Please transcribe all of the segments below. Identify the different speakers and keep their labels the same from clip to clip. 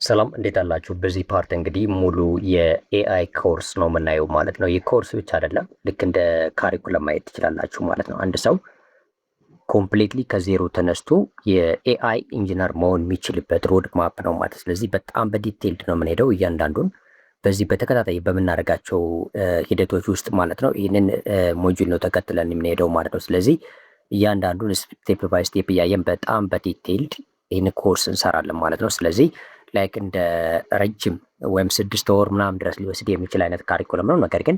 Speaker 1: ሰላም እንዴት አላችሁ? በዚህ ፓርት እንግዲህ ሙሉ የኤአይ ኮርስ ነው የምናየው ማለት ነው። ይህ ኮርስ ብቻ አይደለም፣ ልክ እንደ ካሪኩለም ማየት ትችላላችሁ ማለት ነው። አንድ ሰው ኮምፕሊትሊ ከዜሮ ተነስቶ የኤአይ ኢንጂነር መሆን የሚችልበት ሮድ ማፕ ነው ማለት። ስለዚህ በጣም በዲቴይልድ ነው የምንሄደው እያንዳንዱን በዚህ በተከታታይ በምናደርጋቸው ሂደቶች ውስጥ ማለት ነው። ይህንን ሞጁል ነው ተከትለን የምንሄደው ማለት ነው። ስለዚህ እያንዳንዱን ስቴፕ ባይ ስቴፕ እያየን በጣም በዲቴይልድ ይህን ኮርስ እንሰራለን ማለት ነው። ስለዚህ ላይክ እንደ ረጅም ወይም 6 ወር ምናምን ድረስ ሊወስድ የሚችል አይነት ካሪኩለም ነው። ነገር ግን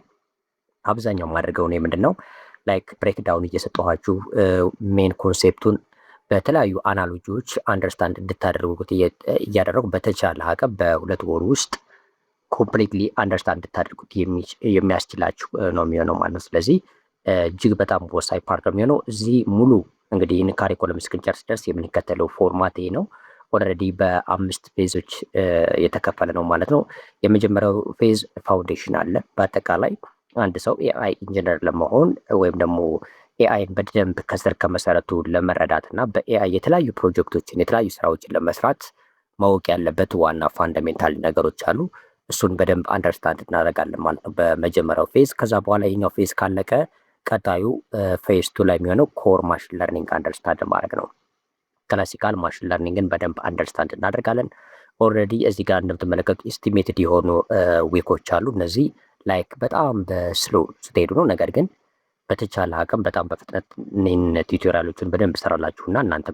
Speaker 1: አብዛኛው ማድረገው ነው ምንድን ነው ላይክ ብሬክ ዳውን እየሰጠኋችሁ ሜን ኮንሴፕቱን በተለያዩ አናሎጂዎች አንደርስታንድ እንድታደርጉት እያደረጉ በተቻለ አቅም በ2 ወር ውስጥ ኮምፕሊትሊ አንደርስታንድ እንድታደርጉት የሚያስችላችሁ ነው የሚሆነው ማለት ነው። ስለዚህ እጅግ በጣም ወሳኝ ፓርት ነው የሚሆነው። እዚህ ሙሉ እንግዲህ ይህን ካሪኩለም እስክንጨርስ ድረስ የምንከተለው ፎርማት ይሄ ነው። ኦልሬዲ በ5 ፌዞች የተከፈለ ነው ማለት ነው። የመጀመሪያው ፌዝ ፋውንዴሽን አለ። በአጠቃላይ አንድ ሰው ኤአይ ኢንጂነር ለመሆን ወይም ደግሞ ኤአይን በደንብ ከስር ከመሰረቱ ለመረዳት እና በኤአይ የተለያዩ ፕሮጀክቶችን የተለያዩ ስራዎችን ለመስራት ማወቅ ያለበት ዋና ፋንዳሜንታል ነገሮች አሉ። እሱን በደንብ አንደርስታንድ እናደርጋለን ማለት ነው በመጀመሪያው ፌዝ። ከዛ በኋላ ይኛው ፌዝ ካለቀ ቀጣዩ ፌዝ 2 ላይ የሚሆነው ኮር ማሽን ለርኒንግ አንደርስታንድ ማድረግ ነው። ክላሲካል ማሽን ለርኒንግን በደንብ አንደርስታንድ እናደርጋለን። ኦልሬዲ እዚህ ጋር እንደምትመለከቱ ኤስቲሜትድ የሆኑ ዊኮች አሉ። እነዚህ ላይክ በጣም በስሎ ስትሄዱ ነው። ነገር ግን በተቻለ አቅም በጣም በፍጥነት እኔን ቲዩቶሪያሎችን በደንብ ሰራላችሁና እናንተ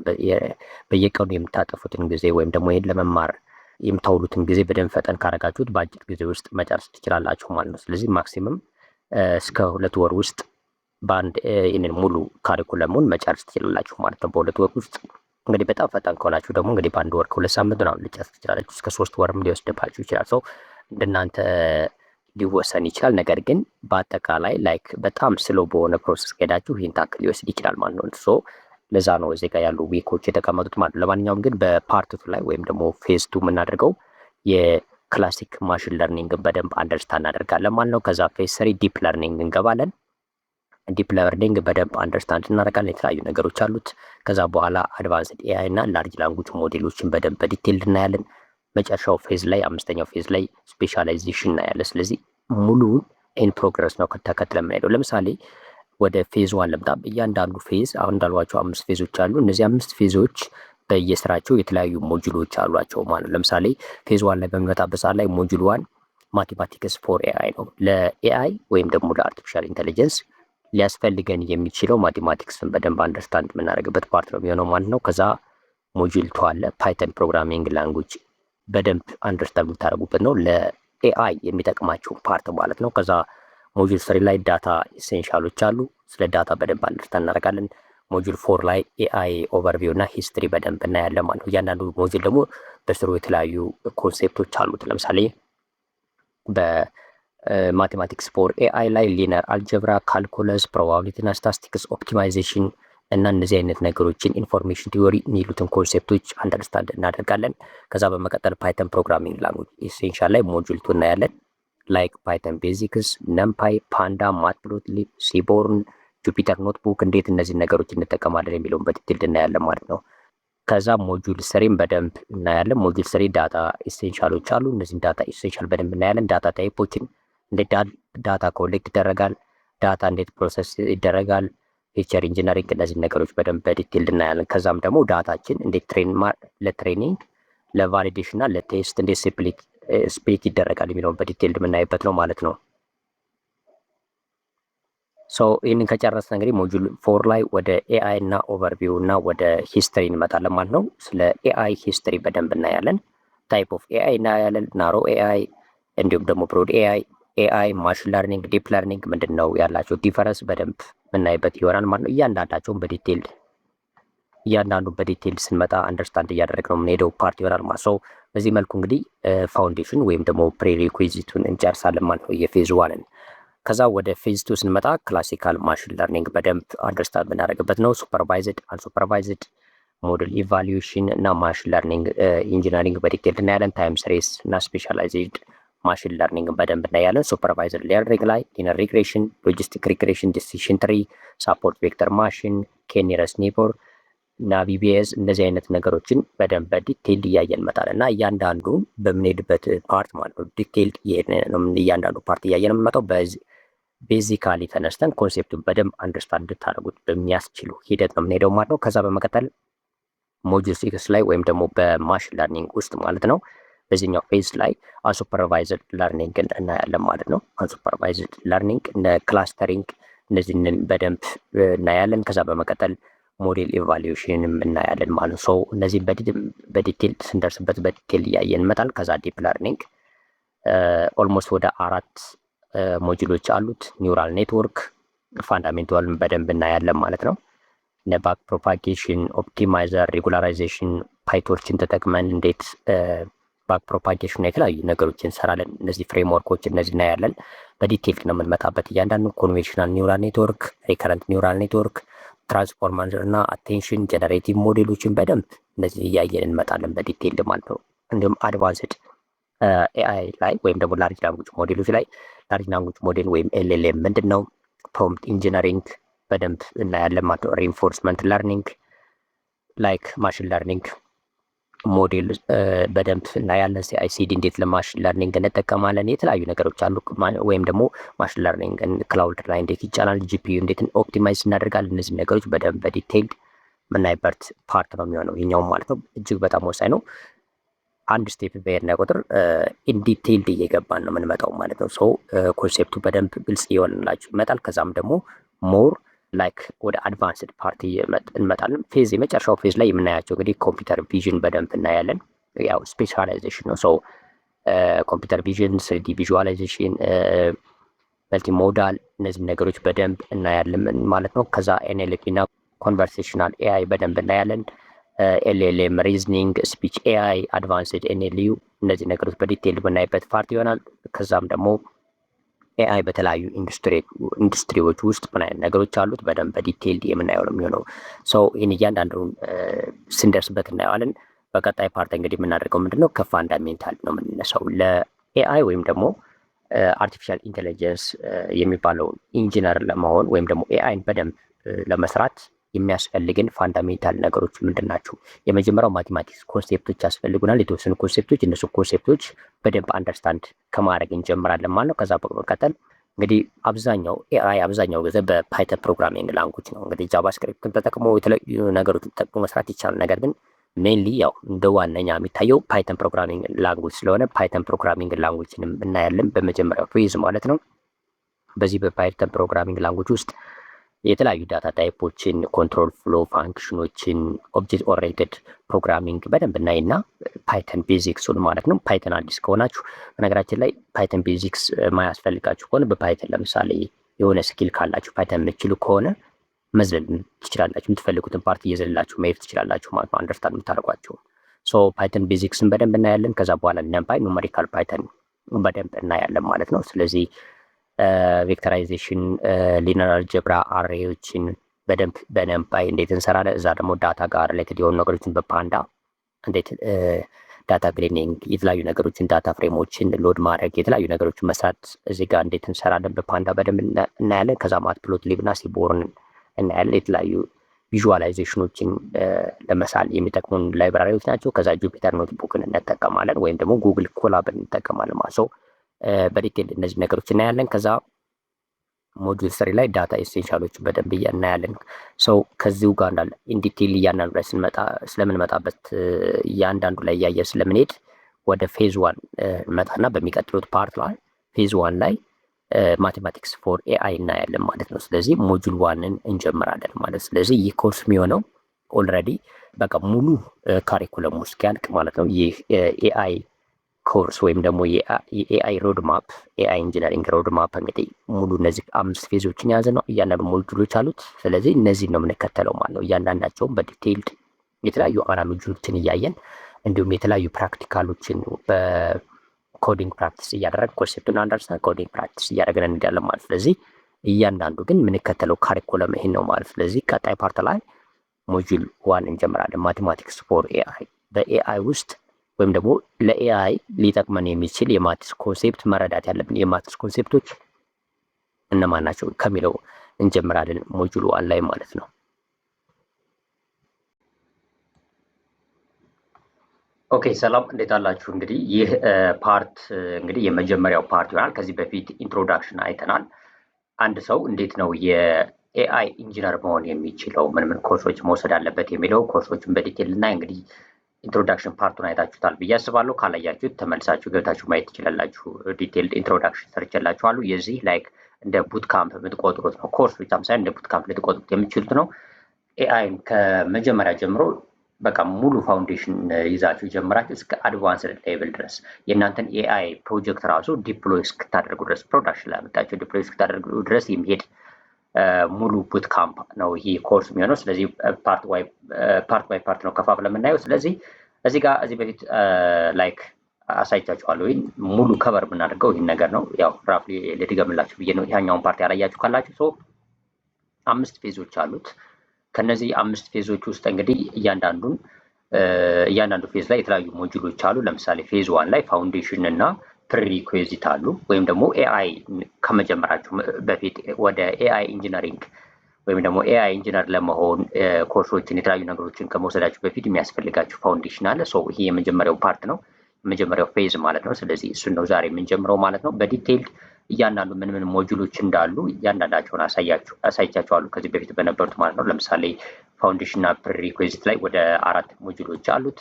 Speaker 1: በየቀኑ የምታጠፉትን ጊዜ ወይም ደግሞ ይህን ለመማር የምታውሉትን ጊዜ በደንብ ፈጠን ካረጋችሁት በአጭር ጊዜ ውስጥ መጨረስ ትችላላችሁ ማለት ነው። ስለዚህ ማክሲመም እስከ 2 ወር ውስጥ በአንድ ይህንን ሙሉ ካሪኩለሙን መጨረስ ትችላላችሁ ማለት ነው በ2 ወር ውስጥ። እንግዲህ በጣም ፈጣን ከሆናችሁ ደግሞ እንግዲህ በ1 ወር ከ2 ሳምንት ነው ልጨርስ ትችላላችሁ። እስከ 3 ወርም ሊወስድባችሁ ይችላል። ሰው እንደናንተ ሊወሰን ይችላል። ነገር ግን በአጠቃላይ ላይክ በጣም ስሎ በሆነ ፕሮሰስ ከሄዳችሁ ይህን ታክል ሊወስድ ይችላል ማለት ነው። ሶ ለዛ ነው እዚህ ጋር ያሉ ዊኮች የተቀመጡት ማለት ነው። ለማንኛውም ግን በፓርት 2 ላይ ወይም ደግሞ ፌዝ 2 የምናደርገው የክላሲክ ማሽን ለርኒንግ በደንብ አንደርስታንድ እናደርጋለን ማለት ነው። ከዛ ፌዝ 3 ዲፕ ለርኒንግ እንገባለን። ዲፕ ለርኒንግ በደንብ አንደርስታንድ እናደርጋለን። የተለያዩ ነገሮች አሉት። ከዛ በኋላ አድቫንስድ ኤአይ እና ላርጅ ላንጉጅ ሞዴሎችን በደንብ በዲቴል እናያለን። መጨረሻው ፌዝ ላይ 5ኛው ፌዝ ላይ ስፔሻላይዜሽን እናያለን። ስለዚህ ሙሉውን ኢን ፕሮግረስ ነው ተከትለን የምንሄደው። ለምሳሌ ወደ ፌዝ 1 ልምጣ። እያንዳንዱ ፌዝ አሁን እንዳልኳቸው 5 ፌዞች አሉ። እነዚህ 5 ፌዞች በየስራቸው የተለያዩ ሞጁሎች አሏቸው ማለት ነው። ለምሳሌ ፌዝ 1 ላይ በሚመጣበት ሰዓት ላይ ሞጁል 1 ማቴማቲክስ ፎር ኤአይ ነው። ለኤአይ ወይም ደግሞ ለአርቲፊሻል ኢንቴሊጀንስ ሊያስፈልገን የሚችለው ማቴማቲክስን በደንብ አንደርስታንድ የምናደርግበት ፓርት ነው የሚሆነው ማለት ነው። ከዛ ሞጁል 2 አለ ፓይተን ፕሮግራሚንግ ላንጉጅ በደንብ አንደርስታንድ የምታደርጉበት ነው፣ ለኤአይ የሚጠቅማችሁ ፓርት ማለት ነው። ከዛ ሞጁል 3 ላይ ዳታ ኢሴንሻሎች አሉ። ስለ ዳታ በደንብ አንደርስታንድ እናደርጋለን። ሞጁል 4 ላይ ኤአይ ኦቨርቪው እና ሂስትሪ በደንብ እናያለን ማለት ነው። እያንዳንዱ ሞጁል ደግሞ በስሩ የተለያዩ ኮንሴፕቶች አሉት። ለምሳሌ ማቴማቲክስ ፎር ኤአይ ላይ ሊነር አልጀብራ፣ ካልኩለስ፣ ፕሮባቢሊቲ እና ስታቲስቲክስ ኦፕቲማይዜሽን እና እነዚህ አይነት ነገሮችን ኢንፎርሜሽን ቲዮሪ የሚሉትን ኮንሴፕቶች አንደርስታንድ እናደርጋለን። ከዛ በመቀጠል ፓይተን ፕሮግራሚንግ ላንጉጅ ኢሴንሻል ላይ ሞጁል 2 እናያለን። ላይክ ፓይተን ቤዚክስ፣ ነምፓይ፣ ፓንዳ፣ ማትፕሎትሊብ፣ ሲቦርን፣ ጁፒተር ኖትቡክ እንዴት እነዚህ ነገሮች እንጠቀማለን የሚለውን በዲቴል እናያለን ማለት ነው። ከዛ ሞጁል 3 በደንብ እናያለን። ሞጁል 3 ዳታ ኢሴንሻሎች አሉ። እነዚህን ዳታ ኢሴንሻል በደንብ እናያለን። ዳታ ታይፖችን እንዴት ዳታ ኮሌክት ይደረጋል፣ ዳታ እንዴት ፕሮሰስ ይደረጋል፣ ፊቸር ኢንጂነሪንግ እነዚህ ነገሮች በደንብ በዲቴል እናያለን። ከዛም ደግሞ ዳታችን እንዴት ለትሬኒንግ ለቫሊዴሽን እና ለቴስት እንዴት ስፕሊት ይደረጋል የሚለውን በዲቴል የምናይበት ነው ማለት ነው። ይህንን ከጨረስን እንግዲህ ሞጁል 4 ላይ ወደ ኤአይ እና ኦቨርቪው እና ወደ ሂስትሪ እንመጣለን ማለት ነው። ስለ ኤአይ ሂስትሪ በደንብ እናያለን። ታይፕ ኦፍ ኤአይ እናያለን። ናሮ ኤአይ እንዲሁም ደግሞ ብሮድ ኤአይ ማሽን ለርኒንግ፣ ዲፕ ለርኒንግ ምንድን ነው ያላቸው ዲፈረንስ በደንብ የምናይበት ይሆናል ማለት ነው። እያንዳንዱን በዲቴል ስንመጣ አንደርስታንድ እያደረግነው የምንሄደው ፓርት ይሆናል ማለት ነው። በዚህ መልኩ እንግዲህ ፋውንዴሽን ወይም ደግሞ ፕሬሪኩዊዚቱን እንጨርሳለን ማለት ነው የፌዝ 1ን። ከዛ ወደ ፌዝ 2 ስንመጣ ክላሲካል ማሽን ለርኒንግ በደንብ አንደርስታንድ የምናደርግበት ነው። ሱፐርቫይዝድ፣ አንሱፐርቫይዝድ፣ ሞዴል ኢቫሉዌሽን እና ማሽን ለርኒንግ ኢንጂነሪንግ በዲቴል እናያለን። ታይም ሲሪስ እና ስፔሻላይዝድ ማሽን ለርኒንግ በደንብ እናያለን። ሱፐርቫይዘር ለርኒንግ ላይ ሊነር ሪግሬሽን፣ ሎጂስቲክ ሪግሬሽን፣ ዲሲሽን ትሪ፣ ሳፖርት ቬክተር ማሽን፣ ኬ ኒረስት ኔይበር ናቪቤዝ እንደዚህ አይነት ነገሮችን በደንብ በዲቴይል እያየን እንመጣለን እና እያንዳንዱን በምንሄድበት ፓርት ማለት ነው ዲቴይል እያንዳንዱ ፓርት እያየን የምንመጣው ቤዚካሊ ተነስተን ኮንሴፕቱን በደንብ አንደርስታንድ እንድታደርጉት በሚያስችሉ ሂደት ነው የምንሄደው ማለት ነው። ከዛ በመቀጠል ሞጁል 6 ላይ ወይም ደግሞ በማሽን ለርኒንግ ውስጥ ማለት ነው በዚህኛው ፌዝ ላይ አንሱፐርቫይዝድ ለርኒንግን እናያለን ማለት ነው። አንሱፐርቫይዝድ ለርኒንግ እነ ክላስተሪንግ እነዚህን በደንብ እናያለን። ከዛ በመቀጠል ሞዴል ኢቫሉዌሽንም እናያለን ማለት ነው። እነዚህም በዲቴል ስንደርስበት በዲቴል እያየን እንመጣል። ከዛ ዲፕ ለርኒንግ ኦልሞስት ወደ 4 ሞጁሎች አሉት። ኒውራል ኔትወርክ ፋንዳሜንታልን በደንብ እናያለን ማለት ነው። ባክ ፕሮፓጌሽን፣ ኦፕቲማይዘር፣ ሬጉላራይዜሽን ፓይቶችን ተጠቅመን እንዴት ባክ ፕሮፓጌሽን የተለያዩ ነገሮችን እንሰራለን። እነዚህ ፍሬምወርኮች እነዚህ እናያለን። በዲቴል ነው የምንመጣበት እያንዳንዱ ኮንቬንሽናል ኒውራል ኔትወርክ፣ ሪከረንት ኒውራል ኔትወርክ፣ ትራንስፎርመር እና አቴንሽን ጀነሬቲቭ ሞዴሎችን በደንብ እነዚህ እያየን እንመጣለን በዲቴል ማለት ነው። እንዲሁም አድቫንስድ ኤአይ ላይ ወይም ደግሞ ላርጅ ላንጉጅ ሞዴሎች ላይ ላርጅ ላንጉጅ ሞዴል ወይም ኤልኤልኤም ምንድን ነው፣ ፕሮምፕት ኢንጂነሪንግ በደንብ እናያለን ማለት ነው። ሪኢንፎርስመንት ለርኒንግ ላይክ ማሽን ለርኒንግ ሞዴል በደንብ እናያለን። ሲአይሲዲ እንዴት ለማሽን ለርኒንግ እንጠቀማለን። የተለያዩ ነገሮች አሉ። ወይም ደግሞ ማሽን ለርኒንግ ክላውድ ላይ እንዴት ይጫናል፣ ጂፒዩ እንዴት ኦፕቲማይዝ እናደርጋለን። እነዚህ ነገሮች በደንብ በዲቴይል የምናይበት ፓርት ነው የሚሆነው ይኛውም ማለት ነው። እጅግ በጣም ወሳኝ ነው። አንድ ስቴፕ በሄድን ቁጥር ኢንዲቴይልድ እየገባን ነው የምንመጣው ማለት ነው። ኮንሴፕቱ በደንብ ግልጽ እየሆንላችሁ ይመጣል። ከዛም ደግሞ ሞር ላይክ ወደ አድቫንስድ ፓርቲ እንመጣለን። ፌዝ የመጨረሻው ፌዝ ላይ የምናያቸው እንግዲህ ኮምፒውተር ቪዥን በደንብ እናያለን። ያው ስፔሻላይዜሽን ነው። ኮምፒውተር ቪዥን፣ ስሪዲ ቪዥዋላይዜሽን፣ መልቲሞዳል እነዚህ ነገሮች በደንብ እናያለን ማለት ነው። ከዛ ኤንኤልፒ እና ኮንቨርሴሽናል ኤአይ በደንብ እናያለን። ኤልኤልኤም፣ ሪዝኒንግ፣ ስፒች ኤአይ፣ አድቫንስድ ኤንኤልዩ እነዚህ ነገሮች በዲቴይል የምናይበት ፓርት ይሆናል። ከዛም ደግሞ ኤአይ በተለያዩ ኢንዱስትሪዎች ውስጥ ምን አይነት ነገሮች አሉት በደንብ በዲቴይል የምናየው ነው የሚሆነው። ይህን እያንዳንዱን ስንደርስበት እናየዋለን። በቀጣይ ፓርት እንግዲህ የምናደርገው ምንድነው ከፋንዳሜንታል ነው የምንነሳው። ለኤአይ ወይም ደግሞ አርቲፊሻል ኢንቴሊጀንስ የሚባለው ኢንጂነር ለመሆን ወይም ደግሞ ኤአይን በደንብ ለመስራት የሚያስፈልግን ፋንዳሜንታል ነገሮች ምንድን ናቸው? የመጀመሪያው ማቴማቲክስ ኮንሴፕቶች ያስፈልጉናል። የተወሰኑ ኮንሴፕቶች እነሱ ኮንሴፕቶች በደንብ አንደርስታንድ ከማድረግ እንጀምራለን ማለት ነው። ከዛ በመቀጠል እንግዲህ አብዛኛው ኤአይ አብዛኛው ጊዜ በፓይተን ፕሮግራሚንግ ላንጉጅ ነው። እንግዲህ ጃቫስክሪፕትን ተጠቅሞ የተለያዩ ነገሮችን ተጠቅሞ መስራት ይቻላል። ነገር ግን ሜንሊ ያው እንደ ዋነኛ የሚታየው ፓይተን ፕሮግራሚንግ ላንጉጅ ስለሆነ ፓይተን ፕሮግራሚንግ ላንጉጅንም እናያለን በመጀመሪያው ፌዝ ማለት ነው። በዚህ በፓይተን ፕሮግራሚንግ ላንጉጅ ውስጥ የተለያዩ ዳታ ታይፖችን፣ ኮንትሮል ፍሎ ፋንክሽኖችን፣ ኦብጀክት ኦሪየንትድ ፕሮግራሚንግ በደንብ እናይና ፓይተን ቤዚክሱን ማለት ነው። ፓይተን አዲስ ከሆናችሁ በነገራችን ላይ ፓይተን ቤዚክስ ማያስፈልጋችሁ ከሆነ በፓይተን ለምሳሌ የሆነ ስኪል ካላችሁ ፓይተን የምትችሉ ከሆነ መዝለል ትችላላችሁ። የምትፈልጉትን ፓርት እየዘልላችሁ መሄድ ትችላላችሁ ማለት ነው፣ አንደርስታንድ የምታደርጓቸው። ፓይተን ቤዚክስን በደንብ እናያለን። ከዛ በኋላ ነምፓይ ኑመሪካል ፓይተን በደንብ እናያለን ማለት ነው። ስለዚህ ቬክተራይዜሽን፣ ሊነር አልጀብራ አሬዎችን በደንብ በነምፓይ እንዴት እንሰራለን። እዛ ደግሞ ዳታ ጋር ሪሌትድ የሆኑ ነገሮችን በፓንዳ እንዴት ዳታ ክሊኒንግ የተለያዩ ነገሮችን ዳታ ፍሬሞችን ሎድ ማድረግ የተለያዩ ነገሮችን መስራት እዚህ ጋር እንዴት እንሰራለን በፓንዳ በደንብ እናያለን። ከዛ ማትፕሎትሊብ እና ሲቦርን እናያለን። የተለያዩ ቪዥዋላይዜሽኖችን ለመሳል የሚጠቅሙን ላይብራሪዎች ናቸው። ከዛ ጁፒተር ኖትቡክን እንጠቀማለን ወይም ደግሞ ጉግል ኮላብን እንጠቀማለን ማለት ነው። በዲቴል እነዚህ ነገሮች እናያለን። ከዛ ሞጁል 3 ላይ ዳታ ኤሴንሻሎች በደንብ እናያለን። ከዚሁ ጋር እንዳለ ኢንዲቴል እያንዳንዱ ላይ ስለምንመጣበት እያንዳንዱ ላይ እያየን ስለምንሄድ ወደ ፌዝ 1 እንመጣና በሚቀጥሉት ፓርት ላይ ፌዝ 1 ላይ ማቴማቲክስ ፎር ኤአይ እናያለን ማለት ነው። ስለዚህ ሞጁል 1ን እንጀምራለን ማለት ስለዚህ ይህ ኮርስ የሚሆነው ኦልሬዲ በቃ ሙሉ ካሪኩለም ውስጥ ያልቅ ማለት ነው። ይህ ኤአይ ኮርስ ወይም ደግሞ የኤአይ ሮድማፕ ኤአይ ኢንጂነሪንግ ሮድማፕ እንግዲህ ሙሉ እነዚህ 5 ፌዞችን የያዘ ነው። እያንዳንዱ ሞጁሎች አሉት። ስለዚህ እነዚህን ነው የምንከተለው ማለት ነው። እያንዳንዳቸውም በዲቴይልድ የተለያዩ ሞጁሎችን እያየን እንዲሁም የተለያዩ ፕራክቲካሎችን በኮዲንግ ፕራክቲስ እያደረግን ኮንሴፕቱን አንደርስታንድ ኮዲንግ ፕራክቲስ እያደረግን እንሄዳለን ማለት። ስለዚህ እያንዳንዱ ግን የምንከተለው ካሪኩለም ይሄን ነው ማለት። ስለዚህ ቀጣይ ፓርት ላይ ሞጁል 1 እንጀምራለን። ማቴማቲክስ ፎር ኤአይ በኤአይ ውስጥ ወይም ደግሞ ለኤአይ ሊጠቅመን የሚችል የማትስ ኮንሴፕት መረዳት ያለብን የማትስ ኮንሴፕቶች እነማን ናቸው ከሚለው እንጀምራለን ሞጁል 1 ላይ ማለት ነው። ኦኬ ሰላም እንዴት አላችሁ? እንግዲህ ይህ ፓርት እንግዲህ የመጀመሪያው ፓርት ይሆናል። ከዚህ በፊት ኢንትሮዳክሽን አይተናል። አንድ ሰው እንዴት ነው የኤአይ ኢንጂነር መሆን የሚችለው፣ ምን ምን ኮርሶች መውሰድ አለበት የሚለው ኮርሶችን በዲቴል እና እንግዲህ ኢንትሮዳክሽን ፓርቱን አይታችሁታል ብዬ አስባለሁ። ካላያችሁት ተመልሳችሁ ገብታችሁ ማየት ትችላላችሁ። ዲቴል ኢንትሮዳክሽን ሰርቼላችኋለሁ። የዚህ ላይክ እንደ ቡት ካምፕ የምትቆጥሩት ነው። ኮርስ ብቻም ሳይሆን እንደ ቡት ካምፕ ልትቆጥሩት የምትችሉት ነው። ኤአይን ከመጀመሪያ ጀምሮ በቃ ሙሉ ፋውንዴሽን ይዛችሁ ጀምራችሁ እስከ አድቫንስድ ሌቭል ድረስ የእናንተን ኤአይ ፕሮጀክት ራሱ ዲፕሎይ እስክታደርጉ ድረስ ፕሮዳክሽን ላይ አመጣችሁ ዲፕሎይ እስክታደርጉ ድረስ የሚሄድ ሙሉ ቡት ካምፕ ነው ይህ ኮርስ የሚሆነው። ስለዚህ ፓርት ባይ ፓርት ነው ከፋፍለ የምናየው። ስለዚህ እዚህ ጋር እዚህ በፊት ላይክ አሳይቻችኋለሁ። ወይ ሙሉ ከበር የምናደርገው ይህን ነገር ነው። ያው ራፍሊ ልድገምላችሁ ብዬ ነው። ያኛውን ፓርት ያላያችሁ ካላችሁ 5 ፌዞች አሉት። ከነዚህ 5 ፌዞች ውስጥ እንግዲህ እያንዳንዱ ፌዝ ላይ የተለያዩ ሞጁሎች አሉ። ለምሳሌ ፌዝ 1 ላይ ፋውንዴሽን እና ፕሪሪኩዌዚት አሉ። ወይም ደግሞ ኤአይ ከመጀመራችሁ በፊት ወደ ኤአይ ኢንጂነሪንግ ወይም ደግሞ ኤአይ ኢንጂነር ለመሆን ኮርሶችን የተለያዩ ነገሮችን ከመውሰዳችሁ በፊት የሚያስፈልጋችሁ ፋውንዴሽን አለ። ይሄ የመጀመሪያው ፓርት ነው፣ የመጀመሪያው ፌዝ ማለት ነው። ስለዚህ እሱን ነው ዛሬ የምንጀምረው ማለት ነው። በዲቴይል እያንዳንዱ ምን ምን ሞጁሎች እንዳሉ እያንዳንዳቸውን አሳይቻቸዋለሁ ከዚህ በፊት በነበሩት ማለት ነው። ለምሳሌ ፋውንዴሽን እና ፕሪሪኩዌዚት ላይ ወደ 4 ሞጁሎች አሉት።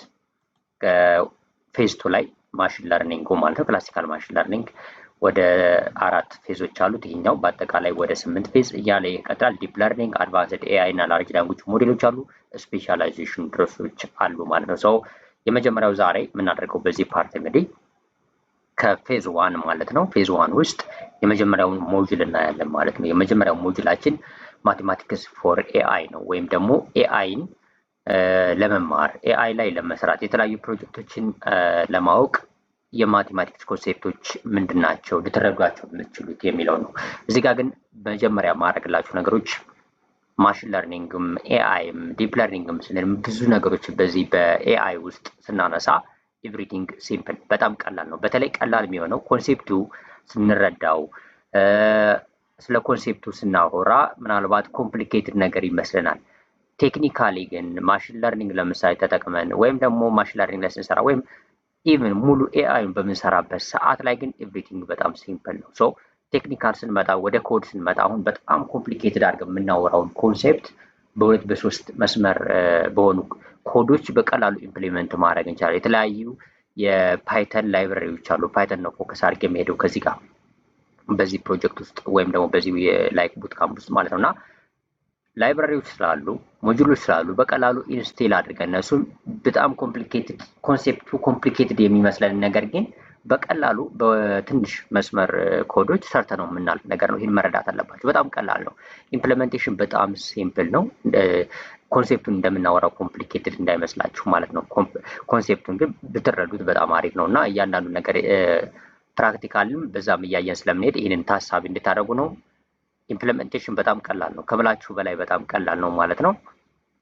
Speaker 1: ፌዝ 2 ላይ ማሽን ለርኒንግ ማለት ነው፣ ክላሲካል ማሽን ለርኒንግ ወደ 4 ፌዞች አሉት። ይሄኛው በአጠቃላይ ወደ 8 ፌዝ እያለ ይቀጥላል። ዲፕ ለርኒንግ፣ አድቫንስድ ኤአይ እና ላርጅ ላንጉጅ ሞዴሎች አሉ። ስፔሻላይዜሽን ድረሶች አሉ ማለት ነው። የመጀመሪያው ዛሬ የምናደርገው በዚህ ፓርት እንግዲህ ከፌዝ 1 ማለት ነው። ፌዝ 1 ውስጥ የመጀመሪያውን ሞጁል እናያለን ማለት ነው። የመጀመሪያው ሞጁላችን ማቴማቲክስ ፎር ኤአይ ነው። ወይም ደግሞ ኤአይን ለመማር ኤአይ ላይ ለመስራት የተለያዩ ፕሮጀክቶችን ለማወቅ የማቴማቲክስ ኮንሴፕቶች ምንድናቸው ልትረዷቸው የምትችሉት የሚለው ነው። እዚህ ጋር ግን መጀመሪያ ማድረግላችሁ ነገሮች ማሽን ለርኒንግም ኤአይም ዲፕ ለርኒንግም ስንል ብዙ ነገሮች በዚህ በኤአይ ውስጥ ስናነሳ ኤቭሪቲንግ ሲምፕል በጣም ቀላል ነው። በተለይ ቀላል የሚሆነው ኮንሴፕቱ ስንረዳው፣ ስለ ኮንሴፕቱ ስናወራ ምናልባት ኮምፕሊኬትድ ነገር ይመስለናል። ቴክኒካሊ ግን ማሽን ለርኒንግ ለምሳሌ ተጠቅመን ወይም ደግሞ ማሽን ለርኒንግ ላይ ስንሰራ ወይም ኢቨን ሙሉ ኤአይን በምንሰራበት ሰዓት ላይ ግን ኤቭሪቲንግ በጣም ሲምፕል ነው። ቴክኒካል ስንመጣ ወደ ኮድ ስንመጣ አሁን በጣም ኮምፕሊኬትድ አድርገን የምናወራውን ኮንሴፕት በሁለት በሶስት መስመር በሆኑ ኮዶች በቀላሉ ኢምፕሊመንት ማድረግ እንችላለን። የተለያዩ የፓይተን ላይብረሪዎች አሉ። ፓይተን ነው ፎከስ አድርጌ የሚሄደው ከዚህ ጋር በዚህ ፕሮጀክት ውስጥ ወይም ደግሞ በዚህ ላይክ ቡት ካምፕ ውስጥ ማለት ነው። እና ላይብረሪዎች ስላሉ ሞጁሎች ስላሉ በቀላሉ ኢንስቴል አድርገን እነሱም በጣም ኮምፕሊኬትድ ኮንሴፕቱ ኮምፕሊኬትድ የሚመስለን ነገር ግን በቀላሉ በትንሽ መስመር ኮዶች ሰርተ ነው የምናልፍ ነገር ነው። ይህን መረዳት አለባቸው። በጣም ቀላል ነው። ኢምፕሊሜንቴሽን በጣም ሲምፕል ነው። ኮንሴፕቱን እንደምናወራው ኮምፕሊኬትድ እንዳይመስላችሁ ማለት ነው። ኮንሴፕቱን ግን ብትረዱት በጣም አሪፍ ነው እና እያንዳንዱ ነገር ፕራክቲካልም በዛም እያየን ስለምንሄድ ይህንን ታሳቢ እንድታደርጉ ነው። ኢምፕሊሜንቴሽን በጣም ቀላል ነው፣ ከምላችሁ በላይ በጣም ቀላል ነው ማለት ነው።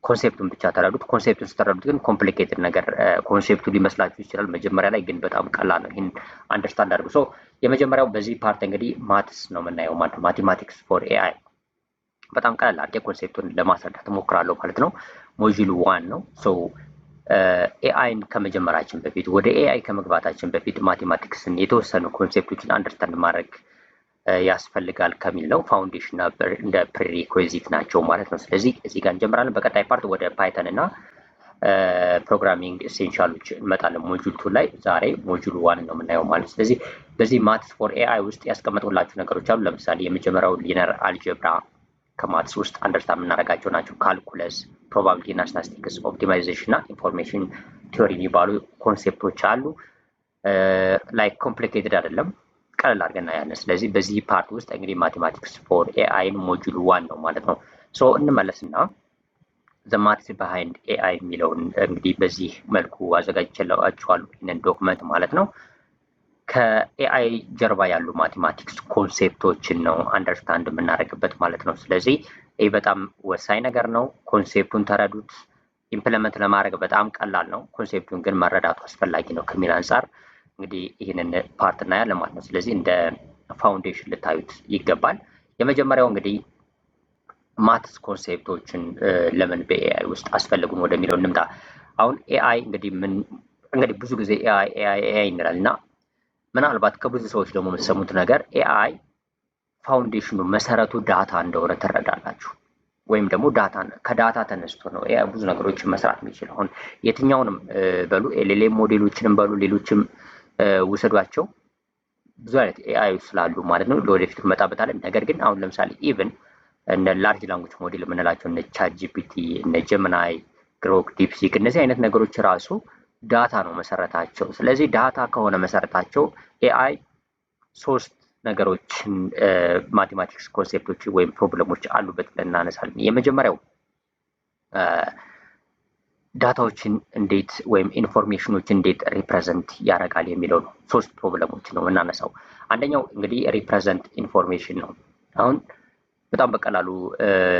Speaker 1: ኮንሴፕቱን ብቻ ተረዱት። ኮንሴፕቱን ስተረዱት ግን ኮምፕሊኬትድ ነገር ኮንሴፕቱ ሊመስላችሁ ይችላል መጀመሪያ ላይ፣ ግን በጣም ቀላል ነው። ይህን አንደርስታንድ አድርጉ። የመጀመሪያው በዚህ ፓርት እንግዲህ ማትስ ነው የምናየው ማለት ነው። ማቴማቲክስ ፎር ኤአይ በጣም ቀላል አድርጌ ኮንሴፕቱን ለማስረዳት እሞክራለሁ ማለት ነው። ሞጁል 1 ነው። ኤአይን ከመጀመራችን በፊት ወደ ኤአይ ከመግባታችን በፊት ማቴማቲክስን የተወሰኑ ኮንሴፕቶችን አንደርስታንድ ማድረግ ያስፈልጋል ከሚል ነው። ፋውንዴሽን እንደ ፕሪሪኩዌዚት ናቸው ማለት ነው። ስለዚህ እዚህ ጋር እንጀምራለን። በቀጣይ ፓርት ወደ ፓይተን እና ፕሮግራሚንግ ኤሴንሻሎች እንመጣለን ሞጁል 2 ላይ። ዛሬ ሞጁል 1 ነው የምናየው ማለት። ስለዚህ በዚህ ማትስ ፎር ኤአይ ውስጥ ያስቀመጡላችሁ ነገሮች አሉ። ለምሳሌ የመጀመሪያው ሊነር አልጀብራ ከማትስ ውስጥ አንደርስታንድ የምናደርጋቸው ናቸው። ካልኩለስ፣ ፕሮባቢሊቲ እና ስታቲስቲክስ፣ ኦፕቲማይዜሽን እና ኢንፎርሜሽን ቲዮሪ የሚባሉ ኮንሴፕቶች አሉ። ላይክ ኮምፕሊኬትድ አይደለም፣ ቀለል አድርገን እናያለን። ስለዚህ በዚህ ፓርት ውስጥ እንግዲህ ማቴማቲክስ ፎር ኤአይን ሞጁል 1 ነው ማለት ነው። እንመለስና ዘ ማትስ ባሃይንድ ኤአይ የሚለውን እንግዲህ በዚህ መልኩ አዘጋጅቼላችኋለሁ ይህንን ዶክመንት ማለት ነው። ከኤአይ ጀርባ ያሉ ማቴማቲክስ ኮንሴፕቶችን ነው አንደርስታንድ የምናደርግበት ማለት ነው። ስለዚህ ይህ በጣም ወሳኝ ነገር ነው። ኮንሴፕቱን ተረዱት። ኢምፕለመንት ለማድረግ በጣም ቀላል ነው። ኮንሴፕቱን ግን መረዳቱ አስፈላጊ ነው ከሚል አንጻር እንግዲህ ይህንን ፓርት እናያለን ማለት ነው። ስለዚህ እንደ ፋውንዴሽን ልታዩት ይገባል። የመጀመሪያው እንግዲህ ማትስ ኮንሴፕቶችን ለምን በኤአይ ውስጥ አስፈልጉን ወደሚለው እንምጣ። አሁን ኤአይ እንግዲህ ምን እንግዲህ ብዙ ጊዜ ኤአይ እንላለን እና ምናልባት ከብዙ ሰዎች ደግሞ የምትሰሙት ነገር ኤአይ ፋውንዴሽኑ መሰረቱ ዳታ እንደሆነ ትረዳላችሁ። ወይም ደግሞ ከዳታ ተነስቶ ነው ብዙ ነገሮችን መስራት የሚችል። አሁን የትኛውንም በሉ ኤልኤልኤም ሞዴሎችንም በሉ ሌሎችም ውሰዷቸው ብዙ አይነት ኤአይ ስላሉ ማለት ነው። ለወደፊት እንመጣበታለን። ነገር ግን አሁን ለምሳሌ ኢቭን እነ ላርጅ ላንጉጅ ሞዴል የምንላቸው እነ ቻት ጂፒቲ፣ እነ ጀሚናይ፣ ግሮክ፣ ዲፕሲክ እነዚህ አይነት ነገሮች ራሱ ዳታ ነው መሰረታቸው። ስለዚህ ዳታ ከሆነ መሰረታቸው ኤአይ ሶስት ነገሮችን ማቴማቲክስ ኮንሴፕቶች ወይም ፕሮብለሞች አሉበት ብለን እናነሳለን። የመጀመሪያው ዳታዎችን እንዴት ወይም ኢንፎርሜሽኖችን እንዴት ሪፕሬዘንት ያደርጋል የሚለው ነው። ሶስት ፕሮብለሞች ነው የምናነሳው። አንደኛው እንግዲህ ሪፕሬዘንት ኢንፎርሜሽን ነው። አሁን በጣም በቀላሉ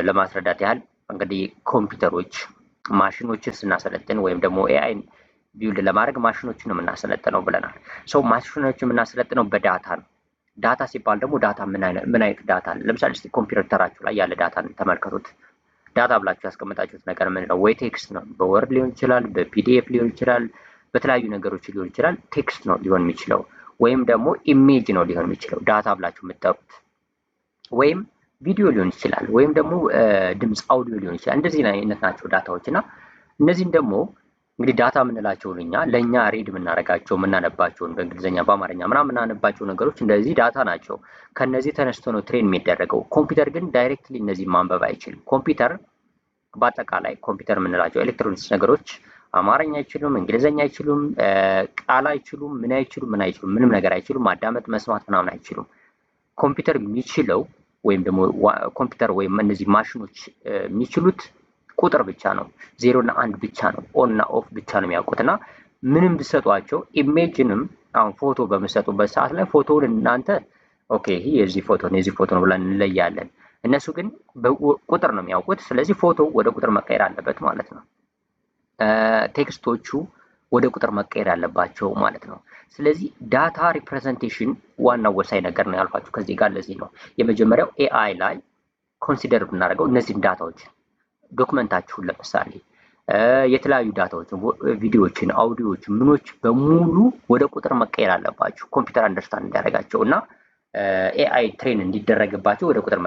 Speaker 1: ለማስረዳት ያህል እንግዲህ ኮምፒውተሮች ማሽኖችን ስናሰለጥን ወይም ደግሞ ኤአይን ቢውልድ ለማድረግ ማሽኖችን ነው የምናሰለጥነው ብለናል። ሰው ማሽኖችን የምናሰለጥነው በዳታ ነው። ዳታ ሲባል ደግሞ ዳታ ምን አይነት ዳታ አለ? ለምሳሌ እስኪ ኮምፒውተራችሁ ላይ ያለ ዳታ ተመልከቱት። ዳታ ብላችሁ ያስቀመጣችሁት ነገር ምን ነው? ወይ ቴክስት ነው፣ በወርድ ሊሆን ይችላል፣ በፒዲኤፍ ሊሆን ይችላል፣ በተለያዩ ነገሮች ሊሆን ይችላል። ቴክስት ነው ሊሆን የሚችለው፣ ወይም ደግሞ ኢሜጅ ነው ሊሆን የሚችለው ዳታ ብላችሁ የምትጠሩት፣ ወይም ቪዲዮ ሊሆን ይችላል፣ ወይም ደግሞ ድምፅ አውዲዮ ሊሆን ይችላል። እንደዚህ አይነት ናቸው ዳታዎች እና እነዚህን ደግሞ እንግዲህ ዳታ የምንላቸውን እኛ ለእኛ ሬድ የምናደርጋቸው የምናነባቸውን በእንግሊዝኛ በአማርኛ ምናምን የምናነባቸው ነገሮች እንደዚህ ዳታ ናቸው። ከነዚህ ተነስቶ ነው ትሬን የሚደረገው። ኮምፒውተር ግን ዳይሬክትሊ እነዚህ ማንበብ አይችልም። ኮምፒውተር በአጠቃላይ ኮምፒውተር የምንላቸው ኤሌክትሮኒክስ ነገሮች አማርኛ አይችሉም፣ እንግሊዝኛ አይችሉም፣ ቃል አይችሉም፣ ምን አይችሉም፣ ምንም ነገር አይችሉም። ማዳመጥ መስማት ምናምን አይችሉም። ኮምፒውተር የሚችለው ወይም ደግሞ ኮምፒውተር ወይም እነዚህ ማሽኖች የሚችሉት ቁጥር ብቻ ነው። 0 እና 1 ብቻ ነው። ኦን እና ኦፍ ብቻ ነው የሚያውቁት እና ምንም ብሰጧቸው ኢሜጅንም አሁን ፎቶ በምሰጡበት ሰዓት ላይ ፎቶውን እናንተ ኦኬ ይሄ የዚህ ፎቶ ነው የዚህ ፎቶ ነው ብለን እንለያለን። እነሱ ግን ቁጥር ነው የሚያውቁት። ስለዚህ ፎቶ ወደ ቁጥር መቀየር አለበት ማለት ነው። ቴክስቶቹ ወደ ቁጥር መቀየር አለባቸው ማለት ነው። ስለዚህ ዳታ ሪፕሬዘንቴሽን ዋናው ወሳኝ ነገር ነው ያልኳችሁ ከዚህ ጋር። ለዚህ ነው የመጀመሪያው ኤአይ ላይ ኮንሲደር ብናደርገው እነዚህን ዳታዎች ዶክመንታችሁን ለምሳሌ የተለያዩ ዳታዎችን፣ ቪዲዮዎችን፣ አውዲዮዎችን ምኖች በሙሉ ወደ ቁጥር መቀየር አለባቸው ኮምፒውተር አንደርስታንድ እንዲያደርጋቸው እና ኤአይ ትሬን እንዲደረግባቸው ወደ ቁጥር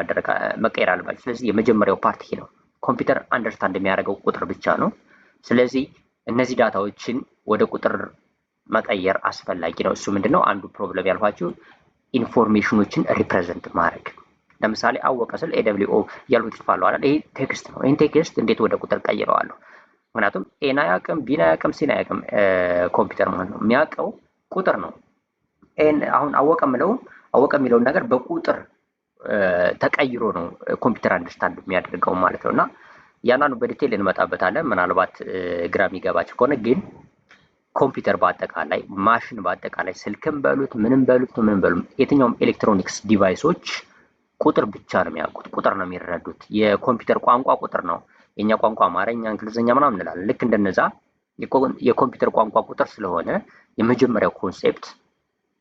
Speaker 1: መቀየር አለባቸው። ስለዚህ የመጀመሪያው ፓርት ይሄ ነው። ኮምፒውተር አንደርስታንድ የሚያደርገው ቁጥር ብቻ ነው። ስለዚህ እነዚህ ዳታዎችን ወደ ቁጥር መቀየር አስፈላጊ ነው። እሱ ምንድነው አንዱ ፕሮብለም ያልኳችሁ ኢንፎርሜሽኖችን ሪፕሬዘንት ማድረግ። ለምሳሌ አወቀ ስል ኤደብሊው ያልኩት ይፋለው አይደል? ይሄ ቴክስት ነው። ይሄን ቴክስት እንዴት ወደ ቁጥር ቀይረዋለሁ? ምክንያቱም ኤን አያውቅም፣ ቢን አያውቅም፣ ሲን አያውቅም ኮምፒውተር ማለት ነው። የሚያውቀው ቁጥር ነው። ኤን አሁን አወቀ የሚለውን ነገር በቁጥር ተቀይሮ ነው ኮምፒውተር አንደርስታንድ የሚያደርገው ማለት ነው። እና ያንኑ በዲቴል እንመጣበታለን። ምናልባት ግራ የሚገባቸው ከሆነ ግን ኮምፒውተር በአጠቃላይ ማሽን በአጠቃላይ ስልክም በሉት ምንም በሉት የትኛውም ኤሌክትሮኒክስ ዲቫይሶች ቁጥር ብቻ ነው የሚያውቁት፣ ቁጥር ነው የሚረዱት። የኮምፒውተር ቋንቋ ቁጥር ነው። የኛ ቋንቋ አማርኛ፣ እንግሊዝኛ ምናምን እንላለን። ልክ እንደነዛ የኮምፒውተር ቋንቋ ቁጥር ስለሆነ የመጀመሪያው ኮንሴፕት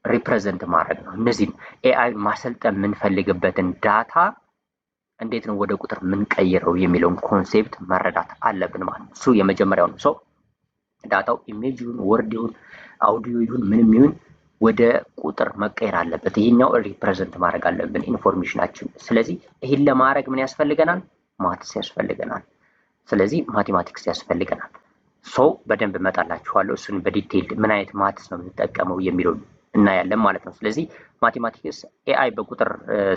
Speaker 1: ሪፕሬዘንት ማድረግ ነው። እነዚህም ኤአይ ማሰልጠን የምንፈልግበትን ዳታ እንዴት ነው ወደ ቁጥር የምንቀይረው የሚለውን ኮንሴፕት መረዳት አለብን ማለት ነው። እሱ የመጀመሪያው ነው። ሰው ዳታው ኢሜጅ ይሁን ወርድ ይሁን አውዲዮ ይሁን ምንም ይሁን ወደ ቁጥር መቀየር አለበት። ይሄኛው ሪፕሬዘንት ማድረግ አለብን ኢንፎርሜሽናችን። ስለዚህ ይሄን ለማድረግ ምን ያስፈልገናል? ማትስ ያስፈልገናል። ስለዚህ ማቴማቲክስ ያስፈልገናል። ሰው በደንብ እመጣላችኋለሁ። እሱን በዲቴይል ምን አይነት ማትስ ነው የምንጠቀመው የሚለው እናያለን ማለት ነው። ስለዚህ ማቴማቲክስ ኤአይ በቁጥር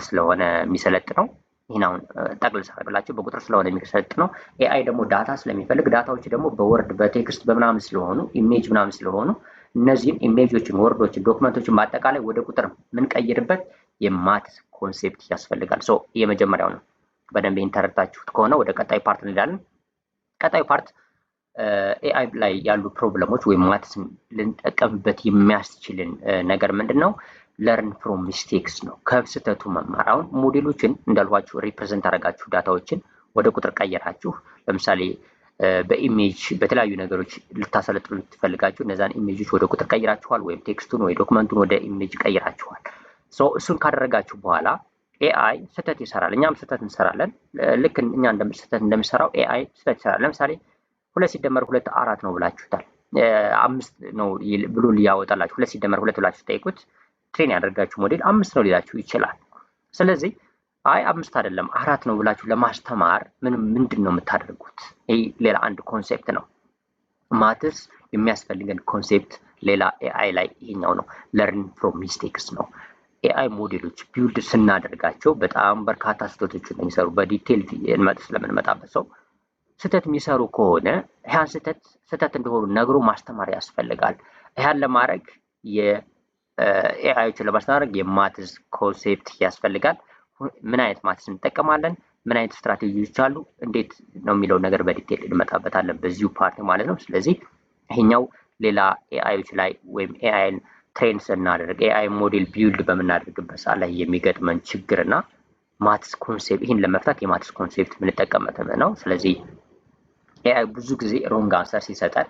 Speaker 1: ስለሆነ የሚሰለጥነው ይህን አሁን ጠቅልል ሳደርግላችሁ በቁጥር ስለሆነ የሚሰለጥነው ኤአይ ደግሞ ዳታ ስለሚፈልግ ዳታዎች ደግሞ በወርድ በቴክስት በምናምን ስለሆኑ ኢሜጅ ምናምን ስለሆኑ እነዚህን ኢሜጆችን፣ ወርዶችን፣ ዶክመንቶችን በአጠቃላይ ወደ ቁጥር የምንቀይርበት የማትስ ኮንሴፕት ያስፈልጋል። ሶ የመጀመሪያው ነው። በደንብ ኢንተረታችሁት ከሆነ ወደ ቀጣይ ፓርት እንሄዳለን። ቀጣዩ ፓርት ኤአይ ላይ ያሉ ፕሮብለሞች ወይም ማትስን ልንጠቀምበት የሚያስችልን ነገር ምንድን ነው? ለርን ፍሮም ሚስቴክስ ነው። ከስህተቱ መማር። አሁን ሞዴሎችን እንዳልኳችሁ ሪፕሬዘንት አደረጋችሁ ዳታዎችን ወደ ቁጥር ቀየራችሁ። ለምሳሌ በኢሜጅ በተለያዩ ነገሮች ልታሰለጥኑ ትፈልጋችሁ እነዛን ኢሜጆች ወደ ቁጥር ቀይራችኋል፣ ወይም ቴክስቱን ወይ ዶክመንቱን ወደ ኢሜጅ ቀይራችኋል። እሱን ካደረጋችሁ በኋላ ኤአይ ስህተት ይሰራል። እኛም ስህተት እንሰራለን። ልክ እኛ ስህተት እንደምሰራው ኤአይ ስህተት ይሰራል። ለምሳሌ 2 ሲደመር 2 4 ነው ብላችሁታል። 5 ነው ብሎ ሊያወጣላችሁ 2 ሲደመር 2 ብላችሁ ጠይቁት ትሬን ያደርጋችሁ ሞዴል 5 ነው ሊላችሁ ይችላል። ስለዚህ አይ 5 አይደለም 4 ነው ብላችሁ ለማስተማር ምንድን ነው የምታደርጉት? ይሄ ሌላ አንድ ኮንሴፕት ነው። ማትስ የሚያስፈልገን ኮንሴፕት ሌላ ኤአይ ላይ ይሄኛው ነው። ለርን ፍሮም ሚስቴክስ ነው። ኤአይ ሞዴሎች ቢውልድ ስናደርጋቸው በጣም በርካታ ስህተቶችን የሚሰሩ በዲቴል ስለምንመጣበት ሰው ስህተት የሚሰሩ ከሆነ ያን ስህተት እንደሆኑ ነግሮ ማስተማር ያስፈልጋል። ያን ለማድረግ የኤአዮችን ለማስተማር የማትስ ኮንሴፕት ያስፈልጋል። ምን አይነት ማትስ እንጠቀማለን፣ ምን አይነት ስትራቴጂዎች አሉ፣ እንዴት ነው የሚለው ነገር በዲቴል እንመጣበታለን በዚሁ ፓርት ማለት ነው። ስለዚህ ይሄኛው ሌላ ኤአዮች ላይ ወይም ኤአይን ትሬን ስናደርግ ኤአይ ሞዴል ቢውልድ በምናደርግበት ሰዓት ላይ የሚገጥመን ችግርና ማትስ ኮንሴፕት ይህን ለመፍታት የማትስ ኮንሴፕት የምንጠቀምበት ነው። ስለዚህ ኤአይ ብዙ ጊዜ ሮንግ አንሰር ሲሰጠን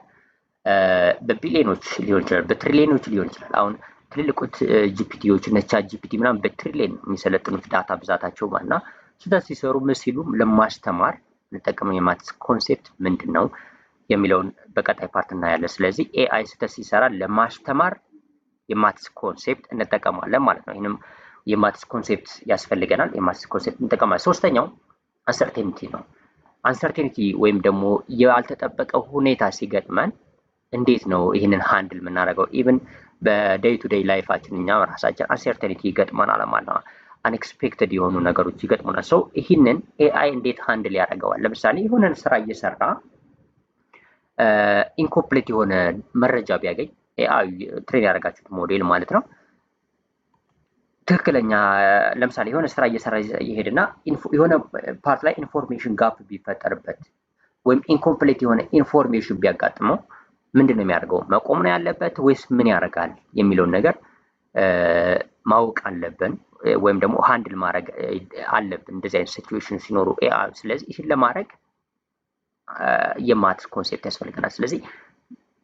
Speaker 1: በቢሊዮኖች ሊሆን ይችላል፣ በትሪሊዮኖች ሊሆን ይችላል። አሁን ትልልቁት ጂፒቲዎች እነ ቻት ጂፒቲ ምናምን በትሪሊዮን የሚሰለጥኑት ዳታ ብዛታቸው እና ስህተት ሲሰሩ ሲሉ ለማስተማር እንጠቀመው የማትስ ኮንሴፕት ምንድን ነው የሚለውን በቀጣይ ፓርት እናያለን። ስለዚህ ኤአይ ስህተት ሲሰራ ለማስተማር የማትስ ኮንሴፕት እንጠቀማለን ማለት ነው። ይህንም የማትስ ኮንሴፕት ያስፈልገናል። የማትስ ኮንሴፕት እንጠቀማለን። ሶስተኛው አንሰርቴኒቲ ነው። አንሰርቴኒቲ ወይም ደግሞ ያልተጠበቀ ሁኔታ ሲገጥመን እንዴት ነው ይህንን ሃንድል የምናደርገው? ኢቭን በዴይ ቱ ዴይ ላይፋችን እኛ ራሳችን አንሰርቴኒቲ ይገጥመናል ማለት ነው። አንኤክስፔክትድ የሆኑ ነገሮች ይገጥሙናል። ሰው ይህንን ኤአይ እንዴት ሃንድል ያደርገዋል? ለምሳሌ የሆነን ስራ እየሰራ ኢንኮምፕሌት የሆነ መረጃ ቢያገኝ ኤአይ ትሬን ያደረጋችሁት ሞዴል ማለት ነው ትክክለኛ ለምሳሌ የሆነ ስራ እየሰራ ይሄድና የሆነ ፓርት ላይ ኢንፎርሜሽን ጋፕ ቢፈጠርበት ወይም ኢንኮምፕሌት የሆነ ኢንፎርሜሽን ቢያጋጥመው ምንድን ነው የሚያደርገው? መቆም ነው ያለበት ወይስ ምን ያደርጋል የሚለውን ነገር ማወቅ አለብን፣ ወይም ደግሞ ሃንድል ማድረግ አለብን እንደዚህ አይነት ሲቹዌሽን ሲኖሩ ኤአይ። ስለዚህ ይህን ለማድረግ የማትስ ኮንሴፕት ያስፈልገናል። ስለዚህ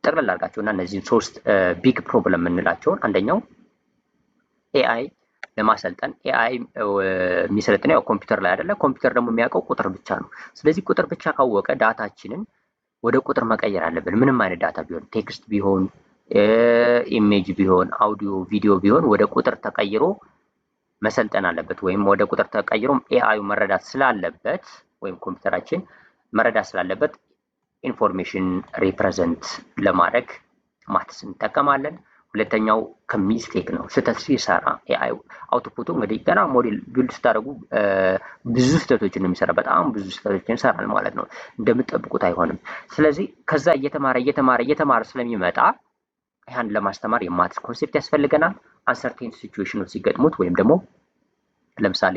Speaker 1: ጠቅላላ አድርጋቸውና እነዚህን 3 ቢግ ፕሮብለም የምንላቸውን አንደኛው ኤአይ ለማሰልጠን ኤአይ የሚሰለጥነው ያው ኮምፒውተር ላይ አይደለ። ኮምፒውተር ደግሞ የሚያውቀው ቁጥር ብቻ ነው። ስለዚህ ቁጥር ብቻ ካወቀ ዳታችንን ወደ ቁጥር መቀየር አለብን። ምንም አይነት ዳታ ቢሆን ቴክስት ቢሆን ኢሜጅ ቢሆን አውዲዮ ቪዲዮ ቢሆን ወደ ቁጥር ተቀይሮ መሰልጠን አለበት። ወይም ወደ ቁጥር ተቀይሮ ኤአዩ መረዳት ስላለበት ወይም ኮምፒውተራችን መረዳት ስላለበት ኢንፎርሜሽን ሪፕሬዘንት ለማድረግ ማትስ እንጠቀማለን። ሁለተኛው ከሚስቴክ ነው። ስህተት ሲሰራ ኤአይ አውትፑቱ እንግዲህ ገና ሞዴል ቢልድ ስታደርጉ ብዙ ስህተቶችን ነው የሚሰራ። በጣም ብዙ ስህተቶችን ይሰራል ማለት ነው። እንደምትጠብቁት አይሆንም። ስለዚህ ከዛ እየተማረ ስለሚመጣ ያን ለማስተማር የማትስ ኮንሴፕት ያስፈልገናል። አንሰርቴን ሲቹዌሽኖች ሲገጥሙት ወይም ደግሞ ለምሳሌ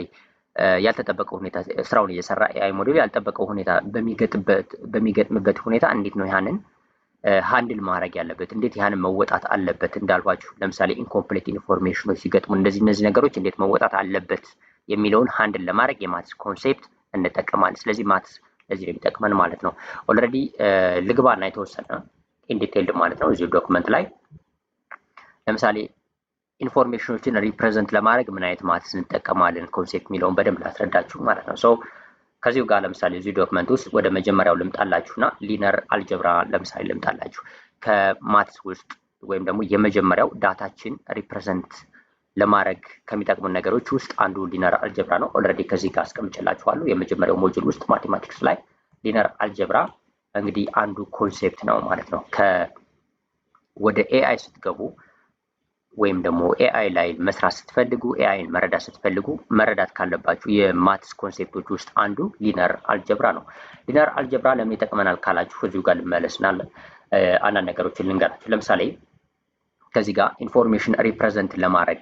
Speaker 1: ያልተጠበቀው ሁኔታ ስራውን እየሰራ ኤአይ ሞዴል ያልጠበቀው ሁኔታ በሚገጥምበት ሁኔታ እንዴት ነው ያንን ሃንድል ማድረግ ያለበት፣ እንዴት ያንን መወጣት አለበት። እንዳልኳችሁ ለምሳሌ ኢንኮምፕሌት ኢንፎርሜሽኖች ሲገጥሙ እነዚህ ነገሮች እንዴት መወጣት አለበት የሚለውን ሃንድል ለማድረግ የማትስ ኮንሴፕት እንጠቀማለን። ስለዚህ ማትስ ለዚህ ነው የሚጠቅመን ማለት ነው። ኦልሬዲ ልግባና የተወሰነ ኢንዲቴይልድ ማለት ነው እዚሁ ዶክመንት ላይ ለምሳሌ ኢንፎርሜሽኖችን ሪፕሬዘንት ለማድረግ ምን አይነት ማትስ እንጠቀማለን ኮንሴፕት የሚለውን በደንብ ላስረዳችሁ ማለት ነው። ሶ ከዚሁ ጋር ለምሳሌ እዚህ ዶክመንት ውስጥ ወደ መጀመሪያው ልምጣላችሁና ሊነር አልጀብራ ለምሳሌ ልምጣላችሁ። ከማትስ ውስጥ ወይም ደግሞ የመጀመሪያው ዳታችን ሪፕሬዘንት ለማድረግ ከሚጠቅሙን ነገሮች ውስጥ አንዱ ሊነር አልጀብራ ነው። ኦልሬዲ ከዚህ ጋር አስቀምጬላችኋለሁ። የመጀመሪያው ሞጁል ውስጥ ማቴማቲክስ ላይ ሊነር አልጀብራ እንግዲህ አንዱ ኮንሴፕት ነው ማለት ነው። ወደ ኤአይ ስትገቡ ወይም ደግሞ ኤአይ ላይ መስራት ስትፈልጉ ኤአይን መረዳት ካለባችሁ የማትስ ኮንሴፕቶች ውስጥ አንዱ ሊነር አልጀብራ ነው። ሊነር አልጀብራ ለምን ይጠቅመናል ካላችሁ እዚሁ ጋር ልመለስና አንዳንድ ነገሮችን ልንገራችሁ። ለምሳሌ ከዚህ ጋር ኢንፎርሜሽን ሪፕሬዘንት ለማድረግ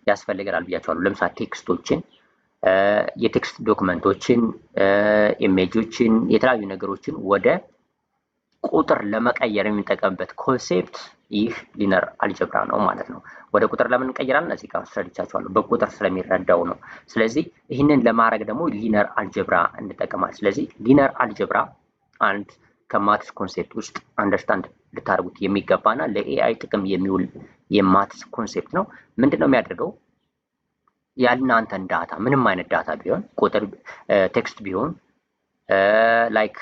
Speaker 1: ያስፈልገናል ብያችኋለሁ። ለምሳሌ ቴክስቶችን፣ የቴክስት ዶክመንቶችን፣ ኢሜጆችን፣ የተለያዩ ነገሮችን ወደ ቁጥር ለመቀየር የሚጠቀምበት ኮንሴፕት ይህ ሊነር አልጀብራ ነው ማለት ነው። ወደ ቁጥር ለምን እንቀይራለን? እዚህ ጋር አስረድቻችኋለሁ። በቁጥር ስለሚረዳው ነው። ስለዚህ ይህንን ለማድረግ ደግሞ ሊነር አልጀብራ እንጠቀማለን። ስለዚህ ሊነር አልጀብራ አንድ ከማትስ ኮንሴፕት ውስጥ አንደርስታንድ ልታደርጉት የሚገባና ለኤአይ ጥቅም የሚውል የማትስ ኮንሴፕት ነው። ምንድን ነው የሚያደርገው? ያልናንተን ዳታ ምንም አይነት ዳታ ቢሆን ቁጥር፣ ቴክስት ቢሆን ላይክ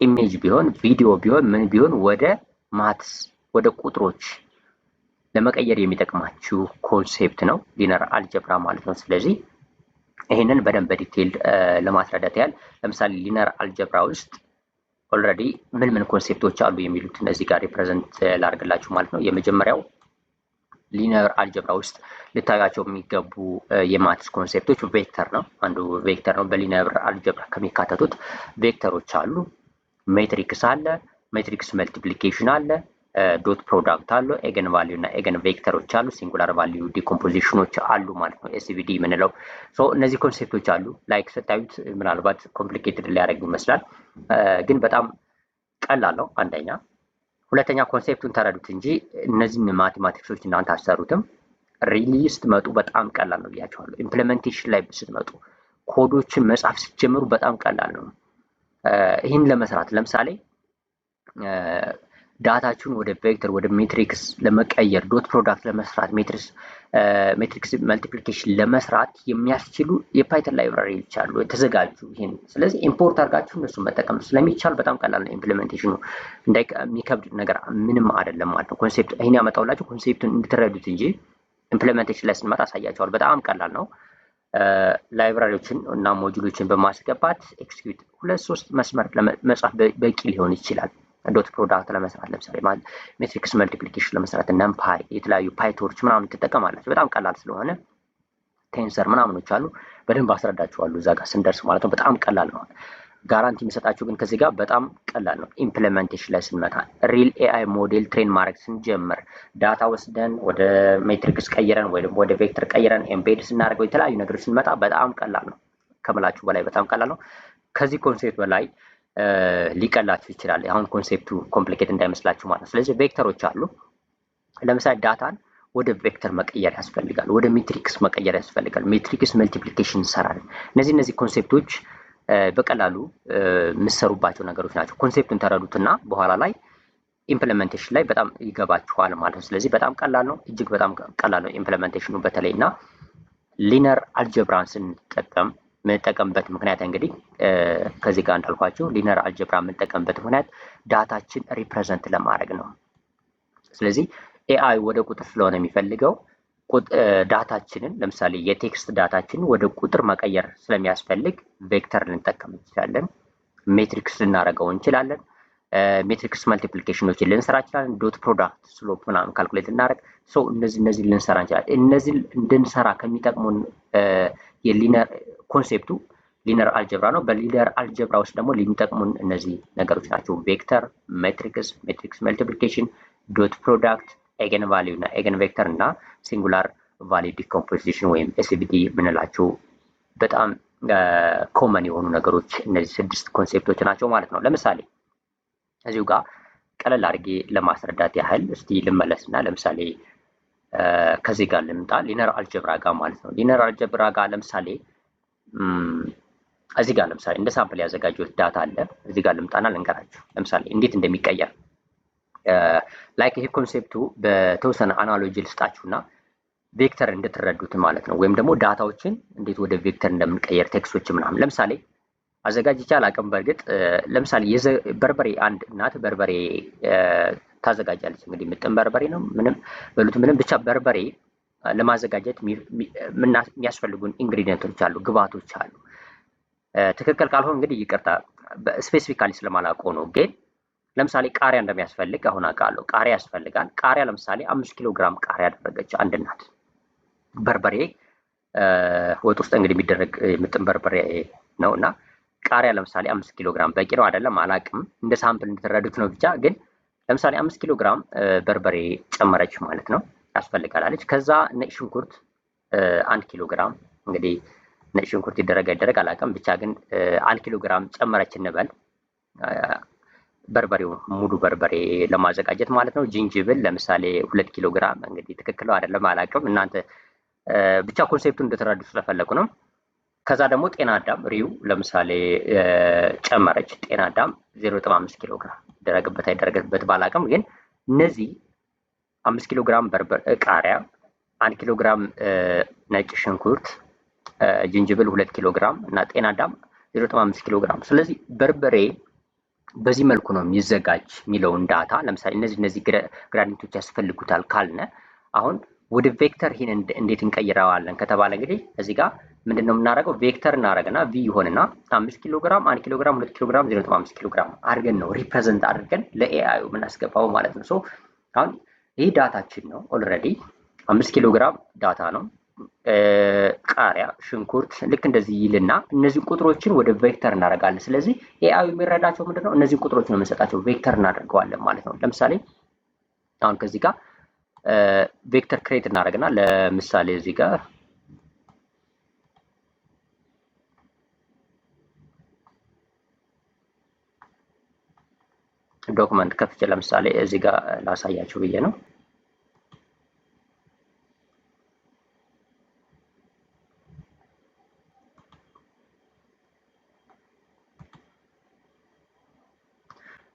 Speaker 1: ኢሜጅ ቢሆን ቪዲዮ ቢሆን ምን ቢሆን ወደ ማትስ ወደ ቁጥሮች ለመቀየር የሚጠቅማችሁ ኮንሴፕት ነው ሊነር አልጀብራ ማለት ነው። ስለዚህ ይህንን በደንብ በዲቴል ለማስረዳት ያህል ለምሳሌ ሊነር አልጀብራ ውስጥ ኦልሬዲ ምን ምን ኮንሴፕቶች አሉ የሚሉት እነዚህ ጋር ሪፕሬዘንት ላድርግላችሁ ማለት ነው። የመጀመሪያው ሊነር አልጀብራ ውስጥ ልታያቸው የሚገቡ የማትስ ኮንሴፕቶች ቬክተር ነው። አንዱ ቬክተር ነው። በሊነር አልጀብራ ከሚካተቱት ቬክተሮች አሉ። ሜትሪክስ አለ፣ ሜትሪክስ መልቲፕሊኬሽን አለ፣ ዶት ፕሮዳክት አሉ፣ ኤገን ቫልዩ እና ኤገን ቬክተሮች አሉ፣ ሲንጉላር ቫልዩ ዲኮምፖዚሽኖች አሉ ማለት ነው። ኤስቪዲ የምንለው እነዚህ ኮንሴፕቶች አሉ። ላይክ ስታዩት ምናልባት ኮምፕሊኬትድ ሊያደርግ ይመስላል፣ ግን በጣም ቀላል ነው። አንደኛ ሁለተኛ ኮንሴፕቱን ተረዱት እንጂ እነዚህን ማቴማቲክሶች እናንተ አሰሩትም። ሪሊ ስትመጡ በጣም ቀላል ነው ብያቸዋለሁ። ኢምፕሊሜንቴሽን ላይ ስትመጡ ኮዶችን መጻፍ ስትጀምሩ በጣም ቀላል ነው። ይህን ለመስራት ለምሳሌ ዳታችሁን ወደ ቬክተር ወደ ሜትሪክስ ለመቀየር ዶት ፕሮዳክት ለመስራት ሜትሪክስ መልቲፕሊኬሽን ለመስራት የሚያስችሉ የፓይተን ላይብራሪዎች አሉ የተዘጋጁ። ይህን ስለዚህ ኢምፖርት አድርጋችሁ እነሱ መጠቀም ስለሚቻል በጣም ቀላል ነው። ኢምፕሊሜንቴሽኑ የሚከብድ ነገር ምንም አይደለም ማለት ነው። ኮንሴፕት ይህን ያመጣውላችሁ ኮንሴፕቱን እንድትረዱት እንጂ ኢምፕሊሜንቴሽን ላይ ስንመጣ አሳያቸዋል። በጣም ቀላል ነው። ላይብራሪዎችን እና ሞጁሎችን በማስገባት ኤክስኪዩት 2-3 መስመር መጻፍ በቂ ሊሆን ይችላል። ዶት ፕሮዳክት ለመስራት ለምሳሌ ሜትሪክስ መልቲፕሊኬሽን ለመስራት ነምፓይ የተለያዩ ፓይቶርች ምናምን ትጠቀማላችሁ። በጣም ቀላል ስለሆነ ቴንሰር ምናምኖች አሉ። በደንብ አስረዳችኋለሁ እዛ ጋር ስንደርስ ማለት ነው። በጣም ቀላል ነው። ጋራንቲ የሚሰጣችሁ ግን ከዚህ ጋር በጣም ቀላል ነው። ኢምፕሊሜንቴሽን ላይ ስንመጣ ሪል ኤአይ ሞዴል ትሬን ማድረግ ስንጀምር ዳታ ወስደን ወደ ሜትሪክስ ቀይረን ወይ ደግሞ ወደ ቬክተር ቀይረን ኤምቤድ ስናደርገው የተለያዩ ነገሮች ስንመጣ በጣም ቀላል ነው። ከምላችሁ በላይ በጣም ቀላል ነው። ከዚህ ኮንሴፕት በላይ ሊቀላችሁ ይችላል። አሁን ኮንሴፕቱ ኮምፕሊኬት እንዳይመስላችሁ ማለት ነው። ስለዚህ ቬክተሮች አሉ። ለምሳሌ ዳታን ወደ ቬክተር መቀየር ያስፈልጋል፣ ወደ ሜትሪክስ መቀየር ያስፈልጋል። ሜትሪክስ መልቲፕሊኬሽን እንሰራለን። እነዚህ ኮንሴፕቶች በቀላሉ የምትሰሩባቸው ነገሮች ናቸው። ኮንሴፕቱን ተረዱትና በኋላ ላይ ኢምፕሊሜንቴሽን ላይ በጣም ይገባችኋል ማለት ነው። ስለዚህ በጣም ቀላል ነው፣ እጅግ በጣም ቀላል ነው ኢምፕሊሜንቴሽኑ። በተለይ እና ሊነር አልጀብራን ስንጠቀም የምንጠቀምበት ምክንያት እንግዲህ ከዚህ ጋር እንዳልኳችሁ ሊነር አልጀብራ የምንጠቀምበት ምክንያት ዳታችን ሪፕሬዘንት ለማድረግ ነው። ስለዚህ ኤአይ ወደ ቁጥር ስለሆነ የሚፈልገው ዳታችንን ለምሳሌ የቴክስት ዳታችንን ወደ ቁጥር መቀየር ስለሚያስፈልግ ቬክተር ልንጠቀም እንችላለን፣ ሜትሪክስ ልናደርገው እንችላለን፣ ሜትሪክስ መልቲፕሊኬሽኖችን ልንሰራ እንችላለን፣ ዶት ፕሮዳክት ስሎፕ ምናምን ካልኩሌት ልናደርግ እነዚህ ልንሰራ እንችላለን። እነዚህ እንድንሰራ ከሚጠቅሙን የሊነር ኮንሴፕቱ ሊነር አልጀብራ ነው። በሊነር አልጀብራ ውስጥ ደግሞ የሚጠቅሙን እነዚህ ነገሮች ናቸው። ቬክተር፣ ሜትሪክስ መልቲፕሊኬሽን፣ ዶት ፕሮዳክት፣ ኤገን ቫልዩ እና ኤገን ቬክተር እና ሲንጉላር ቫልዩ ዲኮምፖዚሽን ወይም ኤስቪዲ የምንላቸው በጣም ኮመን የሆኑ ነገሮች እነዚህ 6 ኮንሴፕቶች ናቸው ማለት ነው። ለምሳሌ እዚሁ ጋር ቀለል አድርጌ ለማስረዳት ያህል እስቲ ልመለስና ለምሳሌ ከዚህ ጋር ልምጣ ሊነር አልጀብራ ጋር ማለት ነው። ሊነር አልጀብራ ጋር ለምሳሌ እዚህ ጋር ለምሳሌ እንደ ሳምፕል ያዘጋጀሁት ዳታ አለ። እዚህ ጋር ልምጣና ልንገራችሁ ለምሳሌ እንዴት እንደሚቀየር ላይክ ይሄ ኮንሴፕቱ በተወሰነ አናሎጂ ልስጣችሁና ቬክተር እንድትረዱት ማለት ነው። ወይም ደግሞ ዳታዎችን እንዴት ወደ ቬክተር እንደምንቀየር ቴክስቶች ምናምን ለምሳሌ አዘጋጅቼ አላውቅም። በእርግጥ ለምሳሌ በርበሬ አንድ እናት በርበሬ ታዘጋጃለች። እንግዲህ ምጥን በርበሬ ነው ምንም በሉት ምንም ብቻ በርበሬ ለማዘጋጀት የሚያስፈልጉን ኢንግሪዲየንቶች አሉ፣ ግብአቶች አሉ። ትክክል ካልሆን እንግዲህ ይቅርታ፣ ስፔሲፊካሊ ስለማላውቀው ነው። ግን ለምሳሌ ቃሪያ እንደሚያስፈልግ አሁን አውቃለሁ። ቃሪያ ያስፈልጋል። ቃሪያ ለምሳሌ 5 ኪሎ ግራም ቃሪያ ያደረገች አንድ እናት። በርበሬ ወጥ ውስጥ እንግዲህ የሚደረግ ምጥን በርበሬ ነው እና ቃሪያ ለምሳሌ 5 ኪሎ ግራም በቂ ነው አይደለም አላውቅም፣ እንደ ሳምፕል እንድትረዱት ነው ብቻ። ግን ለምሳሌ 5 ኪሎ ግራም በርበሬ ጨመረች ማለት ነው ያስፈልጋለች። ከዛ ነጭ ሽንኩርት 1 ኪሎ ግራም እንግዲህ ነጭ ሽንኩርት ይደረግ አላውቅም፣ ብቻ ግን 1 ኪሎ ግራም ጨመረች እንበል በርበሬው ሙሉ በርበሬ ለማዘጋጀት ማለት ነው። ጅንጅብል ለምሳሌ 2 ኪሎ ግራም እንግዲህ ትክክል ነው አይደለም አላውቅም፣ እናንተ ብቻ ኮንሴፕቱን እንድትረዱ ስለፈለኩ ነው። ከዛ ደግሞ ጤና አዳም ሪው ለምሳሌ ጨመረች። ጤና አዳም 0.5 ኪሎ ግራም ይደረግበት አይደረግበት ባላውቅም፣ ግን እነዚህ 5 ኪሎ ግራም ቃሪያ፣ 1 ኪሎ ግራም ነጭ ሽንኩርት፣ ጅንጅብል 2 ኪሎ ግራም እና ጤና አዳም 0.5 ኪሎ ግራም። ስለዚህ በርበሬ በዚህ መልኩ ነው የሚዘጋጅ የሚለውን ዳታ ለምሳሌ እነዚህ ግራዲየንቶች ያስፈልጉታል ካልነ አሁን ወደ ቬክተር ይህን እንዴት እንቀይረዋለን ከተባለ እንግዲህ እዚህ ጋር ምንድን ነው የምናደርገው? ቬክተር እናደርግና ቪ ይሆንና 5 ኪሎ ግራም፣ 1 ኪሎ ግራም፣ 2 ኪሎ ግራም፣ 0.5 ኪሎ ግራም አድርገን ነው ሪፕሬዘንት አድርገን ለኤአዩ የምናስገባው ማለት ነው። ሶ አሁን ይህ ዳታችን ነው። ኦልሬዲ 5 ኪሎ ግራም ዳታ ነው። ቃሪያ፣ ሽንኩርት ልክ እንደዚህ ይልና እነዚህ ቁጥሮችን ወደ ቬክተር እናደርጋለን። ስለዚህ ኤአዩ የሚረዳቸው ምንድነው? እነዚህ ቁጥሮች ነው የምንሰጣቸው፣ ቬክተር እናደርገዋለን ማለት ነው። ለምሳሌ አሁን ከዚህ ጋር ቬክተር ክሬት እናደርግና ለምሳሌ እዚህ ጋር ዶክመንት ከፍቼ ለምሳሌ እዚህ ጋር ላሳያችሁ ብዬ ነው።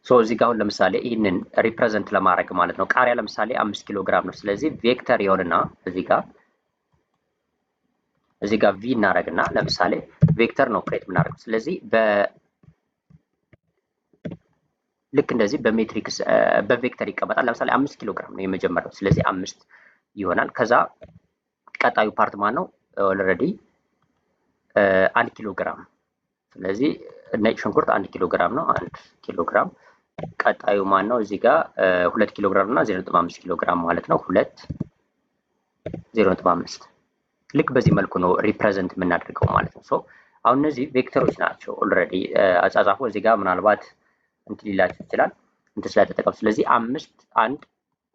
Speaker 1: እዚህ ጋር አሁን ለምሳሌ ይህንን ሪፕሬዘንት ለማድረግ ማለት ነው ቃሪያ ለምሳሌ 5 ኪሎ ግራም ነው። ስለዚህ ቬክተር ይሆንና እዚህ ጋር ቪ እናደርግና ለምሳሌ ቬክተር ነው ክሬት የምናደርገው። ስለዚህ ልክ እንደዚህ በሜትሪክስ በቬክተር ይቀመጣል። ለምሳሌ 5 ኪሎ ግራም ነው የመጀመሪያው። ስለዚህ 5 ይሆናል። ከዛ ቀጣዩ ፓርት ማን ነው? ኦልሬዲ 1 ኪሎ ግራም። ስለዚህ ነጭ ሽንኩርት 1 ኪሎ ግራም ነው። 1 ኪሎ ግራም። ቀጣዩ ማን ነው? እዚህ ጋር 2 ኪሎ ግራም እና 0.5 ኪሎ ግራም ማለት ነው። 2 0.5 ልክ በዚህ መልኩ ነው ሪፕሬዘንት የምናደርገው ማለት ነው። አሁን እነዚህ ቬክተሮች ናቸው። ኦልሬዲ አጻጻፉ እዚህ ጋር ምናልባት እንትን ሊላችሁ ይችላል እንትን ስለተጠቀሙ። ስለዚህ 5 1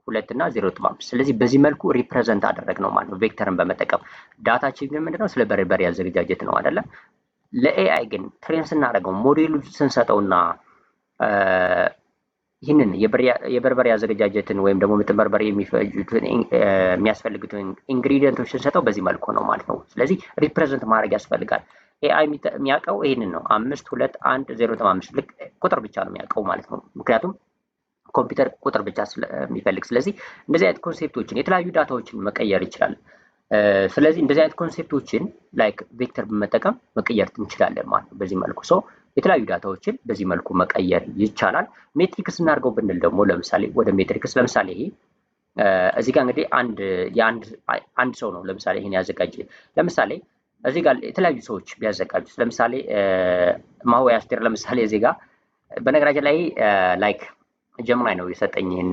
Speaker 1: 2 እና 0.5 ስለዚህ በዚህ መልኩ ሪፕሬዘንት አደረግ ነው ማለት ነው ቬክተርን በመጠቀም። ዳታችን ግን ምንድነው? ስለ በርበሬ አዘገጃጀት ነው አይደለ? ለኤአይ ግን ትሬን ስናደርገው ሞዴሉ ስንሰጠውና ይህንን የበርበሬ አዘገጃጀትን ወይም ደግሞ ምጥን በርበሬ የሚያስፈልጉትን ኢንግሪዲየንቶች ስንሰጠው በዚህ መልኩ ነው ማለት ነው። ስለዚህ ሪፕሬዘንት ማድረግ ያስፈልጋል። ኤአይ የሚያውቀው ይህንን ነው። 5 2 1 0.5 ልክ ቁጥር ብቻ ነው የሚያውቀው ማለት ነው። ምክንያቱም ኮምፒውተር ቁጥር ብቻ ስለሚፈልግ። ስለዚህ እንደዚህ አይነት ኮንሴፕቶችን የተለያዩ ዳታዎችን መቀየር ይችላል። ስለዚህ እንደዚህ አይነት ኮንሴፕቶችን ላይክ ቬክተር በመጠቀም መቀየር እንችላለን ማለት ነው በዚህ መልኩ። የተለያዩ ዳታዎችን በዚህ መልኩ መቀየር ይቻላል። ሜትሪክስ እናድርገው ብንል ደግሞ ለምሳሌ ወደ ሜትሪክስ ለምሳሌ ይሄ እዚህ ጋር እንግዲህ አንድ ሰው ነው ለምሳሌ ይሄን ያዘጋጀ። ለምሳሌ እዚህ ጋር የተለያዩ ሰዎች ቢያዘጋጁት ለምሳሌ ማህወይ አስቴር ለምሳሌ እዚህ ጋር በነገራችን ላይ ላይክ ጀምናይ ነው የሰጠኝ ይሄን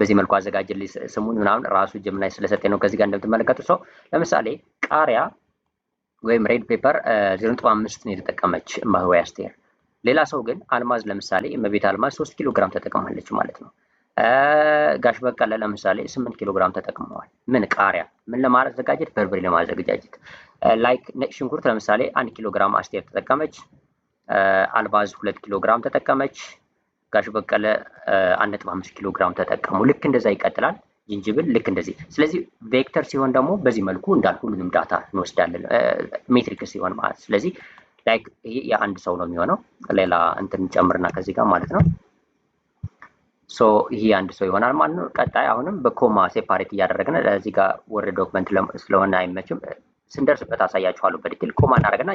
Speaker 1: በዚህ መልኩ አዘጋጅልኝ ስሙን ምናምን ራሱ ጀምናይ ስለሰጠኝ ነው። ከዚህ ጋር እንደምትመለከቱት ሰው ለምሳሌ ቃሪያ ወይም ሬድ ፔፐር 0.5 ነው የተጠቀመች ማህወይ አስቴር። ሌላ ሰው ግን አልማዝ ለምሳሌ እመቤት አልማዝ 3 ኪሎ ግራም ተጠቅማለች ማለት ነው። ጋሽ በቀለ ለምሳሌ 8 ኪሎ ግራም ተጠቅመዋል። ምን ቃሪያ ምን ለማዘጋጀት? በርበሬ ለማዘጋጀት። ላይክ ነጭ ሽንኩርት ለምሳሌ 1 ኪሎ ግራም አስቴር ተጠቀመች። አልባዝ 2 ኪሎ ግራም ተጠቀመች። ጋሽ በቀለ 1.5 ኪሎ ግራም ተጠቀሙ። ልክ እንደዛ ይቀጥላል። ጅንጅብል ልክ እንደዚህ። ስለዚህ ቬክተር ሲሆን ደግሞ በዚህ መልኩ እንዳል ሁሉንም ዳታ እንወስዳለን ሜትሪክስ ሲሆን ማለት። ስለዚህ ላይክ ይሄ የአንድ ሰው ነው የሚሆነው። ሌላ እንትን ጨምርና ከዚህ ጋር ማለት ነው። ይሄ አንድ ሰው ይሆናል ማለት ነው። ቀጣይ አሁንም በኮማ ሴፓሬት እያደረግን እዚህ ጋር ወርድ ዶክመንት ስለሆነ አይመችም፣ ስንደርስበት አሳያችኋለሁ በዲቴል። ኮማ እናደርግና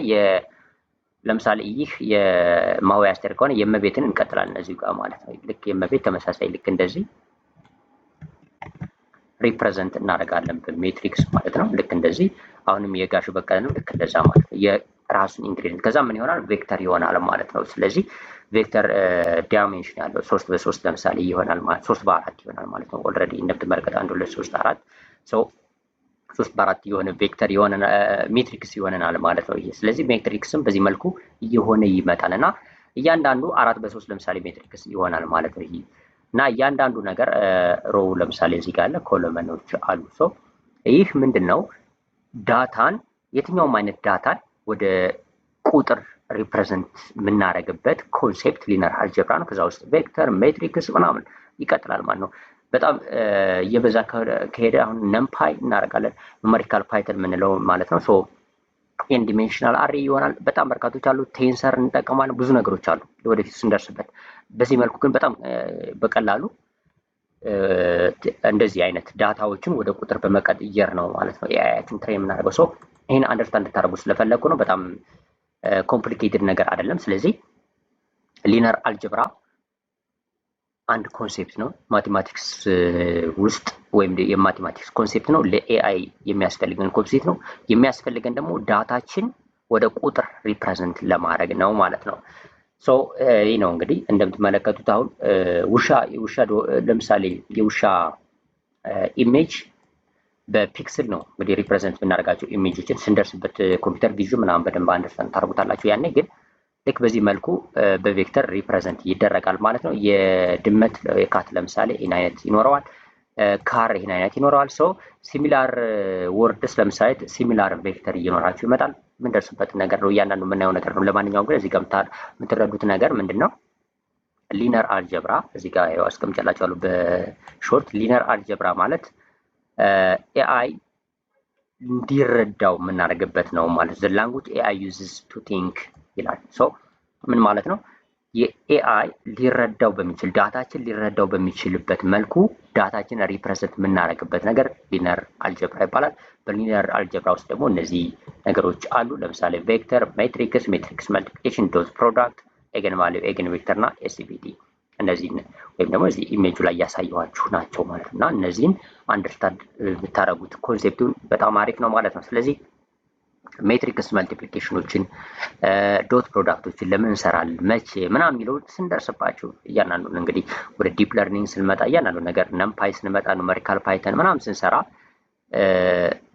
Speaker 1: ለምሳሌ ይህ የማህወይ አስቴር ከሆነ የእመቤትን እንቀጥላለን እዚህ ጋር ማለት ነው። ልክ የእመቤት ተመሳሳይ ልክ እንደዚህ ሪፕሬዘንት እናደርጋለን በሜትሪክስ ማለት ነው። ልክ እንደዚህ አሁንም የጋሽ በቀለንም ልክ እንደዛ ማለት ነው። የራሱን ኢንግሪዲየንት ከዛ ምን ይሆናል? ቬክተር ይሆናል ማለት ነው። ስለዚህ ቬክተር ዳይሜንሽን ያለው 3 በ3 ለምሳሌ ይሆናል ማለት 3 በ4 ይሆናል ማለት ነው። ኦልሬዲ እንደምትመለከቱ 1 2 3 4 3 በ4 የሆነ ቬክተር የሆነ ሜትሪክስ ይሆነናል ማለት ነው። ይሄ ስለዚህ ሜትሪክስም በዚህ መልኩ እየሆነ ይመጣል እና እያንዳንዱ 4 በ3 ለምሳሌ ሜትሪክስ ይሆናል ማለት ነው። ይሄ እና እያንዳንዱ ነገር ሮው ለምሳሌ እዚህ ጋር አለ፣ ኮለመኖች አሉ። ይህ ምንድነው? ዳታን የትኛውም አይነት ዳታን ወደ ቁጥር ሪፕሬዘንት የምናደርግበት ኮንሴፕት ሊነር አልጀብራ ነው። ከዛ ውስጥ ቬክተር፣ ሜትሪክስ ምናምን ይቀጥላል ማለት ነው። በጣም እየበዛ ከሄደ አሁን ነምፓይ እናደርጋለን፣ ኑሜሪካል ፓይተን የምንለው ማለት ነው። ኤን ዲሜንሽናል አሬ ይሆናል። በጣም በርካቶች አሉ። ቴንሰር እንጠቀማለን። ብዙ ነገሮች አሉ ወደፊት ስንደርስበት። በዚህ መልኩ ግን በጣም በቀላሉ እንደዚህ አይነት ዳታዎችን ወደ ቁጥር በመቀየር ነው ማለት ነው ኤአይያችን ትሬን የምናደርገው። ይህን አንደርስታንድ እንድታደርጉ ስለፈለጉ ነው። በጣም ኮምፕሊኬትድ ነገር አይደለም። ስለዚህ ሊነር አልጀብራ አንድ ኮንሴፕት ነው ማቴማቲክስ ውስጥ ወይም የማቴማቲክስ ኮንሴፕት ነው። ለኤአይ የሚያስፈልገን ኮንሴፕት ነው። የሚያስፈልገን ደግሞ ዳታችን ወደ ቁጥር ሪፕሬዘንት ለማድረግ ነው ማለት ነው። ሶ ይህ ነው እንግዲህ እንደምትመለከቱት አሁን ለምሳሌ የውሻ ኢሜጅ በፒክስል ነው እንግዲህ ሪፕሬዘንት የምናደርጋቸው ኢሜጆችን ስንደርስበት ኮምፒውተር ቪዥን ምናምን በደንብ አንደርስታንድ ታደርጉታላችሁ። ያኔ ግን ልክ በዚህ መልኩ በቬክተር ሪፕሬዘንት ይደረጋል ማለት ነው። የድመት የካት ለምሳሌ ይህን አይነት ይኖረዋል። ካር ይህን አይነት ይኖረዋል። ሶ ሲሚላር ወርድስ ለምሳሌ ሲሚላር ቬክተር እየኖራችሁ ይመጣል። የምንደርስበት ነገር ነው። እያንዳንዱ የምናየው ነገር ነው። ለማንኛውም ግን እዚህ ጋር የምትረዱት ነገር ምንድን ነው? ሊነር አልጀብራ እዚህ ጋር ያው አስቀምጬላችኋለሁ በሾርት። ሊነር አልጀብራ ማለት ኤአይ እንዲረዳው የምናደርግበት ነው ማለት ዘ ላንጉጅ ኤአይ ዩዝስ ቱ ቲንክ ይላል። ሶ ምን ማለት ነው? የኤአይ ሊረዳው በሚችል ዳታችን ሊረዳው በሚችልበት መልኩ ዳታችን ሪፕሬዘንት የምናደርግበት ነገር ሊነር አልጀብራ ይባላል። በሊነር አልጀብራ ውስጥ ደግሞ እነዚህ ነገሮች አሉ። ለምሳሌ ቬክተር፣ ሜትሪክስ፣ ሜትሪክስ መልቲፕሊኬሽን፣ ዶት ፕሮዳክት፣ ኤገን ቫልዩ፣ ኤገን ቬክተር እና ኤስሲቪቲ እነዚህን ወይም ደግሞ እዚህ ኢሜጁ ላይ ያሳየኋችሁ ናቸው ማለት ነው። እና እነዚህን አንደርስታንድ ብታደርጉት ኮንሴፕቱን በጣም አሪፍ ነው ማለት ነው። ስለዚህ ሜትሪክስ መልቲፕሊኬሽኖችን ዶት ፕሮዳክቶችን ለምን እንሰራለን መቼ ምናምን የሚለው ስንደርስባቸው እያንዳንዱን እንግዲህ ወደ ዲፕ ለርኒንግ ስንመጣ እያንዳንዱ ነገር ነምፓይ ስንመጣ ኑሜሪካል ፓይተን ምናምን ስንሰራ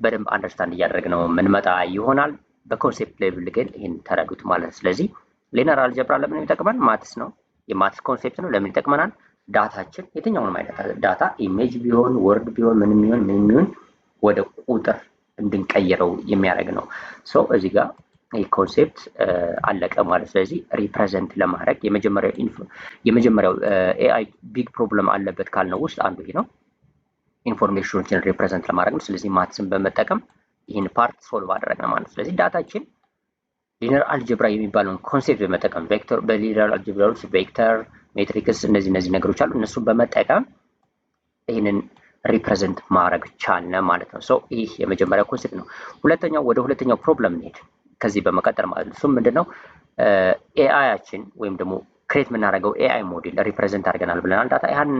Speaker 1: በደንብ አንደርስታንድ እያደረግነው የምንመጣ ይሆናል። በኮንሴፕት ሌቭል ግን ይህን ተረዱት ማለት ነው። ስለዚህ ሊነር አልጀብራ ለምን የሚጠቅመን? ማትስ ነው። የማትስ ኮንሴፕት ነው። ለምን ይጠቅመናል? ዳታችን የትኛውንም አይነት ዳታ ኢሜጅ ቢሆን ወርድ ቢሆን ምንም ይሁን ወደ ቁጥር እንድንቀይረው የሚያደርግ ነው። ሶ እዚህ ጋር ይህ ኮንሴፕት አለቀ ማለት። ስለዚህ ሪፕሬዘንት ለማድረግ የመጀመሪያው ኤአይ ቢግ ፕሮብለም አለበት ካልነው ውስጥ አንዱ ይሄ ነው። ኢንፎርሜሽኖችን ሪፕሬዘንት ለማድረግ ነው። ስለዚህ ማትስን በመጠቀም ይህን ፓርት ሶልቭ አደረግን ማለት ነው። ስለዚህ ዳታችን ሊነር አልጀብራ የሚባለውን ኮንሴፕት በመጠቀም ቬክተር በሊነር አልጀብራ ውስጥ ቬክተር፣ ሜትሪክስ እነዚህ ነገሮች አሉ። እነሱን በመጠቀም ይህንን ሪፕሬዘንት ማድረግ ቻልነ ማለት ነው። ሶ ይህ የመጀመሪያው ኮንሴፕት ነው። ወደ ሁለተኛው ፕሮብለም እንሄድ ከዚህ በመቀጠል ማለት ነው። እሱም ምንድነው? ኤአይያችን ወይም ደግሞ ክሬት የምናደርገው ኤአይ ሞዴል ሪፕሬዘንት አድርገናል ብለናል። ዳታ ያን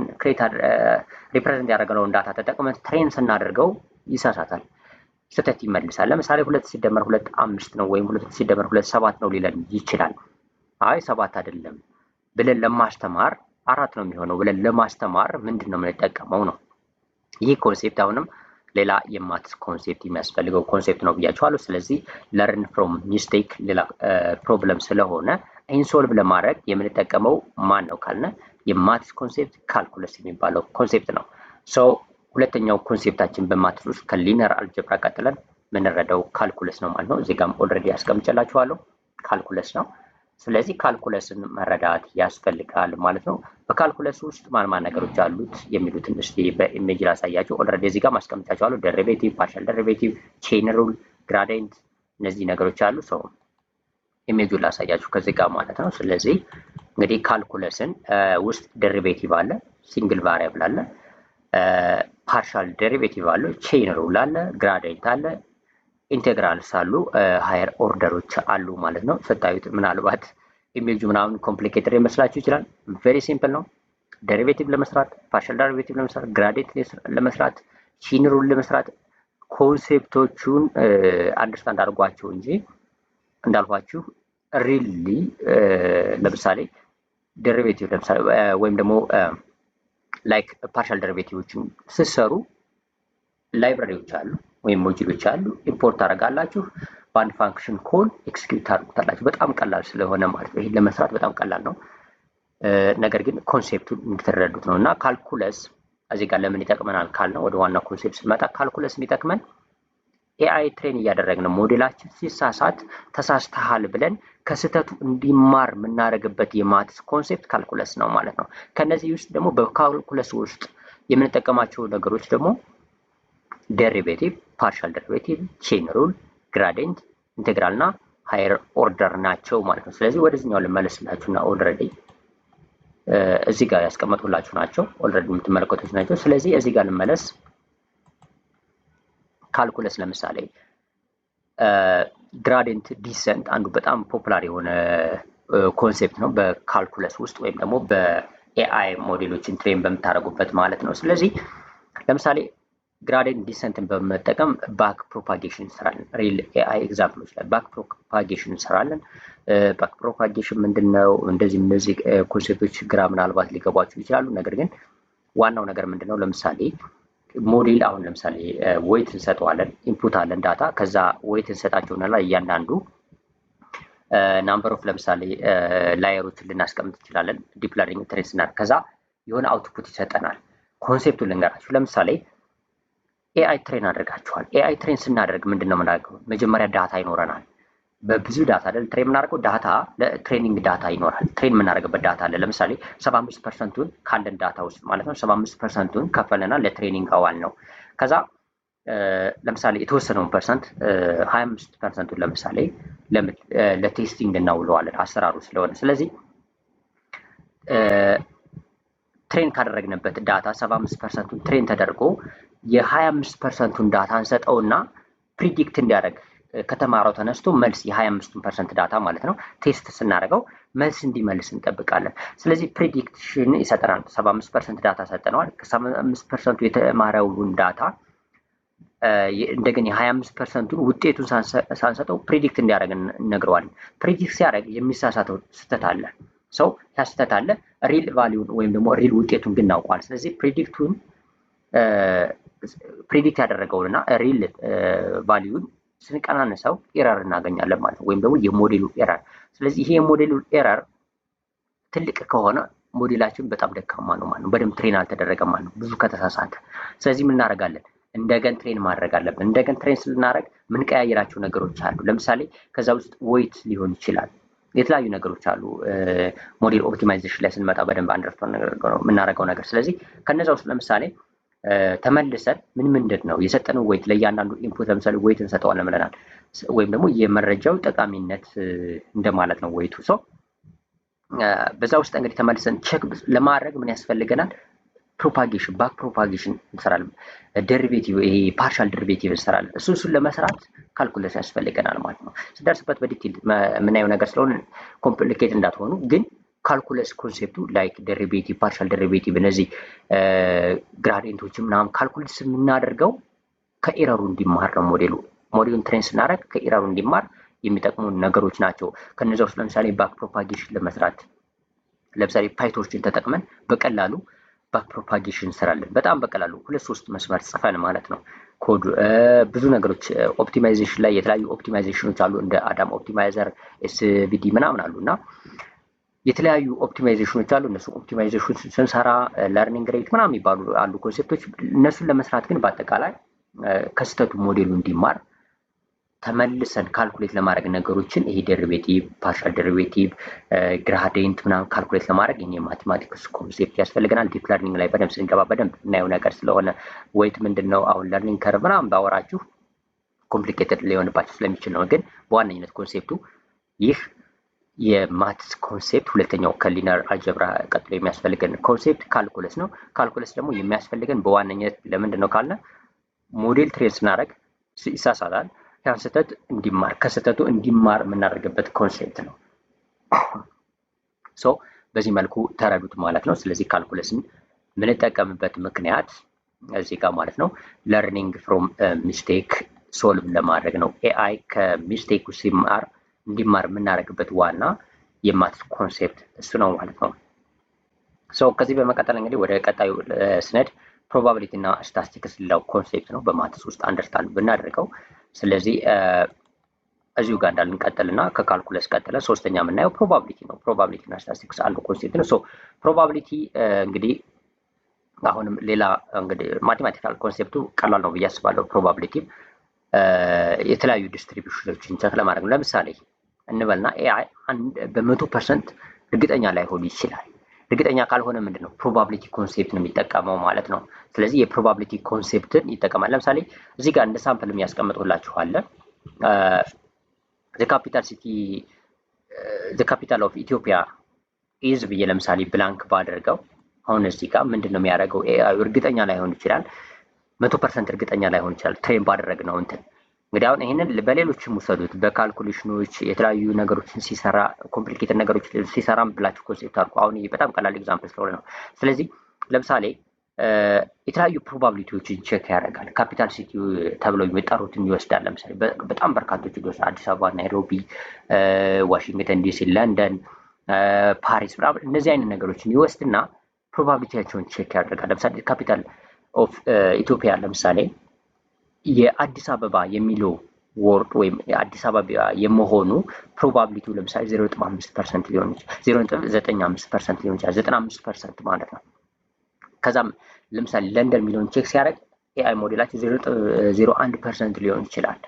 Speaker 1: ሪፕሬዘንት ያደረገነውን ዳታ ተጠቅመን ትሬን ስናደርገው ይሳሳታል፣ ስህተት ይመልሳል። ለምሳሌ 2 ሲደመር 2 5 ነው ወይም 2 ሲደመር 2 7 ነው ሊለን ይችላል። አይ 7 አይደለም ብለን ለማስተማር 4 ነው የሚሆነው ብለን ለማስተማር ምንድን ነው የምንጠቀመው ነው። ይህ ኮንሴፕት አሁንም ሌላ የማትስ ኮንሴፕት የሚያስፈልገው ኮንሴፕት ነው ብያቸዋለሁ። ስለዚህ ለርን ፍሮም ሚስቴክ ሌላ ፕሮብለም ስለሆነ ይህን ሶልቭ ለማድረግ የምንጠቀመው ማን ነው ካልነ የማትስ ኮንሴፕት ካልኩለስ የሚባለው ኮንሴፕት ነው። ሶ ሁለተኛው ኮንሴፕታችን በማትስ ውስጥ ከሊነር አልጀብራ ቀጥለን የምንረዳው ካልኩለስ ነው ማለት ነው። እዚህ ጋርም ኦልሬዲ ያስቀምጨላችኋለሁ ካልኩለስ ነው። ስለዚህ ካልኩለስን መረዳት ያስፈልጋል ማለት ነው። በካልኩለስ ውስጥ ማን ነገሮች አሉት የሚሉትን እስቲ በኢሜጅ ላሳያችሁ። ኦልሬዲ እዚህ ጋር ማስቀምጫቸዋለሁ። ደሪቬቲቭ፣ ፓርሻል ደሪቬቲቭ፣ ቼን ሩል፣ ግራዲየንት እነዚህ ነገሮች አሉ። ሰው ኢሜጁን ላሳያችሁ ከዚህ ጋር ማለት ነው። ስለዚህ እንግዲህ ካልኩለስን ውስጥ ደሪቬቲቭ አለ፣ ሲንግል ቫሪያብል አለ፣ ፓርሻል ደሪቬቲቭ አለ፣ ቼን ሩል አለ፣ ግራዲየንት አለ፣ ኢንቴግራልስ አሉ፣ ሃየር ኦርደሮች አሉ ማለት ነው። ስታዩት ምናልባት ኢሜጁ ምናምን ኮምፕሊኬትድ ይመስላችሁ ይችላል። ቬሪ ሲምፕል ነው። ደሪቬቲቭ ለመስራት፣ ፓርሻል ደሪቬቲቭ ለመስራት፣ ግራዲየንት ለመስራት፣ ቼን ሩል ለመስራት ኮንሴፕቶቹን አንደርስታንድ አድርጓቸው እንጂ እንዳልኳችሁ ሪሊ ለምሳሌ ደሪቬቲቭ ለምሳሌ ወይም ደግሞ ላይክ ፓርሻል ደሪቬቲቮችን ስትሰሩ ላይብራሪዎች አሉ ወይም ሞጁሎች አሉ። ኢምፖርት ታደርጋላችሁ። በአንድ ፋንክሽን ኮል ኤክስኪዩት ታደርጉታላችሁ። በጣም ቀላል ስለሆነ ማለት ነው። ይሄን ለመስራት በጣም ቀላል ነው። ነገር ግን ኮንሴፕቱን እንድትረዱት ነው። እና ካልኩለስ እዚህ ጋር ለምን ይጠቅመናል ካልነው ወደ ዋና ኮንሴፕት ስንመጣ ካልኩለስ የሚጠቅመን ኤአይ ትሬን እያደረግን ሞዴላችን ሲሳሳት ተሳስተሃል ብለን ከስህተቱ እንዲማር የምናደርግበት የማትስ ኮንሴፕት ካልኩለስ ነው ማለት ነው። ከነዚህ ውስጥ ደግሞ በካልኩለስ ውስጥ የምንጠቀማቸው ነገሮች ደግሞ ደሪቬቲቭ፣ ፓርሻል ደሪቬቲቭ፣ ቼን ሩል፣ ግራዲየንት፣ ኢንቴግራል እና ሃየር ኦርደር ናቸው ማለት ነው። ስለዚህ ወደዚህኛው ልመለስላችሁና ኦልሬዲ እዚህ ጋር ያስቀመጡላችሁ ናቸው። ኦልሬዲ የምትመለከቱት ናቸው። ስለዚህ እዚህ ጋር ልመለስ። ካልኩለስ ለምሳሌ ግራዲየንት ዲሰንት አንዱ በጣም ፖፑላር የሆነ ኮንሴፕት ነው በካልኩለስ ውስጥ ወይም ደግሞ በኤአይ ሞዴሎችን ትሬን በምታደርጉበት ማለት ነው። ስለዚህ ለምሳሌ ግራዲየንት ዲሰንትን በመጠቀም ባክ ፕሮፓጌሽን እንሰራለን። ሪል ኤአይ ኤግዛምፕሎች ላይ ባክ ፕሮፓጌሽን እንሰራለን። ባክ ፕሮፓጌሽን ምንድን ነው? እነዚህ ኮንሴፕቶች ግራ ምናልባት ሊገቧችሁ ይችላሉ። ነገር ግን ዋናው ነገር ምንድን ነው? ለምሳሌ ሞዴል አሁን ለምሳሌ ዌይት እንሰጠዋለን፣ ኢንፑት አለን ዳታ፣ ከዛ ዌይት እንሰጣቸውና እያንዳንዱ ናምበር ኦፍ ለምሳሌ ላየሮችን ልናስቀምጥ እንችላለን። ዲፕ ለርኒንግ ትሬን ስናደርግ ከዛ የሆነ አውትፑት ይሰጠናል። ኮንሴፕቱን ልንገራችሁ። ለምሳሌ ኤአይ ትሬን አድርጋችኋል። ኤአይ ትሬን ስናደርግ ምንድን ነው የምናደርገው? መጀመሪያ ዳታ ይኖረናል። በብዙ ዳታ አይደል ትሬን የምናደርገው፣ ዳታ ለትሬኒንግ ዳታ ይኖራል። ትሬን የምናደርግበት ዳታ አለ። ለምሳሌ 75%ቱን ካለን ዳታ ውስጥ ማለት ነው 75%ቱን ከፈለና ለትሬኒንግ አዋል ነው። ከዛ ለምሳሌ የተወሰነውን ፐርሰንት 25%ቱን ለምሳሌ ለቴስቲንግ እናውለዋለን አሰራሩ ስለሆነ። ስለዚህ ትሬን ካደረግንበት ዳታ 75%ቱን ትሬን ተደርጎ የ25%ቱን ዳታ እንሰጠውና ፕሪዲክት እንዲያደርግ ከተማረው ተነስቶ መልስ የ25% ዳታ ማለት ነው ቴስት ስናደርገው መልስ እንዲመልስ እንጠብቃለን። ስለዚህ ፕሪዲክሽን ይሰጠናል። 75% ዳታ ሰጠነዋል። ከ75%ቱ የተማረውን ዳታ እንደገና የ25%ቱን ውጤቱን ሳንሰጠው ፕሪዲክት እንዲያደርግ እነግረዋለን። ፕሪዲክት ሲያደርግ የሚሳሳተው ስህተት አለ። ሰው ስህተት አለ። ሪል ቫሊዩን ወይም ደግሞ ሪል ውጤቱን ግን እናውቀዋል። ስለዚህ ፕሪዲክት ያደረገውንና ሪል ቫሊዩን ስንቀናነሰው ኤረር እናገኛለን ማለት ነው፣ ወይም ደግሞ የሞዴሉ ኤረር። ስለዚህ ይሄ የሞዴሉ ኤረር ትልቅ ከሆነ ሞዴላችን በጣም ደካማ ነው ማለት ነው፣ በደንብ ትሬን አልተደረገም ማለት ነው፣ ብዙ ከተሳሳተ። ስለዚህ ምን እናደርጋለን? እንደገን ትሬን ማድረግ አለብን። እንደገን ትሬን ስናደርግ ምን ቀያየራቸው ነገሮች አሉ። ለምሳሌ ከዛ ውስጥ ዌይት ሊሆን ይችላል፣ የተለያዩ ነገሮች አሉ። ሞዴል ኦፕቲማይዜሽን ላይ ስንመጣ በደንብ አንደርስታንድ የምናደርገው ነገር። ስለዚህ ከነዛ ውስጥ ለምሳሌ ተመልሰን ምንድን ነው የሰጠነው ዌይት፣ ለእያንዳንዱ ኢንፑት ለምሳሌ ዌይት እንሰጠዋለን ብለናል፣ ወይም ደግሞ የመረጃው ጠቃሚነት እንደማለት ነው ዌይቱ። ሰው በዛ ውስጥ እንግዲህ ተመልሰን ቼክ ለማድረግ ምን ያስፈልገናል? ፕሮፓጌሽን፣ ባክ ፕሮፓጌሽን እንሰራለን። ደሪቬቲቭ፣ ይሄ ፓርሻል ደሪቬቲቭ እንሰራለን። እሱን ለመስራት ካልኩለስ ያስፈልገናል ማለት ነው። ስደርስበት በዲቴል የምናየው ነገር ስለሆነ ኮምፕሊኬት እንዳትሆኑ። ግን ካልኩለስ ኮንሴፕቱ ላይክ ደሪቬቲቭ፣ ፓርሻል ደሪቬቲቭ፣ እነዚህ ግራዲየንቶች ምናምን ካልኩለስ የምናደርገው ከኤረሩ እንዲማር ነው። ሞዴሉን ትሬን ስናደርግ ከኤረሩ እንዲማር የሚጠቅሙ ነገሮች ናቸው። ከነዛ ውስጥ ለምሳሌ ባክ ፕሮፓጌሽን ለመስራት ለምሳሌ ፓይቶችን ተጠቅመን በቀላሉ ባክ ፕሮፓጌሽን እንሰራለን። በጣም በቀላሉ 2-3 መስመር ጽፈን ማለት ነው። ኮድ ብዙ ነገሮች ኦፕቲማይዜሽን ላይ የተለያዩ ኦፕቲማይዜሽኖች አሉ፣ እንደ አዳም ኦፕቲማይዘር፣ ኤስቪዲ ምናምን አሉ እና የተለያዩ ኦፕቲማይዜሽኖች አሉ። እነሱ ኦፕቲማይዜሽን ስንሰራ ለርኒንግ ሬት ምናምን የሚባሉ አሉ ኮንሴፕቶች። እነሱን ለመስራት ግን በአጠቃላይ ከስህተቱ ሞዴሉ እንዲማር ተመልሰን ካልኩሌት ለማድረግ ነገሮችን ይሄ ደሪቬቲቭ፣ ፓርሻል ደሪቬቲቭ፣ ግራዲየንት ምናምን ካልኩሌት ለማድረግ ይሄ ማቴማቲክስ ኮንሴፕት ያስፈልገናል። ዲፕ ለርኒንግ ላይ በደንብ ስንገባ በደንብ እናየው ነገር ስለሆነ ዌይት ምንድን ነው አሁን ለርኒንግ ከርቭ ምናምን ባወራችሁ ኮምፕሊኬትድ ሊሆንባችሁ ስለሚችል ነው። ግን በዋነኝነት ኮንሴፕቱ ይህ የማትስ ኮንሴፕት ሁለተኛው ከሊነር አልጀብራ ቀጥሎ የሚያስፈልገን ኮንሴፕት ካልኩለስ ነው። ካልኩለስ ደግሞ የሚያስፈልገን በዋነኝነት ለምንድን ነው ካልነ ሞዴል ትሬን ስናደርግ ይሳሳታል። ያን ስህተት እንዲማር ከስህተቱ እንዲማር የምናደርግበት ኮንሴፕት ነው። ሶ በዚህ መልኩ ተረዱት ማለት ነው። ስለዚህ ካልኩለስን የምንጠቀምበት ምክንያት እዚህ ጋር ማለት ነው ለርኒንግ ፍሮም ሚስቴክ ሶልቭ ለማድረግ ነው። ኤአይ ከሚስቴኩ እንዲማር የምናደርግበት ዋና የማትስ ኮንሴፕት እሱ ነው ማለት ነው። ሶ ከዚህ በመቀጠል እንግዲህ ወደ ቀጣዩ ስነድ ፕሮባቢሊቲ እና ስታቲስቲክስ ሌላው ኮንሴፕት ነው በማትስ ውስጥ አንደርስታንድ ብናደርገው። ስለዚህ እዚሁ ጋር እንዳልንቀጥልና ከካልኩለስ ቀጥለ ሶስተኛ የምናየው ፕሮባቢሊቲ ነው። ፕሮባቢሊቲ እና ስታቲስቲክስ አንዱ ኮንሴፕት ነው። ሶ ፕሮባቢሊቲ እንግዲህ አሁንም ሌላ እንግዲህ ማቴማቲካል ኮንሴፕቱ ቀላል ነው ብዬ አስባለሁ። ፕሮባቢሊቲ የተለያዩ ዲስትሪቢዩሽኖችን ቸክ ለማድረግ ነው። ለምሳሌ እንበልና ኤአይ በ100% እርግጠኛ ላይሆን ይችላል። እርግጠኛ ካልሆነ ምንድን ነው ፕሮባቢሊቲ ኮንሴፕት ነው የሚጠቀመው ማለት ነው። ስለዚህ የፕሮባቢሊቲ ኮንሴፕትን ይጠቀማል። ለምሳሌ እዚህ ጋር እንደ ሳምፕል የሚያስቀምጡላችኋል ዘ ካፒታል ኦፍ ኢትዮጵያ ኢዝ ብዬ ለምሳሌ ብላንክ ባደርገው አሁን እዚህ ጋር ምንድን ነው የሚያደርገው? ኤአይ እርግጠኛ ላይሆን ይችላል፣ 100% እርግጠኛ ላይሆን ይችላል። ትሬን ባደረግነው እንትን እንግዲህ አሁን ይሄንን በሌሎችም ውሰዱት። በካልኩሌሽኖች የተለያዩ ነገሮችን ሲሰራ ኮምፕሊኬትድ ነገሮች ሲሰራም ብላችሁ ኮንሴፕት አድርጉ። አሁን ይሄ በጣም ቀላል ኤግዛምፕል ስለሆነ ነው። ስለዚህ ለምሳሌ የተለያዩ ፕሮባቢሊቲዎችን ቼክ ያደርጋል። ካፒታል ሲቲ ተብለው የሚጠሩትን ይወስዳል። ለምሳሌ በጣም በርካቶች ይወስዳል። አዲስ አበባ፣ ናይሮቢ፣ ዋሽንግተን ዲሲ፣ ለንደን፣ ፓሪስ ምናምን እነዚህ አይነት ነገሮችን ይወስድና ፕሮባቢሊቲያቸውን ቼክ ያደርጋል። ለምሳሌ ካፒታል ኦፍ ኢትዮጵያ ለምሳሌ የአዲስ አበባ የሚለው ወርድ ወይም የአዲስ አበባ የመሆኑ ፕሮባቢሊቲው ለምሳሌ 0.5% ሊሆን ይችላል፣ 0.95% ሊሆን ይችላል፣ 95% ማለት ነው። ከዛም ለምሳሌ ለንደን የሚለውን ቼክ ሲያደርግ ኤአይ ሞዴላችን 0.01% ሊሆን ይችላል፣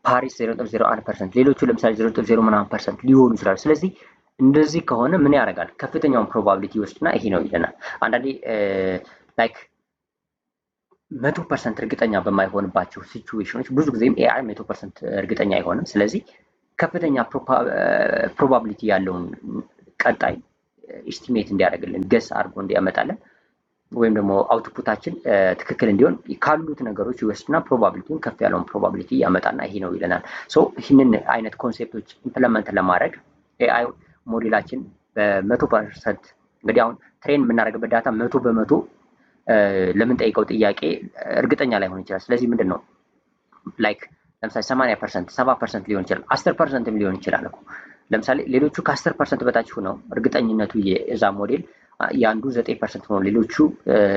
Speaker 1: ፓሪስ 0.01%፣ ሌሎቹ ለምሳሌ 0.0 ሊሆኑ ይችላሉ። ስለዚህ እንደዚህ ከሆነ ምን ያደርጋል? ከፍተኛውን ፕሮባቢሊቲ ይወስድና ይሄ ነው ይለናል። አንዳንዴ ላይክ 100% እርግጠኛ በማይሆንባቸው ሲቹዌሽኖች ብዙ ጊዜም ኤአይ 100% እርግጠኛ አይሆንም። ስለዚህ ከፍተኛ ፕሮባቢሊቲ ያለውን ቀጣይ ኢስቲሜት እንዲያደርግልን ገስ አድርጎ እንዲያመጣልን ወይም ደግሞ አውትፑታችን ትክክል እንዲሆን ካሉት ነገሮች ይወስድና ፕሮባቢሊቲውን ከፍ ያለውን ፕሮባቢሊቲ ያመጣና ይሄ ነው ይለናል። ሶ ይህንን አይነት ኮንሴፕቶች ኢምፕለመንት ለማድረግ ኤአይ ሞዴላችን በ100% እንግዲህ አሁን ትሬን የምናደርግበት ዳታ 100% ለምንጠይቀው ጥያቄ እርግጠኛ ላይሆን ይችላል። ስለዚህ ምንድን ነው ላይክ ለምሳሌ 80%፣ 70% ሊሆን ይችላል፣ 10%ም ሊሆን ይችላል እኮ። ለምሳሌ ሌሎቹ ከ10% በታች ሆነው እርግጠኝነቱ የዛ ሞዴል የአንዱ 9% ሆኖ ሌሎቹ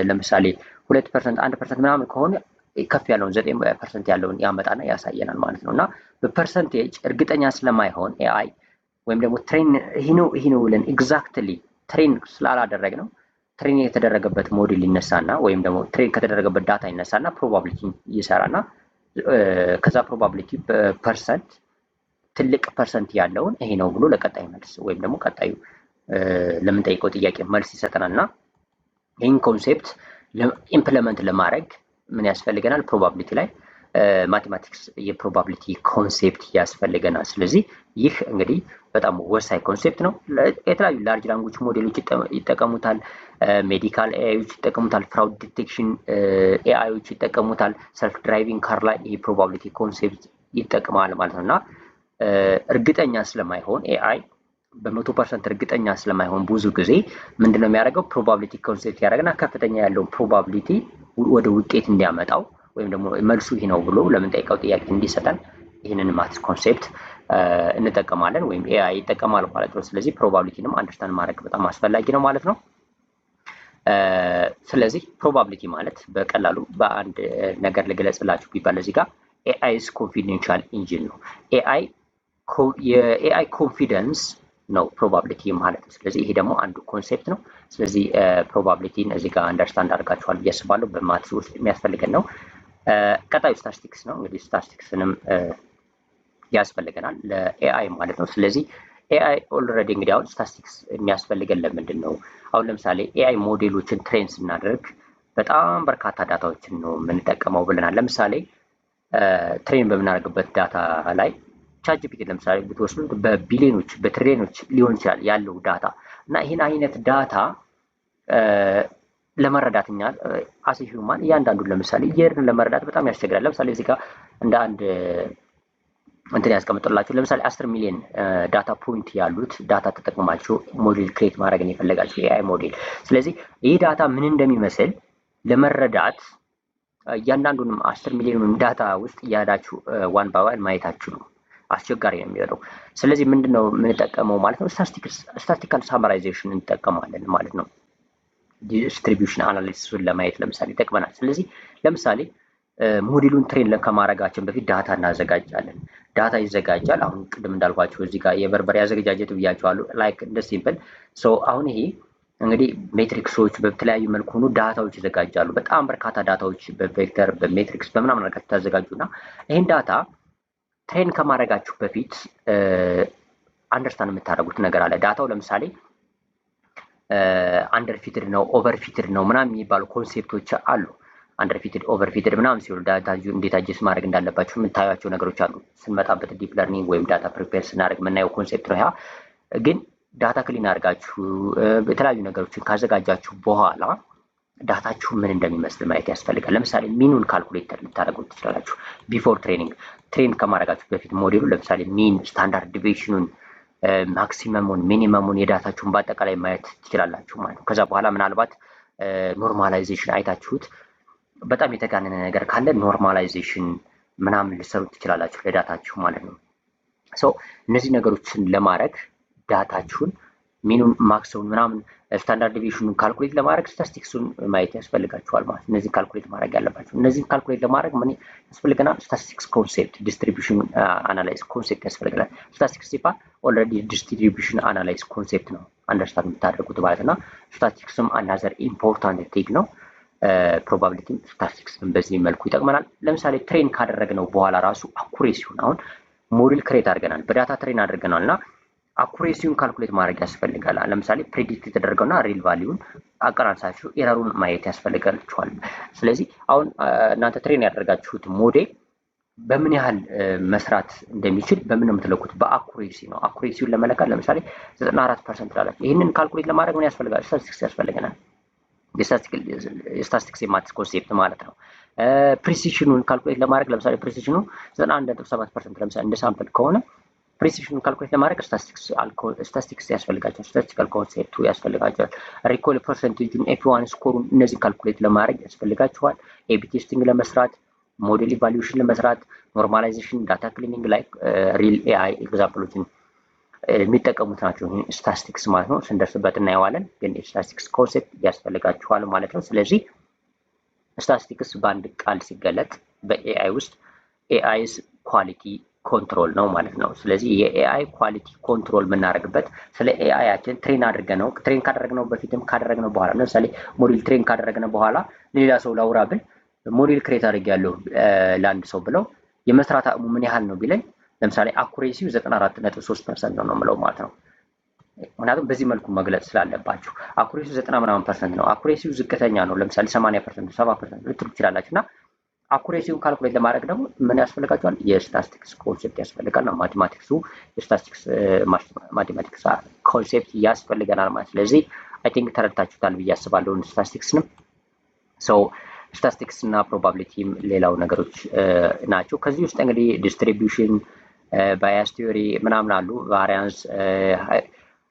Speaker 1: ለምሳሌ 2%፣ 1% ምናምን ከሆነ ከፍ ያለውን 9% ያለውን ያመጣና ያሳየናል ማለት ነው። እና በፐርሰንቴጅ እርግጠኛ ስለማይሆን ኤአይ ወይም ደግሞ ትሬን ይሄ ነው ብለን ኤግዛክትሊ ትሬን ስላላደረግ ነው ትሬን የተደረገበት ሞዴል ይነሳና ወይም ደግሞ ትሬን ከተደረገበት ዳታ ይነሳና ፕሮባቢሊቲ ይሰራና ከዛ ፕሮባቢሊቲ በፐርሰንት ትልቅ ፐርሰንት ያለውን ይሄ ነው ብሎ ለቀጣይ መልስ ወይም ደግሞ ቀጣዩ ለምንጠይቀው ጥያቄ መልስ ይሰጠናል። እና ይህን ኮንሴፕት ኢምፕለመንት ለማድረግ ምን ያስፈልገናል? ፕሮባቢሊቲ ላይ ማቴማቲክስ የፕሮባቢሊቲ ኮንሴፕት ያስፈልገናል። ስለዚህ ይህ እንግዲህ በጣም ወሳኝ ኮንሴፕት ነው። የተለያዩ ላርጅ ላንጉጅ ሞዴሎች ይጠቀሙታል፣ ሜዲካል ኤአይዎች ይጠቀሙታል፣ ፍራውድ ዲቴክሽን ኤአይዎች ይጠቀሙታል፣ ሰልፍ ድራይቪንግ ካር ላይ ይህ ፕሮባቢሊቲ ኮንሴፕት ይጠቅማል ማለት ነው። እና እርግጠኛ ስለማይሆን ኤአይ በ100% እርግጠኛ ስለማይሆን ብዙ ጊዜ ምንድነው የሚያደርገው? ፕሮባቢሊቲ ኮንሴፕት ያደርግና ከፍተኛ ያለውን ፕሮባቢሊቲ ወደ ውጤት እንዲያመጣው ወይም ደግሞ መልሱ ይህ ነው ብሎ ለምንጠይቀው ጥያቄ እንዲሰጠን ይህንን ማትስ ኮንሴፕት እንጠቀማለን ወይም ኤአይ ይጠቀማል ማለት ነው። ስለዚህ ፕሮባቢሊቲንም አንደርስታንድ ማድረግ በጣም አስፈላጊ ነው ማለት ነው። ስለዚህ ፕሮባቢሊቲ ማለት በቀላሉ በአንድ ነገር ልገለጽላችሁ ቢባል እዚህ ጋር ኤአይስ ኮንፊደንሻል ኢንጂን ነው። የኤአይ ኮንፊደንስ ነው ፕሮባቢሊቲ ማለት ነው። ስለዚህ ይሄ ደግሞ አንዱ ኮንሴፕት ነው። ስለዚህ ፕሮባቢሊቲን እዚህ ጋር አንደርስታንድ አድርጋችኋል ብዬ አስባለሁ። በማትስ ውስጥ የሚያስፈልገን ነው። ቀጣዩ ስታቲስቲክስ ነው። እንግዲህ ስታቲስቲክስንም ያስፈልገናል ለኤአይ ማለት ነው። ስለዚህ ኤአይ ኦልሬዲ እንግዲህ አሁን ስታቲስቲክስ የሚያስፈልገን ለምንድን ነው? አሁን ለምሳሌ ኤአይ ሞዴሎችን ትሬን ስናደርግ በጣም በርካታ ዳታዎችን ነው የምንጠቀመው ብለናል። ለምሳሌ ትሬን በምናደርግበት ዳታ ላይ ቻትጂፒቲ ለምሳሌ ብትወስዱ በቢሊዮኖች በትሪሊዮኖች ሊሆን ይችላል ያለው ዳታ እና ይህን አይነት ዳታ ለመረዳት እኛ አስ ሂውማን እያንዳንዱን ለምሳሌ የርን ለመረዳት በጣም ያስቸግራል። ለምሳሌ እዚህ ጋር እንደ አንድ እንትን ያስቀምጥላችሁ ለምሳሌ 10 ሚሊዮን ዳታ ፖይንት ያሉት ዳታ ተጠቅማችሁ ሞዴል ክሬት ማድረግን የፈለጋችሁ ኤአይ ሞዴል። ስለዚህ ይህ ዳታ ምን እንደሚመስል ለመረዳት እያንዳንዱንም 10 ሚሊዮን ዳታ ውስጥ እያዳችሁ ዋን ባይ ዋን ማየታችሁ ነው አስቸጋሪ ነው የሚሆነው። ስለዚህ ምንድነው የምንጠቀመው ማለት ነው? ስታቲስቲካል ሳመራይዜሽን እንጠቀማለን ማለት ነው። ዲስትሪቢዩሽን አናሊሲሱን ለማየት ለምሳሌ ይጠቅመናል። ስለዚህ ለምሳሌ ሞዴሉን ትሬን ከማድረጋችን በፊት ዳታ እናዘጋጃለን። ዳታ ይዘጋጃል። አሁን ቅድም እንዳልኳቸው እዚህ ጋር የበርበሬ አዘገጃጀት ብያቸዋለሁ። ላይክ እንደ ሲምፕል ሶ አሁን ይሄ እንግዲህ ሜትሪክሶች በተለያዩ መልኩ ሆኖ ዳታዎች ይዘጋጃሉ። በጣም በርካታ ዳታዎች በቬክተር በሜትሪክስ በምናምን ነገር ታዘጋጁና ይህን ዳታ ትሬን ከማድረጋችሁ በፊት አንደርስታንድ የምታደርጉት ነገር አለ። ዳታው ለምሳሌ አንደር ፊትድ ነው ኦቨር ፊትድ ነው ምናምን የሚባሉ ኮንሴፕቶች አሉ። አንደር ፊትድ ኦቨር ፊትድ ምናምን ሲሆኑ ዳታ እንዴት አጀስት ማድረግ እንዳለባችሁ የምታዩቸው ነገሮች አሉ። ስንመጣበት ዲፕ ለርኒንግ ወይም ዳታ ፕሪፔር ስናደርግ የምናየው ኮንሴፕት ነው። ያ ግን ዳታ ክሊን አድርጋችሁ የተለያዩ ነገሮችን ካዘጋጃችሁ በኋላ ዳታችሁ ምን እንደሚመስል ማየት ያስፈልጋል። ለምሳሌ ሚኑን ካልኩሌት ልታደርጉት ትችላላችሁ። ቢፎር ትሬን ከማድረጋችሁ በፊት ሞዴሉ ለምሳሌ ሚን፣ ስታንዳርድ ዲቪዬሽኑን፣ ማክሲመሙን፣ ሚኒመሙን የዳታችሁን በአጠቃላይ ማየት ትችላላችሁ ማለት ነው። ከዛ በኋላ ምናልባት ኖርማላይዜሽን አይታችሁት በጣም የተጋነነ ነገር ካለ ኖርማላይዜሽን ምናምን ልሰሩ ትችላላችሁ ለዳታችሁ ማለት ነው። እነዚህ ነገሮችን ለማድረግ ዳታችሁን ሚኑን፣ ማክሰውን ምናምን ስታንዳርድ ዲቪዬሽኑን ካልኩሌት ለማድረግ ስታቲስቲክሱን ማየት ያስፈልጋችኋል ማለት እነዚህ ካልኩሌት ማድረግ ያለባችሁ። እነዚህን ካልኩሌት ለማድረግ ምን ያስፈልገናል? ስታቲስቲክስ ኮንሴፕት፣ ዲስትሪቢዩሽን አናላይዝ ኮንሴፕት ያስፈልገናል። ስታቲስቲክስ ሲባል ኦልሬዲ ዲስትሪቢዩሽን አናላይዝ ኮንሴፕት ነው አንደርስታንድ የምታደርጉት ማለት እና ስታቲስቲክስም አናዘር ኢምፖርታንት ቴክ ነው። ፕሮባቢሊቲም ስታቲስቲክስን በዚህ መልኩ ይጠቅመናል። ለምሳሌ ትሬን ካደረግነው በኋላ ራሱ አኩሬሲውን አሁን ሞዴል ክሬት አድርገናል፣ በዳታ ትሬን አድርገናል እና አኩሬሲውን ካልኩሌት ማድረግ ያስፈልጋል። ለምሳሌ ፕሬዲክት የተደረገውና ሪል ቫሊዩን አቀራንሳችሁ ኤረሩን ማየት ያስፈልጋችኋል። ስለዚህ አሁን እናንተ ትሬን ያደረጋችሁት ሞዴል በምን ያህል መስራት እንደሚችል በምን ነው የምትለኩት? በአኩሬሲ ነው። አኩሬሲውን ለመለካት ለምሳሌ 94% ላላችሁ ይህንን ካልኩሌት ለማድረግ ምን ያስፈልጋል? ስታቲስቲክስ ያስፈልገናል። የስታቲስቲክስ የማትስ ኮንሴፕት ማለት ነው። ፕሪሲሽኑን ካልኩሌት ለማድረግ ለምሳሌ ፕሪሲሽኑ 91.7% ለምሳሌ እንደ ሳምፕል ከሆነ ፕሪሲሽኑን ካልኩሌት ለማድረግ ስታቲስቲክስ ያስፈልጋቸዋል። ስታቲስቲካል ኮንሴፕቱ ያስፈልጋቸዋል። ሪኮል ፐርሰንቴጁን፣ ኤፒ1 ስኮሩን እነዚህ ካልኩሌት ለማድረግ ያስፈልጋቸዋል። ኤቢ ቴስቲንግ ለመስራት፣ ሞዴል ኢቫሉዌሽን ለመስራት፣ ኖርማላይዜሽን፣ ዳታ ክሊኒንግ ላይ ሪል ኤአይ ኤግዛምፕሎችን የሚጠቀሙት ናቸው። ስታቲስቲክስ ማለት ነው። ስንደርስበት እናየዋለን። ግን የስታቲስቲክስ ኮንሴፕት ያስፈልጋችኋል ማለት ነው። ስለዚህ ስታቲስቲክስ በአንድ ቃል ሲገለጥ በኤአይ ውስጥ ኤአይስ ኳሊቲ ኮንትሮል ነው ማለት ነው። ስለዚህ የኤአይ ኳሊቲ ኮንትሮል የምናደርግበት ስለ ኤአይያችን ትሬን ካደረግነው በፊትም ካደረግነው በኋላ ለምሳሌ ሞዴል ትሬን ካደረግነው በኋላ ሌላ ሰው ላውራ ብል ሞዴል ክሬት አድርጌያለሁ ለአንድ ሰው ብለው የመስራት አቅሙ ምን ያህል ነው ቢለኝ ለምሳሌ አኩሬሲው 94.3% ነው የምለው ማለት ነው። ምክንያቱም በዚህ መልኩ መግለጽ ስላለባችሁ አኩሬሲው 90% ነው። አኩሬሲው ዝቅተኛ ነው ለምሳሌ 80%፣ 70% ልትሉ ትችላላችሁ እና አኩሬሲውን ካልኩሌት ለማድረግ ደግሞ ምን ያስፈልጋቸዋል? የስታቲስቲክስ ኮንሴፕት ያስፈልጋል ነው። የስታቲስቲክስ ማቴማቲክስ ኮንሴፕት ያስፈልገናል ማለት። ስለዚህ አይ ቲንክ ተረድታችሁታል ብዬ አስባለሁ ስታቲስቲክስንም። ስታቲስቲክስ እና ፕሮባቢሊቲም ሌላው ነገሮች ናቸው። ከዚህ ውስጥ እንግዲህ ዲስትሪቢዩሽን፣ ባያስ ቲዮሪ ምናምን አሉ፣ ቫሪያንስ፣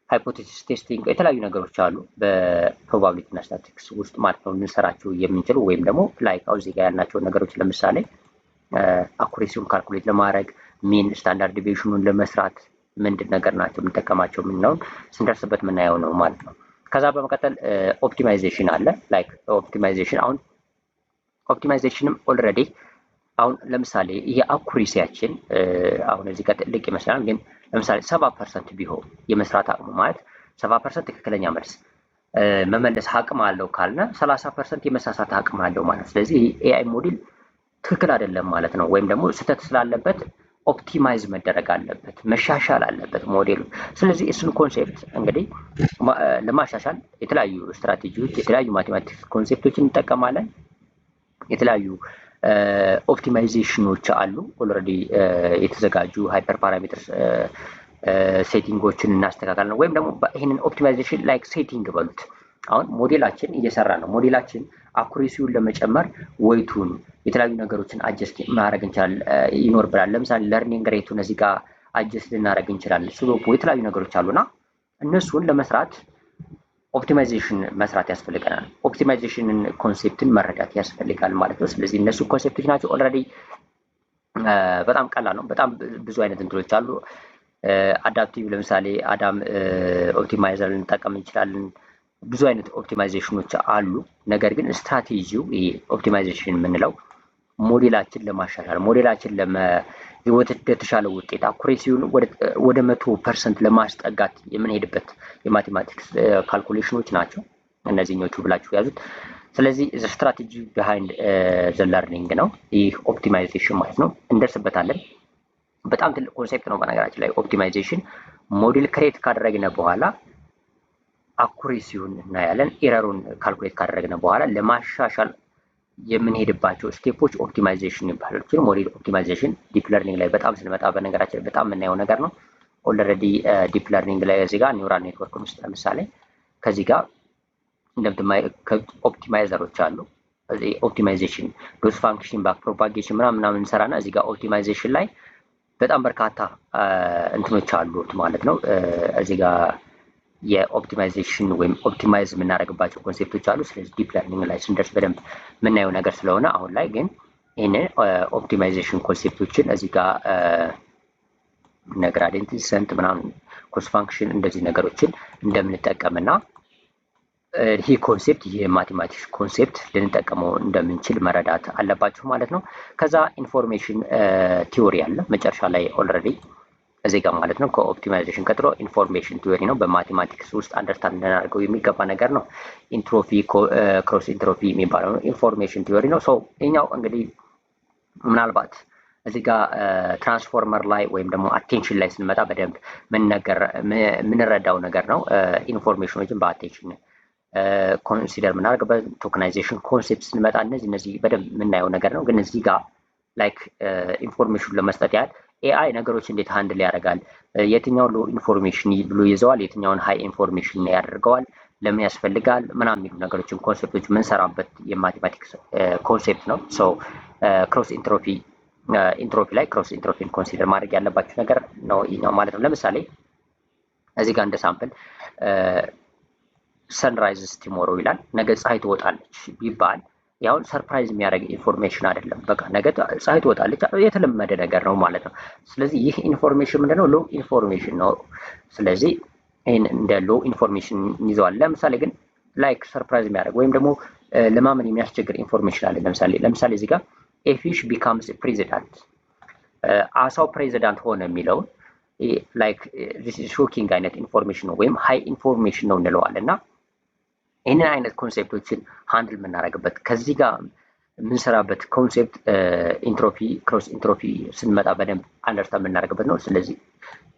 Speaker 1: ሃይፖቴሲስ ቴስቲንግ የተለያዩ ነገሮች አሉ በፕሮባቢሊቲ እና ስታቲስቲክስ ውስጥ ማለት ነው ልንሰራቸው የምንችሉ ወይም ደግሞ ላይክ እዚህ ጋር ያልናቸው ነገሮች ለምሳሌ አኩሬሲውን ካልኩሌት ለማድረግ ሚን፣ ስታንዳርድ ዲቪዬሽኑን ለመስራት ምንድን ነገር ናቸው የምንጠቀማቸው የምንለውን ስንደርስበት የምናየው ነው ማለት ነው። ከዛ በመቀጠል ኦፕቲማይዜሽን አለ። ላይክ ኦፕቲማይዜሽን አሁን ኦፕቲማይዜሽንም ኦልሬዲ አሁን ለምሳሌ ይሄ አኩሬሲያችን አሁን እዚህ ጋር ትልቅ ይመስላል ግን ለምሳሌ 70% ቢሆን የመስራት አቅሙ ማለት 70% ትክክለኛ መልስ መመለስ አቅም አለው ካልነ 30% የመሳሳት አቅም አለው ማለት። ስለዚህ ኤአይ ሞዴል ትክክል አይደለም ማለት ነው። ወይም ደግሞ ስህተት ስላለበት ኦፕቲማይዝ መደረግ አለበት፣ መሻሻል አለበት ሞዴሉ። ስለዚህ እሱን ኮንሴፕት እንግዲህ ለማሻሻል የተለያዩ ስትራቴጂዎች፣ የተለያዩ ማቴማቲክስ ኮንሴፕቶችን እንጠቀማለን። የተለያዩ ኦፕቲማይዜሽኖች አሉ ኦልሬዲ የተዘጋጁ ሃይፐር ፓራሜትርስ ሴቲንጎችን እናስተካክላለን። ወይም ደግሞ ይህንን ኦፕቲማይዜሽን ላይክ ሴቲንግ በሉት። አሁን ሞዴላችን እየሰራ ነው። ሞዴላችን አኩሬሲውን ለመጨመር ወይቱን የተለያዩ ነገሮችን አጀስት ማድረግ ይኖርብናል። ለምሳሌ ለርኒንግ ሬቱን እዚህ ጋር አጀስት ልናደርግ እንችላለን። ስሎፑ የተለያዩ ነገሮች አሉና እነሱን ለመስራት ኦፕቲማይዜሽን መስራት ያስፈልገናል። ኦፕቲማይዜሽንን ኮንሴፕትን መረዳት ያስፈልጋል ማለት ነው። ስለዚህ እነሱ ኮንሴፕቶች ናቸው። ኦልሬዲ በጣም ቀላል ነው። በጣም ብዙ አይነት እንትኖች አሉ። አዳፕቲቭ ለምሳሌ አዳም ኦፕቲማይዘር ልንጠቀም እንችላለን። ብዙ አይነት ኦፕቲማይዜሽኖች አሉ። ነገር ግን ስትራቴጂው ይሄ ኦፕቲማይዜሽን የምንለው ሞዴላችን ለማሻሻል ሞዴላችን የተሻለ ውጤት አኩሬሲውን ወደ 100% ለማስጠጋት የምንሄድበት የማቴማቲክስ ካልኩሌሽኖች ናቸው እነዚህኞቹ ብላችሁ ያዙት። ስለዚህ ስትራቴጂ ቢሃይንድ ዘ ለርኒንግ ነው ይህ ኦፕቲማይዜሽን ማለት ነው። እንደርስበታለን። በጣም ትልቅ ኮንሴፕት ነው በነገራችን ላይ ኦፕቲማይዜሽን። ሞዴል ክሬት ካደረግነ በኋላ አኩሬሲውን እናያለን። ኤረሩን ካልኩሌት ካደረግነ በኋላ ለማሻሻል የምንሄድባቸው ስቴፖች ኦፕቲማይዜሽን ይባላሉ። ሞዴል ኦፕቲማይዜሽን ዲፕ ለርኒንግ ላይ በጣም ስንመጣ በነገራችን ላይ በጣም የምናየው ነገር ነው። ኦልሬዲ ዲፕ ለርኒንግ ላይ እዚህ ጋር ኒውራል ኔትወርክ ውስጥ ለምሳሌ ከዚህ ጋር ኦፕቲማይዘሮች አሉ። እዚህ ኦፕቲማይዜሽን ሎስ ፋንክሽን ባክ ፕሮፓጌሽን ምናምን እንሰራና እዚህ ጋር ኦፕቲማይዜሽን ላይ በጣም በርካታ እንትኖች አሉት ማለት ነው። እዚህ ጋር የኦፕቲማይዜሽን ወይም ኦፕቲማይዝ የምናደርግባቸው ኮንሴፕቶች አሉ። ስለዚህ ዲፕ ለርኒንግ ላይ ስንደርስ በደንብ የምናየው ነገር ስለሆነ አሁን ላይ ግን ይህንን ኦፕቲማይዜሽን ኮንሴፕቶችን እዚህ ጋር ግራዲየንት ዲሰንት ምናምን ኮስት ፋንክሽን እንደዚህ ነገሮችን እንደምንጠቀምና ይህ ኮንሴፕት የማቴማቲክስ ኮንሴፕት ልንጠቀመው እንደምንችል መረዳት አለባችሁ ማለት ነው። ከዛ ኢንፎርሜሽን ቲዮሪ አለ መጨረሻ ላይ ኦልሬዲ እዚህ ጋር ማለት ነው። ከኦፕቲማይዜሽን ቀጥሎ ኢንፎርሜሽን ቲዮሪ ነው። በማቴማቲክስ ውስጥ አንደርስታንድ ልናደርገው የሚገባ ነገር ነው። ኢንትሮፒ ክሮስ ኢንትሮፒ የሚባለው ነው። ኢንፎርሜሽን ቲዮሪ ነው። ሶ ይሄኛው እንግዲህ ምናልባት እዚህ ጋር ትራንስፎርመር ላይ ወይም ደግሞ አቴንሽን ላይ ስንመጣ በደንብ የምንረዳው ነገር ነው። ኢንፎርሜሽኖችን በአቴንሽን ኮንሲደር የምናደርግበት ቶከናይዜሽን ኮንሴፕት ስንመጣ እነዚህ በደንብ የምናየው ነገር ነው። ግን እዚህ ጋር ላይክ ኢንፎርሜሽን ለመስጠት ያህል ኤአይ ነገሮች እንዴት ሃንድል ያደርጋል፣ የትኛው ሎ ኢንፎርሜሽን ብሎ ይዘዋል፣ የትኛውን ሃይ ኢንፎርሜሽን ያደርገዋል፣ ለምን ያስፈልጋል ምናምን የሚሉ ነገሮችን ኮንሴፕቶች የምንሰራበት የማቴማቲክስ ኮንሴፕት ነው። ሶ ክሮስ ኢንትሮፒ ላይ ክሮስ ኢንትሮፒን ኮንሲደር ማድረግ ያለባችሁ ነገር ነው ይሄኛው ማለት ነው። ለምሳሌ እዚህ ጋር እንደ ሳምፕል ሰንራይዝስ ቲሞሮ ይላል። ነገ ፀሐይ ትወጣለች ቢባል ያውን ሰርፕራይዝ የሚያደርግ ኢንፎርሜሽን አይደለም። በቃ ነገ ፀሐይ ትወጣለች የተለመደ ነገር ነው ማለት ነው። ስለዚህ ይህ ኢንፎርሜሽን ምንድነው? ሎ ኢንፎርሜሽን ነው። ስለዚህ ይህን እንደ ሎ ኢንፎርሜሽን ይዘዋል። ለምሳሌ ግን ላይክ ሰርፕራይዝ የሚያደርግ ወይም ደግሞ ለማመን የሚያስቸግር ኢንፎርሜሽን አለ። ለምሳሌ እዚህ ጋር ኤ ፊሽ ቢካምስ ፕሬዚዳንት፣ አሳው ፕሬዚዳንት ሆነ የሚለውን ላይክ ሾኪንግ አይነት ኢንፎርሜሽን ነው ወይም ሃይ ኢንፎርሜሽን ነው እንለዋለን። እና ይህንን አይነት ኮንሴፕቶችን ሃንድል የምናደርግበት ከዚህ ጋር የምንሰራበት ኮንሴፕት ኢንትሮፒ ክሮስ ኢንትሮፒ ስንመጣ በደንብ አንደርስታንድ የምናደርግበት ነው። ስለዚህ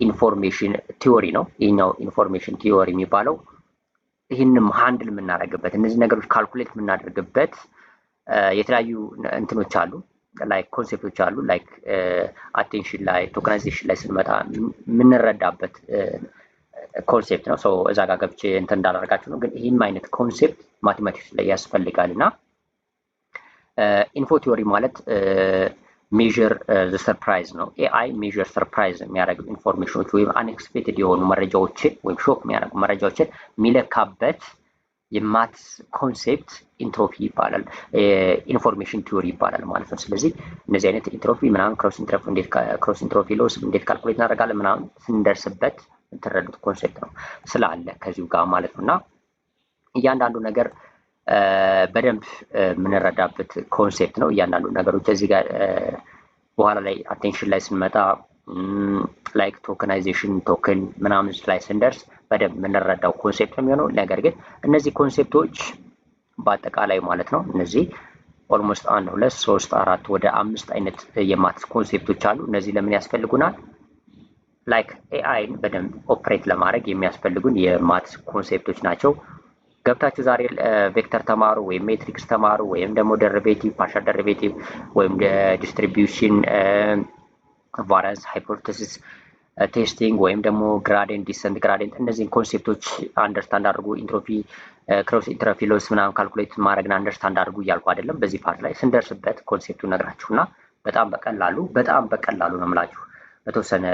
Speaker 1: ኢንፎርሜሽን ቲዮሪ ነው ይህኛው ኢንፎርሜሽን ቲዮሪ የሚባለው። ይህንም ሃንድል የምናደርግበት እነዚህ ነገሮች ካልኩሌት የምናደርግበት የተለያዩ እንትኖች አሉ፣ ላይክ ኮንሴፕቶች አሉ። ላይክ አቴንሽን ላይ ቶከናይዜሽን ላይ ስንመጣ የምንረዳበት ኮንሴፕት ነው። እዛ ጋር ገብቼ እንትን እንዳላደርጋችሁ ነው። ግን ይህም አይነት ኮንሴፕት ማቴማቲክስ ላይ ያስፈልጋል። እና ኢንፎ ቲዮሪ ማለት ሜዥር ዘ ሰርፕራይዝ ነው። ኤአይ ሜዥር ሰርፕራይዝ የሚያደርጉ ኢንፎርሜሽኖች ወይም አንኤክስፔክትድ የሆኑ መረጃዎችን ወይም ሾክ የሚያደርጉ መረጃዎችን የሚለካበት የማትስ ኮንሴፕት ኢንትሮፒ ይባላል፣ ኢንፎርሜሽን ቲዮሪ ይባላል ማለት ነው። ስለዚህ እነዚህ አይነት ኢንትሮፒ ምናምን ክሮስ ኢንትሮፒ ሎስ እንዴት ካልኩሌት እናደርጋለን ምናምን ስንደርስበት የምትረዱት ኮንሴፕት ነው ስላለ ከዚሁ ጋር ማለት ነው። እና እያንዳንዱ ነገር በደንብ የምንረዳበት ኮንሴፕት ነው። እያንዳንዱ ነገሮች እዚህ ጋር በኋላ ላይ አቴንሽን ላይ ስንመጣ ላይክ ቶከናይዜሽን ቶክን ምናምን ላይ ስንደርስ በደንብ የምንረዳው ኮንሴፕት ነው የሚሆነው። ነገር ግን እነዚህ ኮንሴፕቶች በአጠቃላይ ማለት ነው እነዚህ ኦልሞስት 1 2 3 4 ወደ 5 አይነት የማትስ ኮንሴፕቶች አሉ። እነዚህ ለምን ያስፈልጉናል? ላይክ ኤአይን በደንብ ኦፕሬት ለማድረግ የሚያስፈልጉን የማትስ ኮንሴፕቶች ናቸው። ገብታችሁ ዛሬ ቬክተር ተማሩ ወይም ሜትሪክስ ተማሩ ወይም ደግሞ ደሪቬቲቭ ፓርሻል ደሪቬቲቭ ወይም ዲስትሪቢዩሽን ቫሪያንስ ሃይፖቴሲስ ቴስቲንግ ወይም ደግሞ ግራዲየንት ዲሰንት ግራዲየንት እነዚህን ኮንሴፕቶች አንደርስታንድ አድርጉ። ኢንትሮፒ ክሮስ ኢንትሮፒ ሎስ ምናምን ካልኩሌት ማድረግና አንደርስታንድ አድርጉ እያልኩ አይደለም። በዚህ ፓርት ላይ ስንደርስበት ኮንሴፕቱ ነግራችሁና በጣም በቀላሉ ነው የምላችሁ። በተወሰነ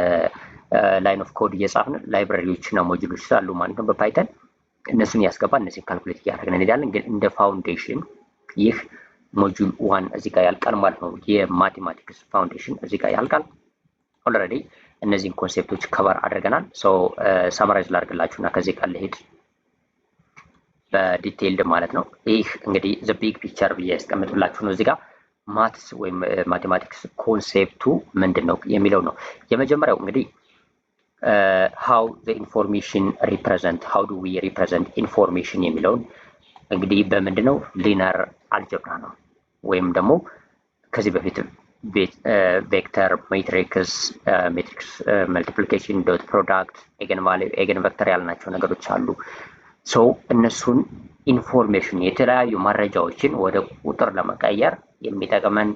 Speaker 1: ላይን ኦፍ ኮድ እየጻፍን ላይብራሪዎች እና ሞጁሎች ስላሉ ማለት ነው በፓይተን እነሱን ያስገባ እነዚህን ካልኩሌት እያደረግን እንሄዳለን። ግን እንደ ፋውንዴሽን ይህ ሞጁል 1 እዚህ ጋር ያልቃል ማለት ነው። የማቴማቲክስ ፋውንዴሽን እዚህ ጋር ያልቃል። ኦልሬዲ እነዚህን ኮንሴፕቶች ከቨር አድርገናል። ሳማራይዝ ላድርግላችሁ እና ከዚህ ቃል ልሄድ በዲቴይልድ ማለት ነው። ይህ እንግዲህ ዘ ቢግ ፒክቸር ብዬ ያስቀምጥላችሁ ነው። እዚህ ጋር ማትስ ወይም ማቴማቲክስ ኮንሴፕቱ ምንድን ነው የሚለው ነው። የመጀመሪያው እንግዲህ ሃው ዘ ኢንፎርሜሽን ሪፕሬዘንት ሃው ዱ ዊ ሪፕሬዘንት ኢንፎርሜሽን የሚለውን እንግዲህ በምንድን ነው ሊነር አልጀብራ ነው ወይም ደግሞ ከዚህ በፊት ቬክተር ሜትሪክስ መልቲፕሊኬሽን ዶት ፕሮዳክት ኤገን ቫልዩ ኤገን ቬክተር ያልናቸው ነገሮች አሉ። እነሱን ኢንፎርሜሽን የተለያዩ መረጃዎችን ወደ ቁጥር ለመቀየር የሚጠቅመን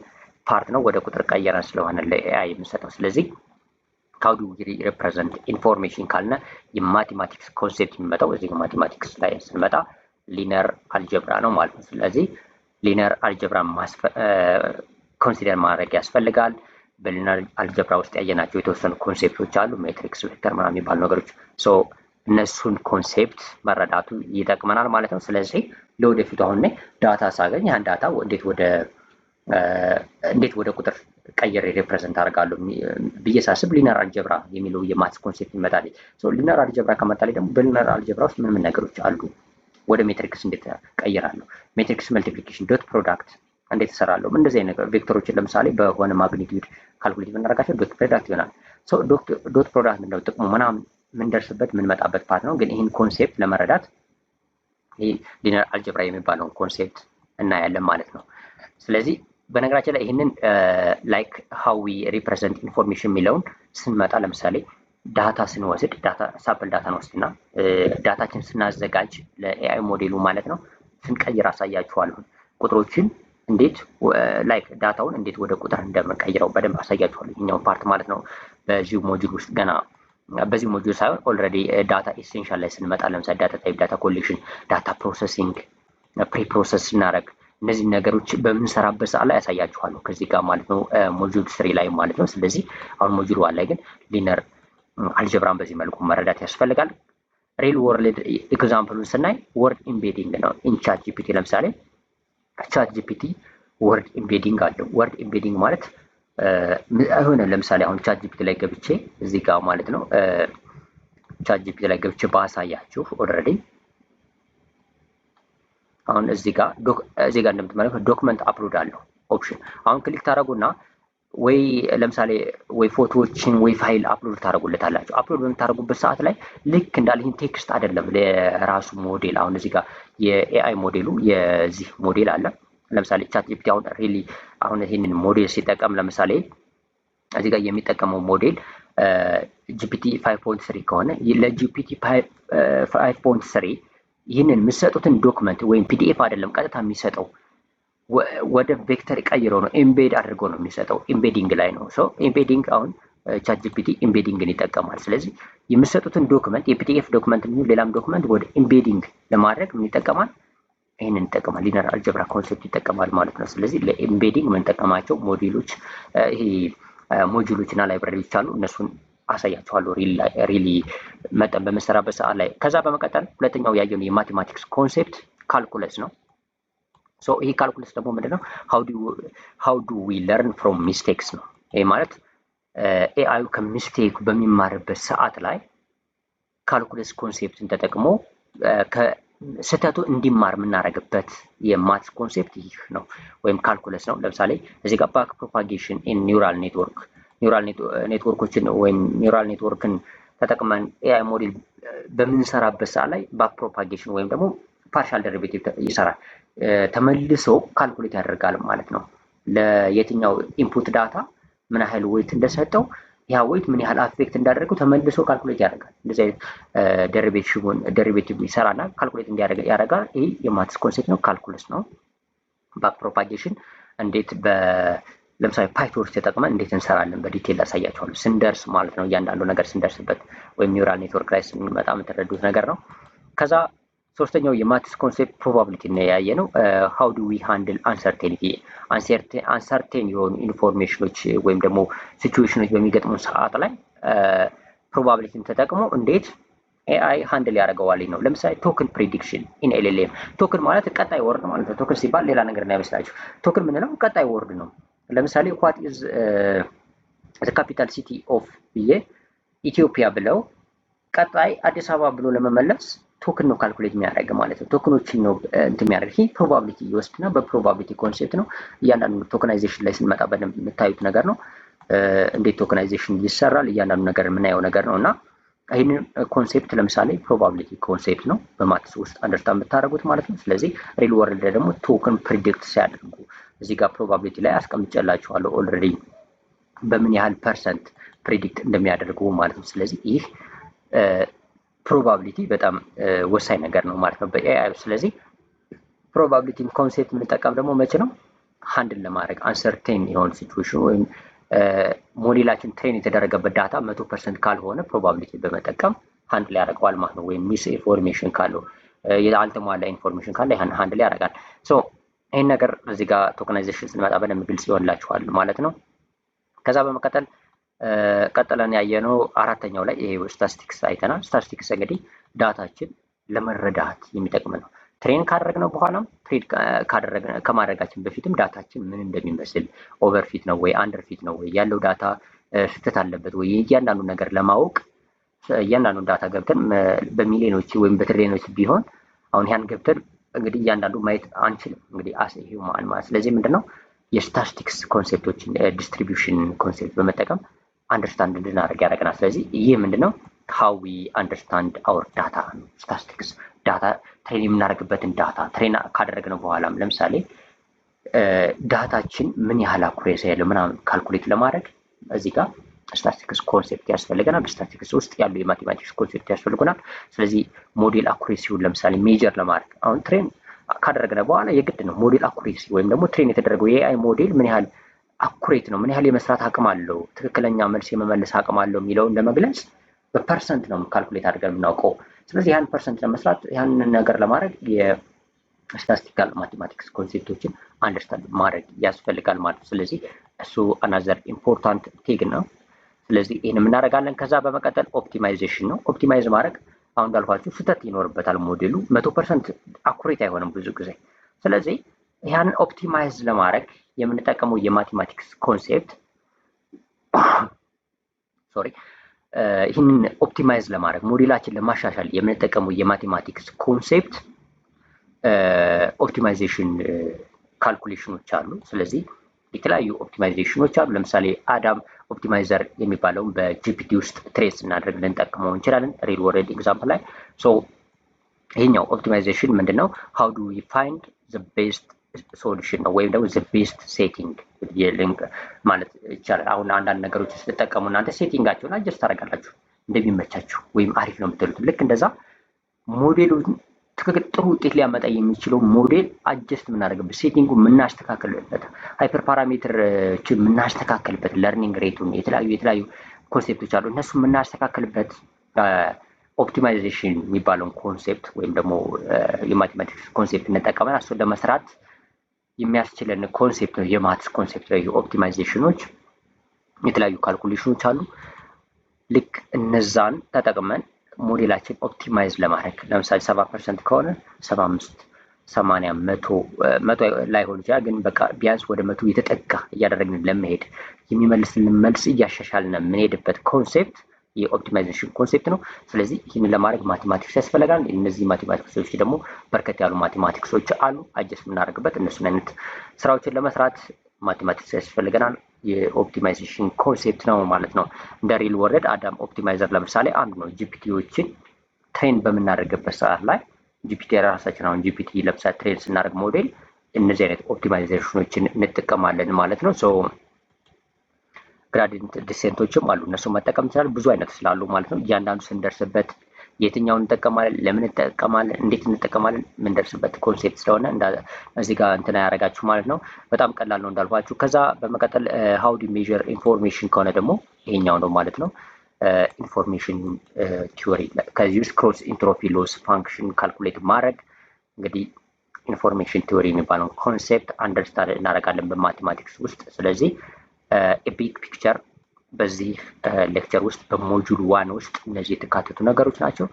Speaker 1: ፓርት ነው። ወደ ቁጥር ቀየረን ስለሆነ ለኤአይ የምንሰጠው። ስለዚህ how do we represent ኢንፎርሜሽን ካልነ የማቴማቲክስ ኮንሴፕት የሚመጣው እዚህ ማቴማቲክስ ላይ ስንመጣ ሊነር አልጀብራ ነው ማለት ነው። ስለዚህ ሊነር አልጀብራ ኮንሲደር ማድረግ ያስፈልጋል። በሊነር አልጀብራ ውስጥ ያየናቸው የተወሰኑ ኮንሴፕቶች አሉ፣ ሜትሪክስ፣ ቬክተር ምናምን የሚባሉ ነገሮች። እነሱን ኮንሴፕት መረዳቱ ይጠቅመናል ማለት ነው። ስለዚህ ለወደፊቱ አሁን ዳታ ሳገኝ ያን ዳታ እንዴት ወደ ቁጥር ቀይሬ ሪፕሬዘንት አደርጋለሁ ብዬ ሳስብ ሊነር አልጀብራ የሚለው የማትስ ኮንሴፕት ይመጣል። ሊነር አልጀብራ ከመጣልኝ ደግሞ በሊነር አልጀብራ ውስጥ ምን ነገሮች አሉ፣ ወደ ሜትሪክስ እንዴት ቀይራለሁ፣ ሜትሪክስ መልቲፕሊኬሽን፣ ዶት ፕሮዳክት እንዴት እሰራለሁ። እንደዚህ አይነት ቬክተሮችን ለምሳሌ በሆነ ማግኒቲዩድ ካልኩሌት ብናደርጋቸው ዶት ፕሮዳክት ይሆናል። ዶት ፕሮዳክት ምንድነው ጥቅሙ ምናምን ምንደርስበት ምንመጣበት ፓርት ነው። ግን ይህን ኮንሴፕት ለመረዳት ሊነር አልጀብራ የሚባለውን ኮንሴፕት እናያለን ማለት ነው። ስለዚህ በነገራችን ላይ ይህንን ላይክ ሃው ዊ ሪፕሬዘንት ኢንፎርሜሽን የሚለውን ስንመጣ ለምሳሌ ዳታ ስንወስድ ሳምፕል ዳታን ወስድና ዳታችን ስናዘጋጅ ለኤአይ ሞዴሉ ማለት ነው ስንቀይር አሳያችኋለሁ። ቁጥሮችን እንዴት ላይክ ዳታውን እንዴት ወደ ቁጥር እንደምንቀይረው በደንብ አሳያችኋለሁ። ይሄኛው ፓርት ማለት ነው በዚሁ ሞጁል ውስጥ ገና በዚህ ሞጁል ሳይሆን ኦልሬዲ ዳታ ኤሴንሻል ላይ ስንመጣ ለምሳሌ ዳታ ታይፕ፣ ዳታ ኮሌክሽን፣ ዳታ ፕሮሰሲንግ፣ ፕሪ ፕሮሰስ ስናደርግ እነዚህ ነገሮች በምንሰራበት ሰዓት ላይ ያሳያችኋለሁ ከዚህ ጋር ማለት ነው ሞጁል 3 ላይ ማለት ነው። ስለዚህ አሁን ሞጁል 1 ላይ ግን ሊነር አልጀብራን በዚህ መልኩ መረዳት ያስፈልጋል። ሪል ወርልድ ኤግዛምፕሉን ስናይ ወርድ ኢምቤዲንግ ነው። ኢንቻት ጂፒቲ ለምሳሌ ቻት ጂፒቲ ወርድ ኢምቤዲንግ አለው። ወርድ ኢምቤዲንግ ማለት የሆነ ለምሳሌ አሁን ቻት ጂፒቲ ላይ ገብቼ እዚህ ጋር ማለት ነው ቻት ጂፒቲ ላይ ገብቼ ባሳያችሁ ኦልሬዲ አሁን እዚህ ጋር እንደምትመለከቱት ዶክመንት አፕሎድ አለው ኦፕሽን። አሁን ክሊክ ታደርጉና ወይ ለምሳሌ ወይ ፎቶዎችን ወይ ፋይል አፕሎድ ታደርጉለታላችሁ። አፕሎድ በምታደርጉበት ሰዓት ላይ ልክ እንዳለ ይህን ቴክስት አይደለም ለራሱ ሞዴል። አሁን እዚህ ጋር የኤአይ ሞዴሉ የዚህ ሞዴል አለ። ለምሳሌ ቻት ጂፒቲ አሁን ሪሊ አሁን ይህንን ሞዴል ሲጠቀም ለምሳሌ እዚህ ጋር የሚጠቀመው ሞዴል ጂፒቲ 5.3 ከሆነ ለጂፒቲ 5.3 ይህንን የምትሰጡትን ዶክመንት ወይም ፒዲኤፍ አይደለም ቀጥታ የሚሰጠው ወደ ቬክተር ቀይሮ ነው ኤምቤድ አድርጎ ነው የሚሰጠው። ኤምቤዲንግ ላይ ነው። ሶ ኤምቤዲንግ አሁን ቻት ጂፒቲ ኤምቤዲንግን ይጠቀማል። ስለዚህ የምትሰጡትን ዶክመንት የፒዲኤፍ ዶክመንት ነው ሌላም ዶክመንት ወደ ኤምቤዲንግ ለማድረግ ምን ይጠቀማል? ይህንን ይጠቀማል። ሊነር አልጀብራ ኮንሴፕት ይጠቀማል ማለት ነው። ስለዚህ ለኤምቤዲንግ የምንጠቀማቸው ሞዴሎች ይሄ ሞጁሎች እና ላይብራሪዎች አሉ። እነሱን አሳያችኋለሁ ሪሊ መጠን በመሰራበት ሰዓት ላይ። ከዛ በመቀጠል ሁለተኛው ያየነው የማቴማቲክስ ኮንሴፕት ካልኩለስ ነው። ሶ ይሄ ካልኩለስ ደግሞ ምንድነው? ሃው ዱ ዊ ለርን ፍሮም ሚስቴክስ ነው። ይሄ ማለት ኤአዩ ከሚስቴክ በሚማርበት ሰዓት ላይ ካልኩለስ ኮንሴፕትን ተጠቅሞ ከስህተቱ እንዲማር የምናደርግበት የማትስ ኮንሴፕት ይህ ነው ወይም ካልኩለስ ነው። ለምሳሌ እዚህ ጋር ባክ ፕሮፓጌሽን ኢን ኒውራል ኔትወርክ ኒውራል ኔትወርኮችን ወይም ኒውራል ኔትወርክን ተጠቅመን ኤአይ ሞዴል በምንሰራበት ሰዓት ላይ ባክ ፕሮፓጌሽን ወይም ደግሞ ፓርሻል ደሪቬቲቭ ይሰራል። ተመልሶ ካልኩሌት ያደርጋል ማለት ነው። ለየትኛው ኢንፑት ዳታ ምን ያህል ዌይት እንደሰጠው ያ ዌይት ምን ያህል አፌክት እንዳደረገው ተመልሶ ካልኩሌት ያደርጋል። እንደዚህ አይነት ደሪቬቲቭ ይሰራና ካልኩሌት ያደርጋል። ይሄ የማትስ ኮንሴፕት ነው፣ ካልኩለስ ነው። ባክ ፕሮፓጌሽን እንዴት ለምሳሌ ፓይቶርች ተጠቅመን እንዴት እንሰራለን በዲቴል አሳያችኋለሁ ስንደርስ ማለት ነው። እያንዳንዱ ነገር ስንደርስበት ወይም ኒውራል ኔትወርክ ላይ ስንመጣ የምትረዱት ነገር ነው። ከዛ ሶስተኛው የማትስ ኮንሴፕት ፕሮባቢሊቲ ነው ያየነው። ሃው ዱ ዊ ሃንድል አንሰርቴኒቲ አንሰርቴን የሆኑ ኢንፎርሜሽኖች ወይም ደግሞ ሲቹዌሽኖች በሚገጥሙ ሰዓት ላይ ፕሮባቢሊቲን ተጠቅሞ እንዴት ኤአይ ሃንድል ያደርገዋል ነው። ለምሳሌ ቶክን ፕሪዲክሽን ኢን ኤልኤልኤም። ቶክን ማለት ቀጣይ ወርድ ማለት ነው። ቶክን ሲባል ሌላ ነገር እንዳይመስላችሁ። ቶክን ምንለው ቀጣይ ወርድ ነው። ለምሳሌ ዋት ኢዝ ዘ ካፒታል ሲቲ ኦፍ ብዬ ኢትዮጵያ ብለው ቀጣይ አዲስ አበባ ብሎ ለመመለስ ቶክን ነው ካልኩሌት የሚያደርግ ማለት ነው። ቶክኖችን ነው እንትን የሚያደርግ። ይሄ ፕሮባቢሊቲ ይወስድና በፕሮባቢሊቲ ኮንሴፕት ነው። እያንዳንዱ ቶከናይዜሽን ላይ ስንመጣ በደንብ የምታዩት ነገር ነው። እንዴት ቶከናይዜሽን ይሰራል እያንዳንዱ ነገር የምናየው ነገር ነው እና ይህንን ኮንሴፕት ለምሳሌ ፕሮባቢሊቲ ኮንሴፕት ነው በማትስ ውስጥ አንደርስታንድ የምታደርጉት ማለት ነው። ስለዚህ ሪል ወርልድ ላይ ደግሞ ቶክን ፕሪዲክት ሲያደርጉ እዚህ ጋር ፕሮባቢሊቲ ላይ አስቀምጬላችኋለሁ ኦልሬዲ በምን ያህል ፐርሰንት ፕሪዲክት እንደሚያደርጉ ማለት ነው። ስለዚህ ይህ ፕሮባቢሊቲ በጣም ወሳኝ ነገር ነው ማለት ነው በኤአይ። ስለዚህ ፕሮባቢሊቲን ኮንሴፕት የምንጠቀም ደግሞ መቼ ነው? ሃንድል ለማድረግ አንሰርቴን የሆነ ሲቹዌሽን ወይም ሞዴላችን ትሬን የተደረገበት ዳታ 100% ካልሆነ ፕሮባቢሊቲ በመጠቀም ሃንድል ያደርገዋል ማለት ነው። ወይም ሚስ ኢንፎርሜሽን ካለው ያልተሟላ ኢንፎርሜሽን ካለ ያን ሃንድል ያደርጋል። ሶ ይህን ነገር እዚህ ጋር ቶከናይዜሽን ስንመጣ በደንብ ግልጽ ይሆንላችኋል ማለት ነው። ከዛ በመቀጠል ቀጥለን ያየነው አራተኛው ላይ ይሄ ስታቲስቲክስ አይተናል። ስታቲስቲክስ እንግዲህ ዳታችን ለመረዳት የሚጠቅም ነው። ትሬን ካደረግነው በኋላም ትሬድ ከማድረጋችን በፊትም ዳታችን ምን እንደሚመስል ኦቨርፊት ነው ወይ አንደርፊት ነው ወይ ያለው ዳታ ስህተት አለበት ወይ እያንዳንዱ ነገር ለማወቅ እያንዳንዱ ዳታ ገብተን በሚሊዮኖች ወይም በትሪሊዮኖች ቢሆን አሁን ያን ገብተን እንግዲህ እያንዳንዱ ማየት አንችልም እንግዲህ አስ ሂውማን ማለት። ስለዚህ ምንድነው የስታቲስቲክስ ኮንሴፕቶችን ዲስትሪቢዩሽን ኮንሴፕት በመጠቀም አንደርስታንድ እንድናደርግ ያደርገናል። ስለዚህ ይህ ምንድነው ሃው ዊ አንደርስታንድ አወር ዳታ ነው። ስታቲስቲክስ ዳታ ትሬን የምናደርግበትን ዳታ ትሬን ካደረግነው በኋላም ለምሳሌ ዳታችን ምን ያህል አኩሬሲ ያለው ምናምን ካልኩሌት ለማድረግ እዚህ ጋር ስታቲስቲክስ ኮንሴፕት ያስፈልገናል። ስታቲስቲክስ ውስጥ ያሉ የማቴማቲክስ ኮንሴፕት ያስፈልጉናል። ስለዚህ ሞዴል አኩሬሲውን ለምሳሌ ሜጀር ለማድረግ አሁን ትሬን ካደረግነ በኋላ የግድ ነው ሞዴል አኩሬሲ ወይም ደግሞ ትሬን የተደረገው የኤአይ ሞዴል ምን ያህል አኩሬት ነው፣ ምን ያህል የመስራት አቅም አለው፣ ትክክለኛ መልስ የመመለስ አቅም አለው የሚለውን ለመግለጽ በፐርሰንት ነው ካልኩሌት አድርገን የምናውቀው። ስለዚህ ያን ፐርሰንት ለመስራት ያንን ነገር ለማድረግ የስታቲስቲካል ማቴማቲክስ ኮንሴፕቶችን አንደርስታንድ ማድረግ ያስፈልጋል ማለት ነው። ስለዚህ እሱ አናዘር ኢምፖርታንት ቴግ ነው። ስለዚህ ይህን የምናደርጋለን። ከዛ በመቀጠል ኦፕቲማይዜሽን ነው። ኦፕቲማይዝ ማድረግ አሁን እንዳልኳችሁ ስህተት ይኖርበታል። ሞዴሉ 100% አኩሬት አይሆንም ብዙ ጊዜ። ስለዚህ ያንን ኦፕቲማይዝ ለማድረግ የምንጠቀመው የማቴማቲክስ ኮንሴፕት ይህንን ኦፕቲማይዝ ለማድረግ ሞዴላችን ለማሻሻል የምንጠቀመው የማቴማቲክስ ኮንሴፕት ኦፕቲማይዜሽን ካልኩሌሽኖች አሉ። ስለዚህ የተለያዩ ኦፕቲማይዜሽኖች አሉ። ለምሳሌ አዳም ኦፕቲማይዘር የሚባለውን በጂፒቲ ውስጥ ትሬስ እናደርግ ልንጠቀመው እንችላለን። ሪል ወርልድ ኤግዛምፕል ላይ ይሄኛው ኦፕቲማይዜሽን ምንድነው? ሃው ዱ ዊ ፋይንድ ዘ ቤስት ሶሉሽን ነው ወይም ደግሞ ዘ ቤስት ሴቲንግ ማለት ይቻላል። አሁን አንዳንድ ነገሮች ስትጠቀሙ እናንተ ሴቲንጋቸውን አጀስት ታደርጋላችሁ እንደሚመቻችሁ ወይም አሪፍ ነው የምትሉት። ልክ እንደዛ ሞዴሉን ትክክል ጥሩ ውጤት ሊያመጣ የሚችለው ሞዴል አጀስት የምናደርግበት ሴቲንጉ የምናስተካክልበት ሃይፐር ፓራሜትሮችን የምናስተካክልበት ለርኒንግ ሬቱን የተለያዩ ኮንሴፕቶች አሉ። እነሱ የምናስተካክልበት ኦፕቲማይዜሽን የሚባለውን ኮንሴፕት ወይም ደግሞ የማቴማቲክስ ኮንሴፕት እንጠቀመን እሱን ለመስራት የሚያስችለን ኮንሴፕት ነው። የማትስ ኮንሴፕት ላይ ኦፕቲማይዜሽኖች የተለያዩ ካልኩሌሽኖች አሉ። ልክ እነዛን ተጠቅመን ሞዴላችን ኦፕቲማይዝ ለማድረግ ለምሳሌ 70% ከሆነ 75 80 100 ላይሆን ይችላል፣ ግን በቃ ቢያንስ ወደ 100 የተጠጋ እያደረግን ለመሄድ የሚመልስልን መልስ እያሻሻልን የምንሄድበት ኮንሴፕት የኦፕቲማይዜሽን ኮንሴፕት ነው። ስለዚህ ይህንን ለማድረግ ማቴማቲክስ ያስፈልጋል። እነዚህ ማቴማቲክሶች ደግሞ በርከት ያሉ ማቴማቲክሶች አሉ አጀስት የምናደርግበት። እነሱን አይነት ስራዎችን ለመስራት ማቴማቲክስ ያስፈልገናል። የኦፕቲማይዜሽን ኮንሴፕት ነው ማለት ነው። እንደ ሪል ወርልድ አዳም ኦፕቲማይዘር ለምሳሌ አንዱ ነው። ጂፒቲዎችን ትሬን በምናደርግበት ሰዓት ላይ ጂፒቲ የራሳችን አሁን ጂፒቲ ለምሳሌ ትሬን ስናደርግ ሞዴል እነዚህ አይነት ኦፕቲማይዜሽኖችን እንጠቀማለን ማለት ነው። ሶ ግራዲየንት ዲሴንቶችም አሉ፣ እነሱ መጠቀም ይችላል። ብዙ አይነት ስላሉ ማለት ነው። እያንዳንዱ ስንደርስበት የትኛውን እንጠቀማለን፣ ለምን እንጠቀማለን፣ እንዴት እንጠቀማለን የምንደርስበት ኮንሴፕት ስለሆነ እዚህ ጋር እንትና ያደርጋችሁ ማለት ነው። በጣም ቀላል ነው እንዳልኳችሁ። ከዛ በመቀጠል ሃው ዱ ሜዥር ኢንፎርሜሽን ከሆነ ደግሞ ይሄኛው ነው ማለት ነው። ኢንፎርሜሽን ቲዮሪ ከዚህ ውስጥ ክሮስ ኢንትሮፒ ሎስ ፋንክሽን ካልኩሌት ማድረግ እንግዲህ ኢንፎርሜሽን ቲዮሪ የሚባለው ኮንሴፕት አንደርስታንድ እናደርጋለን በማቴማቲክስ ውስጥ። ስለዚህ ቢግ ፒክቸር በዚህ ሌክቸር ውስጥ በሞጁል 1 ውስጥ እነዚህ የተካተቱ ነገሮች ናቸው።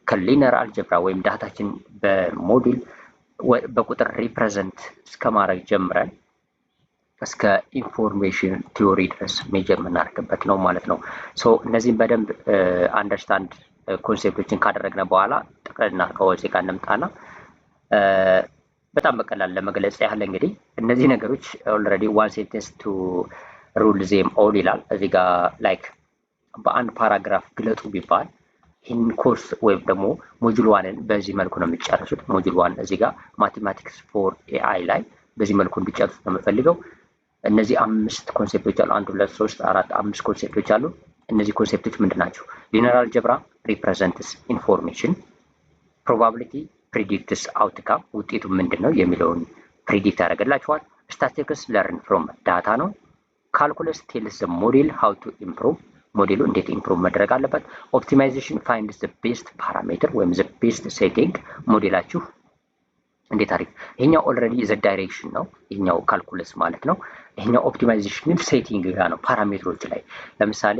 Speaker 1: ከሊነር አልጀብራ ወይም ዳታችን በሞዴል በቁጥር ሪፕሬዘንት እስከማድረግ ጀምረን እስከ ኢንፎርሜሽን ቲዮሪ ድረስ ሜጀር የምናደርግበት ነው ማለት ነው። ሶ እነዚህም በደንብ አንደርስታንድ ኮንሴፕቶችን ካደረግነ በኋላ ጠቅለልና ከወዚህ ጋር እንምጣና በጣም በቀላል ለመግለጽ ያህል እንግዲህ እነዚህ ነገሮች ኦልሬዲ ዋን ሴንቴንስ ቱ ሩል ዜም ኦል ይላል። እዚህ ጋር ላይክ በአንድ ፓራግራፍ ግለጹ ቢባል ይህን ኮርስ ወይም ደግሞ ሞጁል 1ን በዚህ መልኩ ነው የሚጨርሱት። ሞጁል 1 እዚህ ጋር ማቴማቲክስ ፎር ኤአይ ላይ በዚህ መልኩ እንዲጨርሱት ነው የምፈልገው። እነዚህ 5 ኮንሴፕቶች አሉ። 1 2 3 4 5 ኮንሴፕቶች አሉ። እነዚህ ኮንሴፕቶች ምንድን ናቸው? ሊነር አልጀብራ ሪፕሬዘንትስ ኢንፎርሜሽን፣ ፕሮባቢሊቲ ፕሪዲክትስ አውትካም ውጤቱ ምንድን ነው የሚለውን ፕሪዲክት ያደርግላችኋል። ስታቲስቲክስ ለርን ፍሮም ዳታ ነው። ካልኩለስ ቴልስ ዘ ሞዴል ሃው ቱ ኢምፕሩቭ ሞዴሉ እንዴት ኢምፕሩቭ መደረግ አለበት። ኦፕቲማይዜሽን ፋይንድ ዘ ቤስት ፓራሜትር ወይም ዘ ቤስት ሴቲንግ ሞዴላችሁ እንዴት አሪፍ። ይሄኛው ኦልሬዲ ዘ ዳይሬክሽን ነው፣ ይሄኛው ካልኩለስ ማለት ነው። ይሄኛው ኦፕቲማይዜሽን ግን ሴቲንግ ጋር ነው፣ ፓራሜትሮች ላይ ለምሳሌ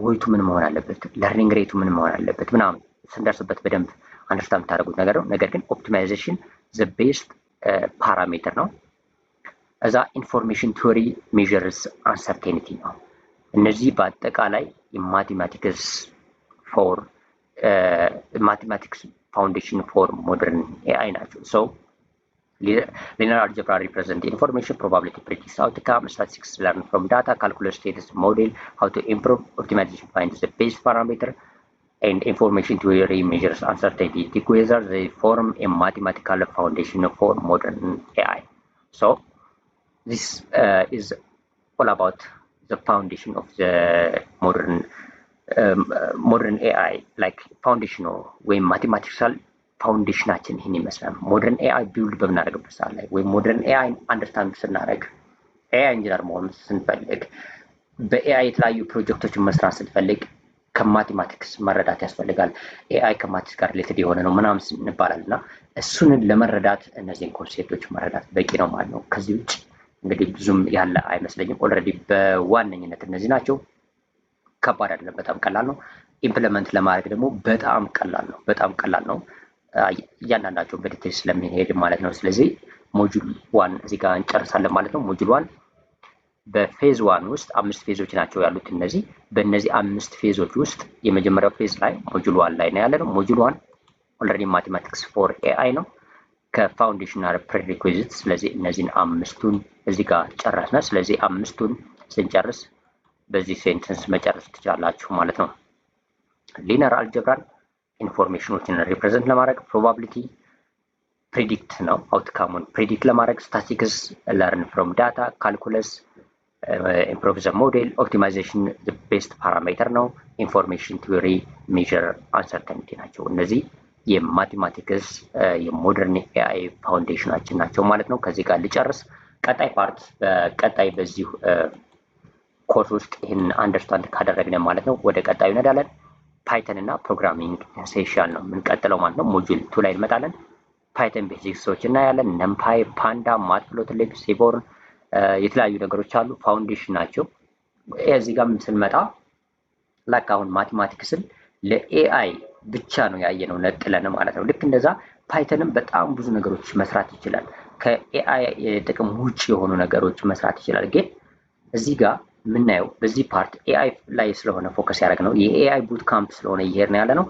Speaker 1: ወይቱ ምን መሆን አለበት፣ ለርኒንግ ሬቱ ምን መሆን አለበት ምናምን ስንደርስበት በደንብ አንደርስታንድ የምታደርጉት ነገር ነው። ነገር ግን ኦፕቲማይዜሽን ዘ ቤስት ፓራሜትር ነው። እዛ ኢንፎርሜሽን ቲዮሪ ሜዥርስ አንሰርቴኒቲ ነው። እነዚህ በአጠቃላይ ማቴማቲክስ ፎር ማቴማቲክስ ፋውንዴሽን ፎር ሞደርን ኤአይ ናቸው። ሶ linear algebra represent information, probability predicts outcome, statistics learn from data, calculus status model, how to improve, optimization finds the best parameter, and information theory measures uncertainty. Together they form a mathematical foundation for modern AI. So this is all about the foundation of the modern AI, like foundational ወይም ማቴማቲካል ፋውንዴሽናችን ይህን ይመስላል። ሞደርን ኤአይ ቢውልድ በምናደርግበት ሰዓት ላይ ወይም ሞደርን ኤአይ አንደርስታንድ ስናደርግ ኤአይ ኢንጂነር መሆን ስንፈልግ በኤአይ የተለያዩ ፕሮጀክቶችን መስራት ስንፈልግ ከማቴማቲክስ መረዳት ያስፈልጋል። ኤአይ ከማቲክስ ጋር ሪሌትድ የሆነ ነው ምናምን እንባላል እና እሱን ለመረዳት እነዚህን ኮንሴፕቶች መረዳት በቂ ነው ማለት ነው። ከዚህ ውጭ እንግዲህ ብዙም ያለ አይመስለኝም። ኦልሬዲ በዋነኝነት እነዚህ ናቸው። ከባድ አይደለም፣ በጣም ቀላል ነው። ኢምፕሊመንት ለማድረግ ደግሞ በጣም ቀላል ነው። እያንዳንዳቸውን በዲቴል ስለሚሄድ ማለት ነው። ስለዚህ ሞጁል ዋን እዚህ ጋር እንጨርሳለን ማለት ነው። ሞጁል ዋን በፌዝ ዋን ውስጥ 5 ፌዞች ናቸው ያሉት። እነዚህ በእነዚህ 5 ፌዞች ውስጥ የመጀመሪያው ፌዝ ላይ ሞጁል ዋን ላይ ነው ያለነው። ሞጁል ዋን ኦልሬዲ ማቴማቲክስ ፎር ኤአይ ነው ከፋውንዴሽናል ፕሪሪኩዊዚት። ስለዚህ እነዚህን 5ቱን እዚህ ጋር ጨረስነ። ስለዚህ 5ቱን ስንጨርስ በዚህ ሴንተንስ መጨረስ ትችላላችሁ ማለት ነው። ሊነር አልጀብራን ኢንፎርሜሽኖችን ሪፕሬዘንት ለማድረግ፣ ፕሮባቢሊቲ ፕሪዲክት ነው አውትካሙን ፕሪዲክት ለማድረግ፣ ስታቲስቲክስ ለርን ፍሮም ዳታ፣ ካልኩለስ ኢምፕሩቭ ዘ ሞዴል፣ ኦፕቲማይዜሽን ቤስት ፓራሜትር ነው፣ ኢንፎርሜሽን ቲዮሪ ሜዥር አንሰርተኒቲ ናቸው። እነዚህ የማቴማቲክስ የሞደርን ኤአይ ፋውንዴሽናችን ናቸው ማለት ነው። ከዚህ ጋር ልጨርስ። ቀጣይ ፓርት በቀጣይ በዚሁ ኮርስ ውስጥ ይህን አንደርስታንድ ካደረግን ማለት ነው ወደ ቀጣዩ እንሄዳለን። ፓይተን እና ፕሮግራሚንግ ሴሽን ነው የምንቀጥለው ማለት ነው። ሞጁል 2 ላይ እንመጣለን። ፓይተን ቤዚክሶች እናያለን። ነምፓይ፣ ፓንዳ፣ ማትፕሎትሊብ፣ ሲቦርን የተለያዩ ነገሮች አሉ። ፋውንዴሽን ናቸው። እዚህ ጋር ስንመጣ ላይክ አሁን ማቴማቲክስን ለኤአይ ብቻ ነው ያየነው ነጥለን ማለት ነው። ልክ እንደዛ ፓይተንም በጣም ብዙ ነገሮች መስራት ይችላል። ከኤአይ ጥቅም ውጭ የሆኑ ነገሮች መስራት ይችላል። ግን እዚህ ጋር የምናየው በዚህ ፓርት ኤአይ ላይ ስለሆነ ፎከስ ያደረግነው የኤአይ ቡት ካምፕ ስለሆነ እየሄድን ያለ ነው።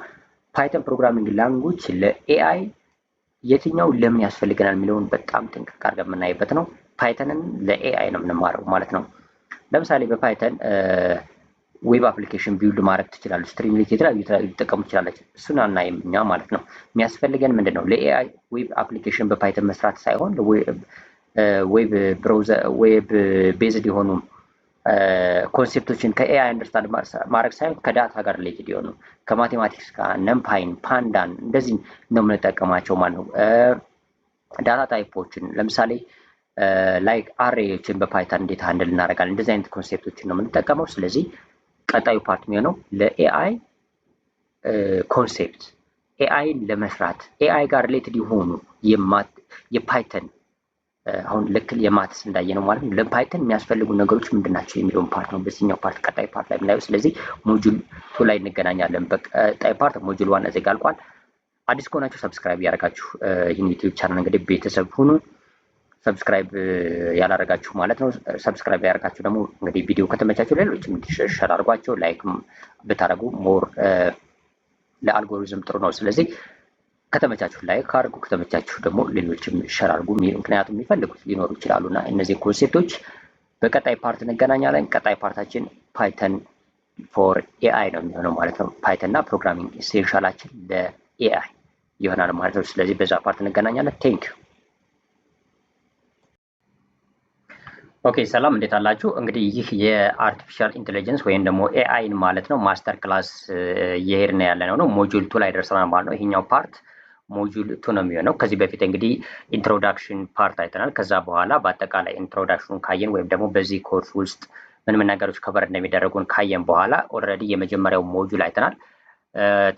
Speaker 1: ፓይተን ፕሮግራሚንግ ላንጉጅ ለኤአይ የትኛው ለምን ያስፈልገናል የሚለውን በጣም ጥንቅቅ አድርገን የምናይበት ነው። ፓይተንን ለኤአይ ነው የምንማረው ማለት ነው። ለምሳሌ በፓይተን ዌብ አፕሊኬሽን ቢውልድ ማድረግ ትችላለች። ስትሪምሌት የተለያዩ ሊጠቀሙ ትችላለች። እሱን አናይም እኛ ማለት ነው። የሚያስፈልገን ምንድን ነው? ለኤአይ ዌብ አፕሊኬሽን በፓይተን መስራት ሳይሆን ዌብ ብራውዘር ዌብ ቤዝድ የሆኑ ኮንሴፕቶችን ከኤአይ አንደርስታንድ ማድረግ ሳይሆን ከዳታ ጋር ሪሌትድ የሆኑ ከማቴማቲክስ ጋር ነምፓይን፣ ፓንዳን እንደዚህ ነው የምንጠቀማቸው ማለት ነው። ዳታ ታይፖችን ለምሳሌ ላይክ አሬዎችን በፓይተን እንዴት ሃንድል እናደርጋለን፣ እንደዚህ አይነት ኮንሴፕቶችን ነው የምንጠቀመው። ስለዚህ ቀጣዩ ፓርት የሚሆነው ለኤአይ ኮንሴፕት ኤአይን ለመስራት ኤአይ ጋር ሪሌትድ የሆኑ የፓይተን አሁን ልክ የማትስ እንዳየ ነው ማለት ነው። ለፓይተን የሚያስፈልጉ ነገሮች ምንድናቸው የሚለውን ፓርት ነው በዚህኛው ፓርት ቀጣይ ፓርት ላይ የምናየው። ስለዚህ ሞጁል 2 ላይ እንገናኛለን። በቀጣይ ፓርት ሞጁል 1 እዚህ ጋር አልቋል። አዲስ ከሆናችሁ ሰብስክራይብ ያደርጋችሁ ይህን ዩቲዩብ ቻናል እንግዲህ ቤተሰብ ሁኑ። ሰብስክራይብ ያላደረጋችሁ ማለት ነው። ሰብስክራይብ ያደርጋችሁ ደግሞ እንግዲህ ቪዲዮ ከተመቻችሁ ሌሎችም እንዲሸር አድርጓቸው። ላይክ ብታደርጉ ሞር ለአልጎሪዝም ጥሩ ነው። ስለዚህ ከተመቻችሁ ላይክ አድርጉ፣ ከተመቻችሁ ደግሞ ሌሎችም ሸር አድርጉ። ምክንያቱም የሚፈልጉት ሊኖሩ ይችላሉ እና እነዚህ ኮንሴፕቶች በቀጣይ ፓርት እንገናኛለን። ቀጣይ ፓርታችን ፓይተን ፎር ኤአይ ነው የሚሆነው ማለት ነው። ፓይተን እና ፕሮግራሚንግ ኢሴንሻላችን ለኤአይ ይሆናል ማለት ነው። ስለዚህ በዛ ፓርት እንገናኛለን። ቴንክ ዩ። ኦኬ ሰላም፣ እንዴት አላችሁ? እንግዲህ ይህ የአርቲፊሻል ኢንቴሊጀንስ ወይም ደግሞ ኤአይን ማለት ነው ማስተር ክላስ እየሄድን ያለ ነው። ሞጁል 2 ላይ ደርሰናል ማለት ነው። ይሄኛው ፓርት ሞጁል 2 ነው የሚሆነው። ከዚህ በፊት እንግዲህ ኢንትሮዳክሽን ፓርት አይተናል። ከዛ በኋላ በአጠቃላይ ኢንትሮዳክሽኑን ካየን ወይም ደግሞ በዚህ ኮርስ ውስጥ ምን ነገሮች ከቨር እንደሚደረጉን ካየን በኋላ ኦልሬዲ የመጀመሪያው ሞጁል አይተናል።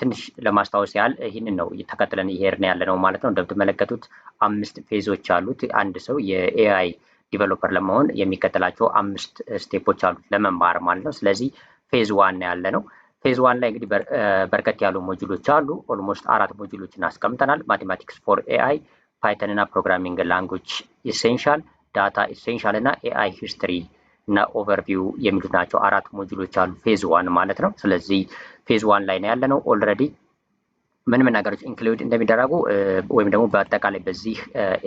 Speaker 1: ትንሽ ለማስታወስ ያህል ይህንን ነው ተከትለን እየሄድን ያለ ነው ማለት ነው። እንደምትመለከቱት 5 ፌዞች አሉት። አንድ ሰው የኤአይ ዲቨሎፐር ለመሆን የሚከተላቸው 5 ስቴፖች አሉት ለመማር ማለት ነው። ስለዚህ ፌዝ 1 ያለ ነው። ፌዝ 1 ላይ እንግዲህ በርከት ያሉ ሞጁሎች አሉ። ኦልሞስት 4 ሞጁሎችን አስቀምጠናል። ማቴማቲክስ ፎር ኤአይ፣ ፓይተን እና ፕሮግራሚንግ ላንጉጅ ኢሴንሻል፣ ዳታ ኢሴንሻል እና ኤአይ ሂስትሪ እና ኦቨርቪው የሚሉት ናቸው። 4 ሞጁሎች አሉ ፌዝ 1 ማለት ነው። ስለዚህ ፌዝ 1 ላይ ነው ያለነው። ኦልሬዲ ምን ነገሮች ኢንክሉድ እንደሚደረጉ ወይም ደግሞ በአጠቃላይ በዚህ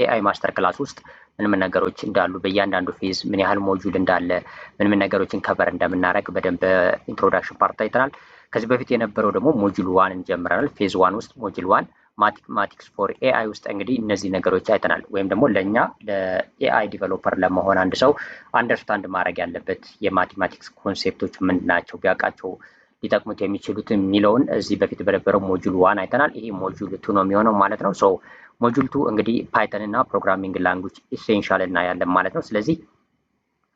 Speaker 1: ኤአይ ማስተር ክላስ ውስጥ ምን ነገሮች እንዳሉ በእያንዳንዱ ፌዝ ምን ያህል ሞጁል እንዳለ ምን ነገሮችን ከቨር እንደምናደርግ በደንብ ኢንትሮዳክሽን ፓርት አይተናል። ከዚህ በፊት የነበረው ደግሞ ሞጁል 1 እንጀምራለን። ፌዝ 1 ውስጥ ሞጁል 1 ማቴማቲክስ ፎር ኤአይ ውስጥ እንግዲህ እነዚህ ነገሮች አይተናል። ወይም ደግሞ ለእኛ ለኤአይ ዲቨሎፐር ለመሆን አንድ ሰው አንደርስታንድ ማድረግ ያለበት የማቴማቲክስ ኮንሴፕቶች ምንድን ናቸው፣ ቢያውቃቸው ሊጠቅሙት የሚችሉት የሚለውን እዚህ በፊት በነበረው ሞጁል 1 አይተናል። ይሄ ሞጁል 2 ነው የሚሆነው ማለት ነው። ሶ ሞጁል 2 እንግዲህ ፓይተን እና ፕሮግራሚንግ ላንጉጅ ኢሴንሻል እናያለን ማለት ነው። ስለዚህ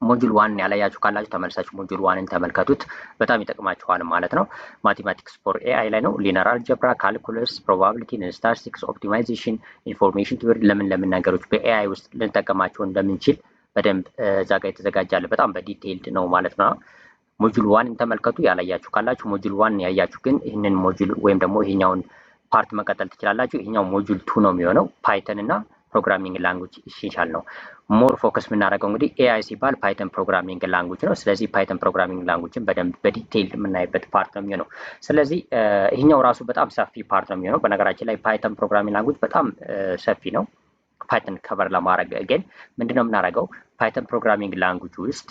Speaker 1: ሞጁል 1 ያላያችሁ ካላችሁ ተመልሳችሁ ሞጁል 1ን ተመልከቱት፣ በጣም ይጠቅማችኋል ማለት ነው። ማቴማቲክስ ፎር ኤአይ ላይ ነው። ሊነር አልጀብራ፣ ካልኩለስ፣ ፕሮባቢሊቲ፣ ስታቲስቲክስ፣ ኦፕቲማይዜሽን፣ ኢንፎርሜሽን ቲዎሪ ለምን ነገሮች በኤአይ ውስጥ ልንጠቀማቸው እንደምንችል በደንብ እዛ ጋር የተዘጋጃለ በጣም በዲቴይልድ ነው ማለት ነው። ሞጁል 1ን ተመልከቱ ያላያችሁ ካላችሁ። ሞጁል 1 ያያችሁ ግን ይህንን ሞጁል ወይም ደግሞ ይሄኛውን ፓርት መቀጠል ትችላላችሁ። ይሄኛው ሞጁል 2 ነው የሚሆነው። ፓይተን እና ፕሮግራሚንግ ላንጉጅ ኢሴንሻል ነው። ሞር ፎከስ የምናደርገው እንግዲህ ኤአይ ሲባል ፓይተን ፕሮግራሚንግ ላንጉጅ ነው። ስለዚህ ፓይተን ፕሮግራሚንግ ላንጉጅን በደንብ በዲቴይል የምናይበት ፓርት ነው የሚሆነው። ስለዚህ ይሄኛው ራሱ በጣም ሰፊ ፓርት ነው የሚሆነው። በነገራችን ላይ ፓይተን ፕሮግራሚንግ ላንጉጅ በጣም ሰፊ ነው። ፓይተን ከቨር ለማድረግ ግን ምንድነው የምናደርገው? ፓይተን ፕሮግራሚንግ ላንጉጅ ውስጥ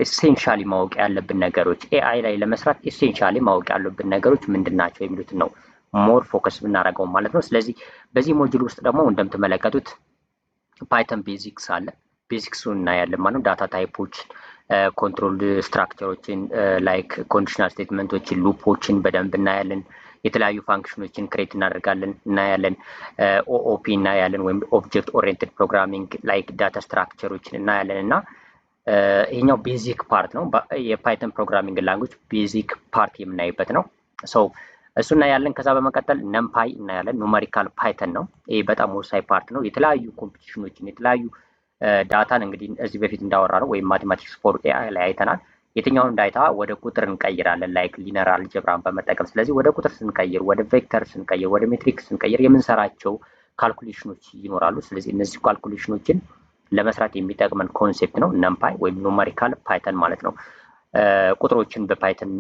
Speaker 1: ኢሴንሻሊ ማወቅ ያለብን ነገሮች ኤአይ ላይ ለመስራት ኢሴንሻሊ ማወቅ ያለብን ነገሮች ምንድን ናቸው የሚሉትን ነው ሞር ፎከስ ብናደርገው ማለት ነው። ስለዚህ በዚህ ሞጁል ውስጥ ደግሞ እንደምትመለከቱት ፓይተን ቤዚክስ አለ። ቤዚክሱን እናያለን ማለት ነው። ዳታ ታይፖች፣ ኮንትሮል ስትራክቸሮችን ላይክ ኮንዲሽናል ስቴትመንቶችን፣ ሉፖችን በደንብ እናያለን። የተለያዩ ፋንክሽኖችን ክሬት እናደርጋለን እናያለን። ኦኦፒ እናያለን ወይም ኦብጀክት ኦሪየንትድ ፕሮግራሚንግ ላይክ ዳታ ስትራክቸሮችን እናያለን እና ይሄኛው ቤዚክ ፓርት ነው። የፓይተን ፕሮግራሚንግ ላንጉጅ ቤዚክ ፓርት የምናይበት ነው። ሶ እሱ እናያለን። ከዛ በመቀጠል ነምፓይ እናያለን። ኑመሪካል ፓይተን ነው። ይሄ በጣም ወሳኝ ፓርት ነው። የተለያዩ ኮምፒቲሽኖችን የተለያዩ ዳታን እንግዲህ እዚህ በፊት እንዳወራ ነው ወይም ማቴማቲክስ ፎር ኤአይ ላይ አይተናል። የትኛውን ዳታ ወደ ቁጥር እንቀይራለን ላይክ ሊነር አልጀብራን በመጠቀም። ስለዚህ ወደ ቁጥር ስንቀይር፣ ወደ ቬክተር ስንቀይር፣ ወደ ሜትሪክ ስንቀይር የምንሰራቸው ካልኩሌሽኖች ይኖራሉ። ስለዚህ እነዚህ ካልኩሌሽኖችን ለመስራት የሚጠቅመን ኮንሴፕት ነው ነምፓይ ወይም ኑመሪካል ፓይተን ማለት ነው። ቁጥሮችን በፓይተን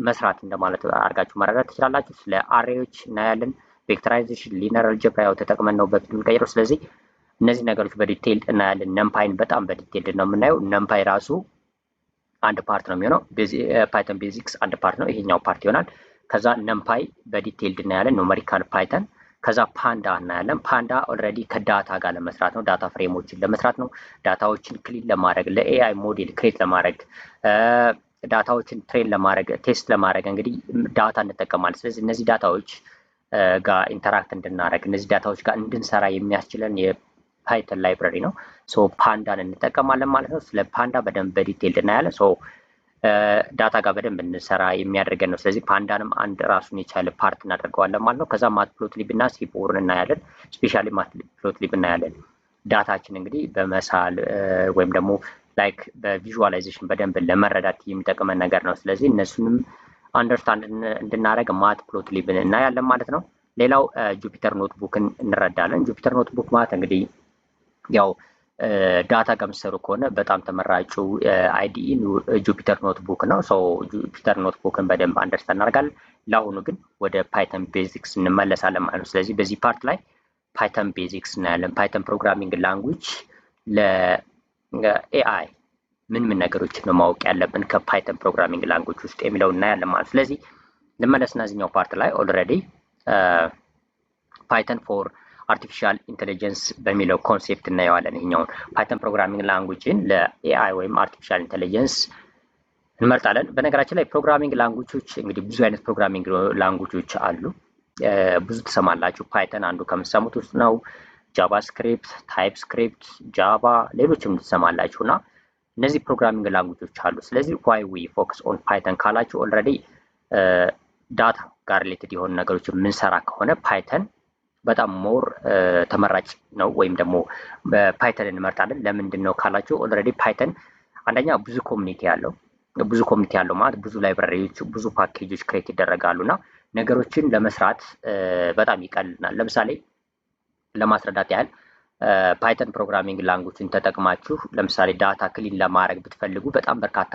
Speaker 1: መስራት እንደማለት አድርጋችሁ መረዳት ትችላላችሁ። ስለ አሬዎች እናያለን። ቬክተራይዜሽን፣ ሊነር አልጀብራ ያው ተጠቅመን ነው በፊት የምንቀይረው። ስለዚህ እነዚህ ነገሮች በዲቴይል እናያለን። ነምፓይን በጣም በዲቴይል ነው የምናየው። ነምፓይ ራሱ አንድ ፓርት ነው የሚሆነው። ፓይተን ቤዚክስ አንድ ፓርት ነው፣ ይሄኛው ፓርት ይሆናል። ከዛ ነምፓይ በዲቴይል እናያለን። ኑመሪካል ፓይተን ከዛ ፓንዳ እናያለን። ፓንዳ ኦልሬዲ ከዳታ ጋር ለመስራት ነው። ዳታ ፍሬሞችን ለመስራት ነው። ዳታዎችን ክሊን ለማድረግ ለኤአይ ሞዴል ክሬት ለማድረግ ዳታዎችን ትሬን ለማድረግ ቴስት ለማድረግ እንግዲህ ዳታ እንጠቀማለን። ስለዚህ እነዚህ ዳታዎች ጋር ኢንተራክት እንድናደረግ እነዚህ ዳታዎች ጋር እንድንሰራ የሚያስችለን የፓይተን ላይብረሪ ነው። ሶ ፓንዳን እንጠቀማለን ማለት ነው። ስለ ፓንዳ በደንብ በዲቴይል እናያለን። ሶ ዳታ ጋር በደንብ እንሰራ የሚያደርገን ነው። ስለዚህ ፓንዳንም አንድ ራሱን የቻለ ፓርት እናደርገዋለን ማለት ነው። ከዛ ማትፕሎትሊብ እና ሲፖርን እናያለን። ስፔሻሊ ማትፕሎትሊብ እናያለን። ዳታችን እንግዲህ በመሳል ወይም ደግሞ ላይክ በቪዥዋላይዜሽን በደንብ ለመረዳት የሚጠቅመን ነገር ነው። ስለዚህ እነሱንም አንደርስታንድ እንድናደረግ ማትፕሎትሊብን እናያለን ማለት ነው። ሌላው ጁፒተር ኖትቡክን እንረዳለን። ጁፒተር ኖትቡክ ማለት እንግዲህ ያው ዳታ ከምትሰሩ ከሆነ በጣም ተመራጩ አይዲኢ ጁፒተር ኖትቡክ ነው። ሰው ጁፒተር ኖትቡክን በደንብ አንደርስታንድ እናደርጋለን። ለአሁኑ ግን ወደ ፓይተን ቤዚክስ እንመለሳለን ማለት ነው። ስለዚህ በዚህ ፓርት ላይ ፓይተን ቤዚክስ እናያለን። ፓይተን ፕሮግራሚንግ ላንጉጅ ለኤአይ ምን ነገሮችን ነው ማወቅ ያለብን ከፓይተን ፕሮግራሚንግ ላንጉጅ ውስጥ የሚለው እናያለን ማለት ነው። ስለዚህ ልመለስና እዚህኛው ፓርት ላይ ኦልሬዲ ፓይተን ፎር አርቲፊሻል ኢንቴሊጀንስ በሚለው ኮንሴፕት እናየዋለን። ይሄኛውን ፓይተን ፕሮግራሚንግ ላንጉጅን ለኤአይ ወይም አርቲፊሻል ኢንቴሊጀንስ እንመርጣለን። በነገራችን ላይ ፕሮግራሚንግ ላንጉጆች እንግዲህ ብዙ አይነት ፕሮግራሚንግ ላንጉጆች አሉ። ብዙ ትሰማላችሁ። ፓይተን አንዱ ከምትሰሙት ውስጥ ነው። ጃቫስክሪፕት፣ ታይፕስክሪፕት፣ ጃቫ ሌሎችም ትሰማላችሁ እና እነዚህ ፕሮግራሚንግ ላንጉጆች አሉ። ስለዚህ ዋይ ዊ ፎከስ ኦን ፓይተን ካላችሁ ኦልሬዲ ዳታ ጋር ሪሌትድ የሆኑ ነገሮች የምንሰራ ከሆነ ፓይተን በጣም ሞር ተመራጭ ነው፣ ወይም ደግሞ ፓይተን እንመርጣለን። ለምንድን ነው ካላችሁ ኦልሬዲ ፓይተን አንደኛ ብዙ ኮሚኒቲ ያለው ማለት ብዙ ላይብራሪዎች፣ ብዙ ፓኬጆች ክሬት ይደረጋሉ እና ነገሮችን ለመስራት በጣም ይቀልናል። ለምሳሌ ለማስረዳት ያህል ፓይተን ፕሮግራሚንግ ላንጉጅን ተጠቅማችሁ ለምሳሌ ዳታ ክሊን ለማድረግ ብትፈልጉ በጣም በርካታ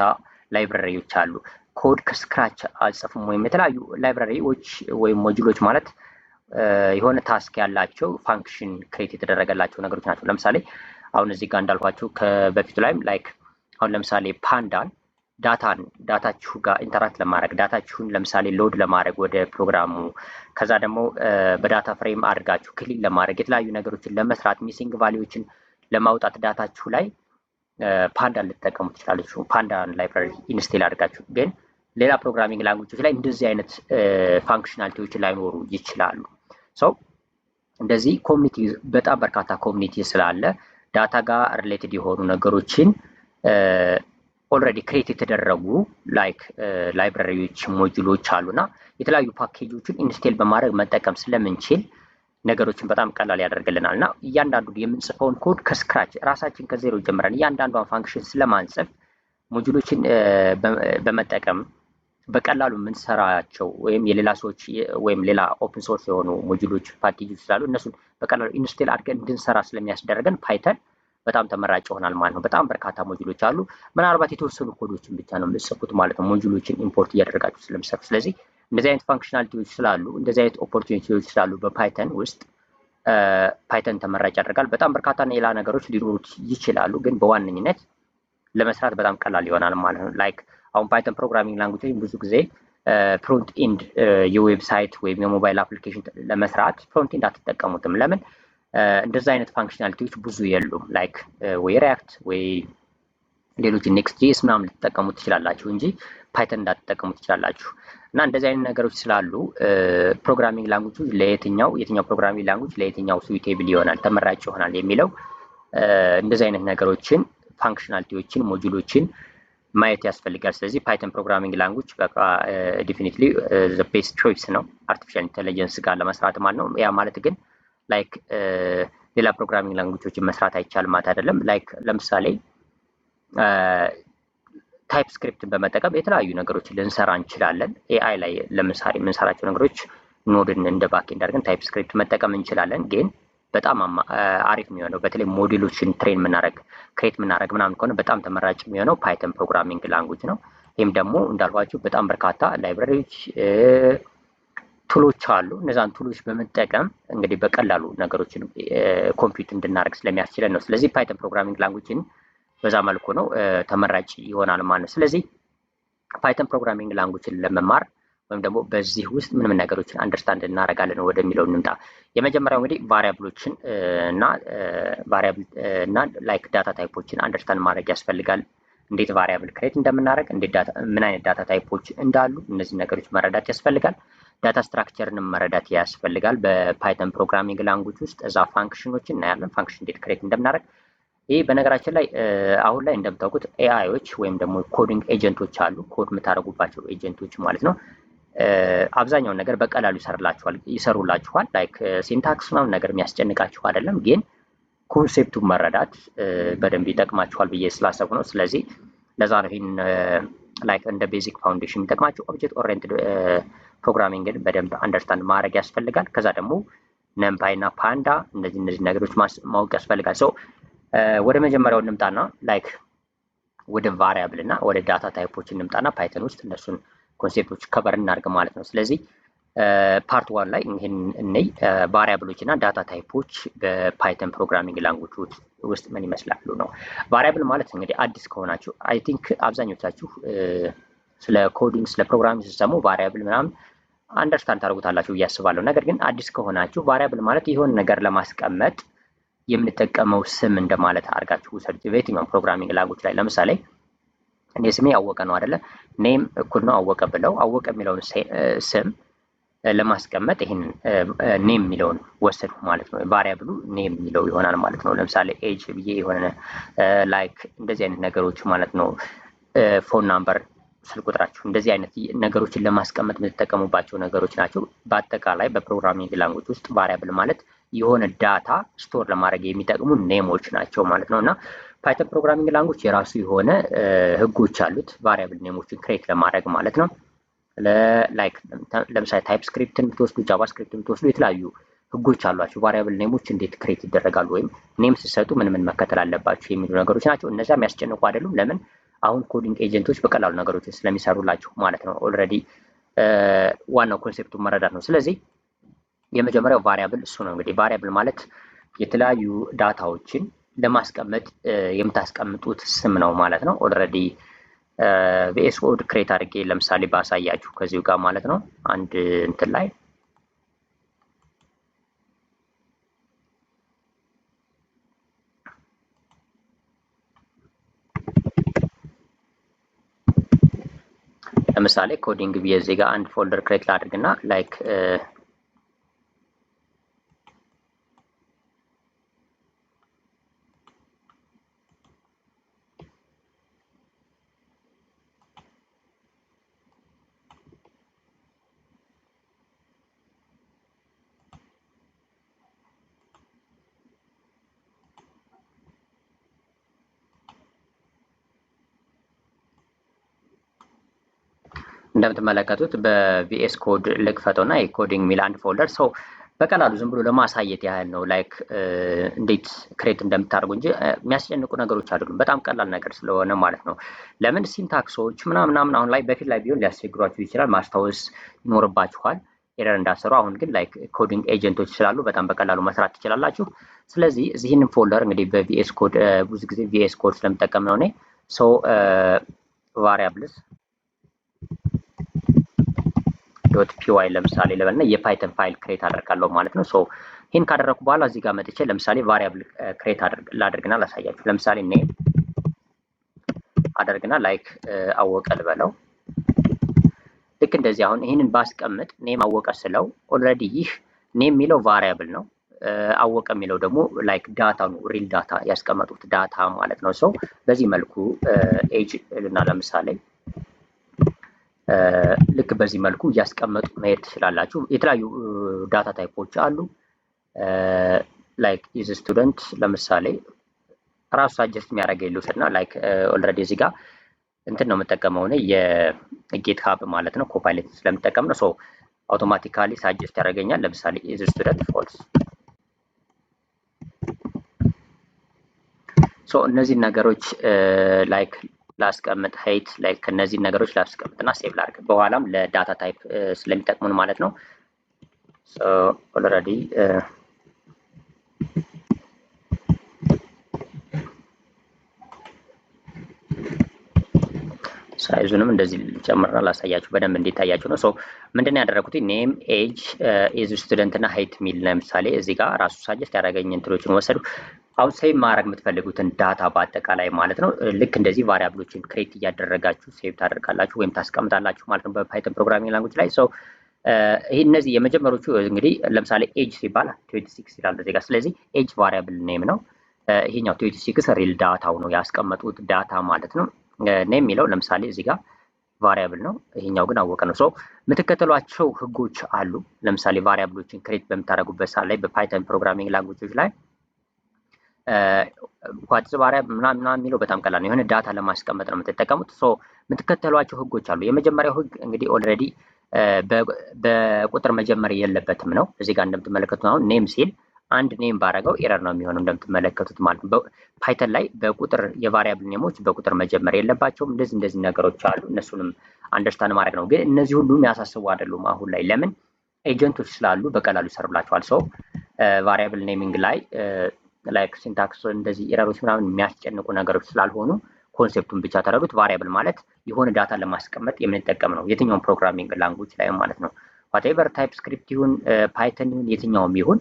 Speaker 1: ላይብራሪዎች አሉ። ኮድ ከስክራች አልጽፉም፣ ወይም የተለያዩ ላይብራሪዎች ወይም ሞጁሎች ማለት የሆነ ታስክ ያላቸው ፋንክሽን ክሬት የተደረገላቸው ነገሮች ናቸው። ለምሳሌ አሁን እዚህ ጋር እንዳልኳችሁ ከበፊቱ ላይም ላይክ አሁን ለምሳሌ ፓንዳን ዳታችሁ ጋር ኢንተራክት ለማድረግ ዳታችሁን ለምሳሌ ሎድ ለማድረግ ወደ ፕሮግራሙ ከዛ ደግሞ በዳታ ፍሬም አድርጋችሁ ክሊን ለማድረግ የተለያዩ ነገሮችን ለመስራት ሚሲንግ ቫሊዎችን ለማውጣት ዳታችሁ ላይ ፓንዳን ልትጠቀሙ ትችላላችሁ። ፓንዳን ላይብራሪ ኢንስቴል አድርጋችሁ። ግን ሌላ ፕሮግራሚንግ ላንጉጆች ላይ እንደዚህ አይነት ፋንክሽናሊቲዎች ላይኖሩ ይችላሉ። ሰው እንደዚህ ኮሚኒቲ በጣም በርካታ ኮሚኒቲ ስላለ ዳታ ጋር ሪሌትድ የሆኑ ነገሮችን ኦልሬዲ ክሬት የተደረጉ ላይክ ላይብራሪዎች ሞጁሎች አሉና የተለያዩ ፓኬጆችን ኢንስቴል በማድረግ መጠቀም ስለምንችል ነገሮችን በጣም ቀላል ያደርግልናል። እና እያንዳንዱ የምንጽፈውን ኮድ ከስክራች ራሳችን ከዜሮ ጀምረን እያንዳንዷን ፋንክሽን ስለማንጽፍ ሞጁሎችን በመጠቀም በቀላሉ የምንሰራቸው ወይም የሌላ ሰዎች ወይም ሌላ ኦፕን ሶርስ የሆኑ ሞጁሎች ፓኬጆች ስላሉ እነሱን በቀላሉ ኢንስቴል አድርገን እንድንሰራ ስለሚያስደርገን ፓይተን በጣም ተመራጭ ይሆናል ማለት ነው። በጣም በርካታ ሞጁሎች አሉ። ምናልባት የተወሰኑ ኮዶችን ብቻ ነው የምትጽፉት ማለት ነው፣ ሞጁሎችን ኢምፖርት እያደረጋችሁ ስለምትሰሩ። ስለዚህ እንደዚህ አይነት ፋንክሽናሊቲዎች ስላሉ፣ እንደዚህ አይነት ኦፖርቹኒቲዎች ስላሉ በፓይተን ውስጥ ፓይተን ተመራጭ ያደርጋል። በጣም በርካታ ሌላ ነገሮች ሊኖሩት ይችላሉ፣ ግን በዋነኝነት ለመስራት በጣም ቀላል ይሆናል ማለት ነው። ላይክ አሁን ፓይተን ፕሮግራሚንግ ላንጉጆች ብዙ ጊዜ ፍሮንት ኢንድ የዌብሳይት ወይም የሞባይል አፕሊኬሽን ለመስራት ፍሮንት ኢንድ አትጠቀሙትም። ለምን? እንደዛ አይነት ፋንክሽናሊቲዎች ብዙ የሉም። ላይክ ወይ ሪያክት ወይ ሌሎች ኔክስት ጄስ ምናምን ልትጠቀሙ ትችላላችሁ እንጂ ፓይተን እንዳትጠቀሙ ትችላላችሁ። እና እንደዚህ አይነት ነገሮች ስላሉ ፕሮግራሚንግ ላንጉጆች የትኛው ፕሮግራሚንግ ላንጉጅ ለየትኛው ስዊቴብል ይሆናል ተመራጭ ይሆናል የሚለው እንደዚህ አይነት ነገሮችን ፋንክሽናሊቲዎችን ሞጁሎችን ማየት ያስፈልጋል። ስለዚህ ፓይተን ፕሮግራሚንግ ላንጉጅ በቃ ዴፊኒትሊ ዘ ቤስት ቾይስ ነው አርቲፊሻል ኢንተለጀንስ ጋር ለመስራት ማለት ነው። ያ ማለት ግን ላይክ ሌላ ፕሮግራሚንግ ላንጉጆችን መስራት አይቻልም ማለት አይደለም። ላይክ ለምሳሌ ታይፕ ስክሪፕትን በመጠቀም የተለያዩ ነገሮችን ልንሰራ እንችላለን። ኤአይ ላይ ለምሳሌ የምንሰራቸው ነገሮች ኖድን እንደ ባክኤንድ አድርገን ታይፕ ስክሪፕት መጠቀም እንችላለን። ግን በጣም አሪፍ የሚሆነው በተለይ ሞዴሎችን ትሬን ክሬት የምናደርግ ምናምን ከሆነ በጣም ተመራጭ የሚሆነው ፓይተን ፕሮግራሚንግ ላንጉጅ ነው። ይህም ደግሞ እንዳልኳችሁ በጣም በርካታ ላይብራሪዎች ቱሎች አሉ። እነዛን ቱሎች በመጠቀም እንግዲህ በቀላሉ ነገሮችን ኮምፒውት እንድናደርግ ስለሚያስችለን ነው። ስለዚህ ፓይተን ፕሮግራሚንግ ላንጉጅን በዛ መልኩ ነው ተመራጭ ይሆናል ማለት ነው። ስለዚህ ፓይተን ፕሮግራሚንግ ላንጉጅን ለመማር ወይም ደግሞ በዚህ ውስጥ ምን ነገሮችን አንደርስታንድ እናደርጋለን ወደሚለው እንምጣ። የመጀመሪያው እንግዲህ ቫሪያብሎችን እና ላይክ ዳታ ታይፖችን አንደርስታንድ ማድረግ ያስፈልጋል። እንዴት ቫሪያብል ክሬት እንደምናደርግ፣ ምን አይነት ዳታ ታይፖች እንዳሉ እነዚህ ነገሮች መረዳት ያስፈልጋል። ዳታ ስትራክቸርንም መረዳት ያስፈልጋል። በፓይተን ፕሮግራሚንግ ላንጉጅ ውስጥ እዛ ፋንክሽኖችን እናያለን። ፋንክሽን እንዴት ክሬት እንደምናደርግ። ይህ በነገራችን ላይ አሁን ላይ እንደምታውቁት ኤአይዎች ወይም ደግሞ ኮዲንግ ኤጀንቶች አሉ። ኮድ የምታደርጉባቸው ኤጀንቶች ማለት ነው። አብዛኛውን ነገር በቀላሉ ይሰሩላችኋል። ላይክ ሲንታክስ ምናምን ነገር የሚያስጨንቃችሁ አይደለም፣ ግን ኮንሴፕቱን መረዳት በደንብ ይጠቅማችኋል ብዬ ስላሰቡ ነው። ስለዚህ ለዛ ነው ይህን ላይክ እንደ ቤዚክ ፋውንዴሽን የሚጠቅማችሁ። ኦብጀክት ኦሪየንትድ ፕሮግራሚንግን በደንብ አንደርስታንድ ማድረግ ያስፈልጋል። ከዛ ደግሞ ነምፓይ እና ፓንዳ እነዚህ ነገሮች ማወቅ ያስፈልጋል። ሰው ወደ መጀመሪያው እንምጣና ላይክ ወደ ቫሪያብል እና ወደ ዳታ ታይፖች እንምጣና ፓይተን ውስጥ እነሱን ኮንሴፕቶች ከበር እናድርግ ማለት ነው። ስለዚህ ፓርት ዋን ላይ ይህን እንይ። ቫሪያብሎች እና ዳታ ታይፖች በፓይተን ፕሮግራሚንግ ላንጉጅ ውስጥ ምን ይመስላሉ ነው። ቫሪያብል ማለት እንግዲህ አዲስ ከሆናችሁ አይ ቲንክ አብዛኞቻችሁ ስለ ኮዲንግ ስለ ፕሮግራሚንግ ስትሰሙ ቫሪያብል ምናምን አንደርስታንድ ታደርጉታላችሁ ብዬ አስባለሁ። ነገር ግን አዲስ ከሆናችሁ ቫሪያብል ማለት የሆነ ነገር ለማስቀመጥ የምንጠቀመው ስም እንደማለት አድርጋችሁ ውሰዱት። በየትኛውም ፕሮግራሚንግ ላንጉጅ ላይ ለምሳሌ እኔ ስሜ አወቀ ነው አይደለ? ኔም እኩል ነው አወቀ ብለው አወቀ የሚለውን ስም ለማስቀመጥ ይህን ኔም የሚለውን ወሰድኩ ማለት ነው። ቫሪያብሉ ኔም የሚለው ይሆናል ማለት ነው። ለምሳሌ ኤጅ ብዬ የሆነ ላይክ እንደዚህ አይነት ነገሮች ማለት ነው። ፎን ናምበር፣ ስልክ ቁጥራችሁ፣ እንደዚህ አይነት ነገሮችን ለማስቀመጥ የምትጠቀሙባቸው ነገሮች ናቸው። በአጠቃላይ በፕሮግራሚንግ ላንጉጅ ውስጥ ቫሪያብል ማለት የሆነ ዳታ ስቶር ለማድረግ የሚጠቅሙ ኔሞች ናቸው ማለት ነው። እና ፓይተን ፕሮግራሚንግ ላንጉጅ የራሱ የሆነ ህጎች አሉት ቫሪያብል ኔሞችን ክሬት ለማድረግ ማለት ነው። ለምሳሌ ታይፕ ስክሪፕትን ብትወስዱ፣ ጃቫስክሪፕትን ብትወስዱ የተለያዩ ህጎች አሏቸው። ቫሪያብል ኔሞች እንዴት ክሬት ይደረጋሉ ወይም ኔም ሲሰጡ ምን ምን መከተል አለባቸው የሚሉ ነገሮች ናቸው። እነዚያ የሚያስጨንቁ አይደሉም። ለምን? አሁን ኮዲንግ ኤጀንቶች በቀላሉ ነገሮችን ስለሚሰሩላችሁ ማለት ነው። ኦልሬዲ ዋናው ኮንሴፕቱን መረዳት ነው። ስለዚህ የመጀመሪያው ቫሪያብል እሱ ነው። እንግዲህ ቫሪያብል ማለት የተለያዩ ዳታዎችን ለማስቀመጥ የምታስቀምጡት ስም ነው ማለት ነው። ኦልሬዲ ቪኤስ ኮድ ክሬት አድርጌ ለምሳሌ ባሳያችሁ ከዚሁ ጋር ማለት ነው አንድ እንትን ላይ ለምሳሌ ኮዲንግ ብዬ እዚህ ጋር አንድ ፎልደር ክሬት ላድርግና ላይክ እንደምትመለከቱት በቪኤስ ኮድ ልክፈተውና የኮዲንግ የሚል አንድ ፎልደር ሰው በቀላሉ ዝም ብሎ ለማሳየት ያህል ነው። ላይክ እንዴት ክሬት እንደምታደርጉ እንጂ የሚያስጨንቁ ነገሮች አይደሉም። በጣም ቀላል ነገር ስለሆነ ማለት ነው። ለምን ሲንታክሶች ምናምን አሁን ላይ በፊት ላይ ቢሆን ሊያስቸግሯችሁ ይችላል፣ ማስታወስ ይኖርባችኋል ኤረር እንዳሰሩ። አሁን ግን ላይክ ኮዲንግ ኤጀንቶች ስላሉ በጣም በቀላሉ መስራት ትችላላችሁ። ስለዚህ እዚህንም ፎልደር እንግዲህ በቪኤስ ኮድ ብዙ ጊዜ ቪኤስ ኮድ ስለምጠቀም ነው እኔ ሶ ቫሪያብልስ ዶት ፒዋይ ለምሳሌ ልበልና የፓይተን ፋይል ክሬት አደርጋለሁ ማለት ነው። ሶ ይህን ካደረኩ በኋላ እዚህ ጋር መጥቼ ለምሳሌ ቫሪያብል ክሬት ላድርግና ላሳያችሁ። ለምሳሌ ኔም አደርግና ላይክ አወቀ ልበለው። ልክ እንደዚህ አሁን ይህንን ባስቀምጥ ኔም አወቀ ስለው ኦልሬዲ ይህ ኔም የሚለው ቫሪያብል ነው። አወቀ የሚለው ደግሞ ላይክ ዳታ ነው፣ ሪል ዳታ ያስቀመጡት ዳታ ማለት ነው። ሶ በዚህ መልኩ ኤጅ ልና ለምሳሌ ልክ በዚህ መልኩ እያስቀመጡ መሄድ ትችላላችሁ። የተለያዩ ዳታ ታይፖች አሉ። ላይክ ኢዝ ስቱደንት ለምሳሌ ራሱ ሳጀስት የሚያደርገኝ ልውሰድና ላይክ ኦልሬዲ እዚህ ጋር እንትን ነው የምጠቀመው እኔ የጌት ሀብ ማለት ነው፣ ኮፓይለት ስለምጠቀም ነው። ሶ አውቶማቲካሊ ሳጀስት ያደርገኛል። ለምሳሌ ኢዝ ስቱደንት ፎልስ። ሶ እነዚህ ነገሮች ላይክ ላስቀምጥ ሄይት ላይክ ከነዚህ ነገሮች ላስቀምጥና ሴቭ ላድርግ። በኋላም ለዳታ ታይፕ ስለሚጠቅሙን ማለት ነው። ሶ ኦልሬዲ ሳይዙንም እንደዚህ ጨምርና ላሳያችሁ በደንብ እንዲታያችሁ ነው። ሶ ምንድነው ያደረኩት ኔም ኤጅ ኢዝ ስቱደንት እና ሄይት ሚል ለምሳሌ እዚህ ጋር ራሱ ሳጀስት ያደረገኝ እንትኖችን ወሰዱ። አሁን ሴቭ ማድረግ የምትፈልጉትን ዳታ በአጠቃላይ ማለት ነው ልክ እንደዚህ ቫሪያብሎችን ክሬት እያደረጋችሁ ሴቭ ታደርጋላችሁ ወይም ታስቀምጣላችሁ ማለት ነው በፓይተን ፕሮግራሚንግ ላንጉጅ ላይ። ሰው ይህ እነዚህ የመጀመሪያዎቹ እንግዲህ ለምሳሌ ኤጅ ሲባል 26 ይላል እዚህ ጋር። ስለዚህ ኤጅ ቫሪያብል ኔም ነው። ይሄኛው 26 ሪል ዳታው ነው ያስቀመጡት ዳታ ማለት ነው። ኔም የሚለው ለምሳሌ እዚህ ጋር ቫሪያብል ነው፣ ይሄኛው ግን አወቀ ነው። ሰው የምትከተሏቸው ህጎች አሉ። ለምሳሌ ቫሪያብሎችን ክሬት በምታደርጉበት ሰዓት ላይ በፓይተን ፕሮግራሚንግ ላንጉጆች ላይ ዋትስ ቫሪያብል ምናምን የሚለው በጣም ቀላል ነው። የሆነ ዳታ ለማስቀመጥ ነው የምትጠቀሙት። ሶ የምትከተሏቸው ህጎች አሉ። የመጀመሪያው ህግ እንግዲህ ኦልሬዲ በቁጥር መጀመር የለበትም ነው። እዚህ ጋር እንደምትመለከቱት አሁን ኔም ሲል አንድ ኔም ባረገው ኤረር ነው የሚሆነው እንደምትመለከቱት ማለት ነው። ፓይተን ላይ በቁጥር የቫሪያብል ኔሞች በቁጥር መጀመር የለባቸውም። እንደዚህ ነገሮች አሉ። እነሱንም አንደርስታንድ ማድረግ ነው። ግን እነዚህ ሁሉ የሚያሳስቡ አይደሉም አሁን ላይ። ለምን? ኤጀንቶች ስላሉ በቀላሉ ይሰርላቸዋል። ሰው ቫሪያብል ኔሚንግ ላይ ላይክ ሲንታክስ እንደዚህ ኤረሮች ምናምን የሚያስጨንቁ ነገሮች ስላልሆኑ ኮንሴፕቱን ብቻ ተረዱት። ቫሪያብል ማለት የሆነ ዳታ ለማስቀመጥ የምንጠቀም ነው የትኛውም ፕሮግራሚንግ ላንጉጅ ላይ ማለት ነው። ዋቴቨር ታይፕ ስክሪፕት ይሁን ፓይተን ይሁን የትኛውም ይሁን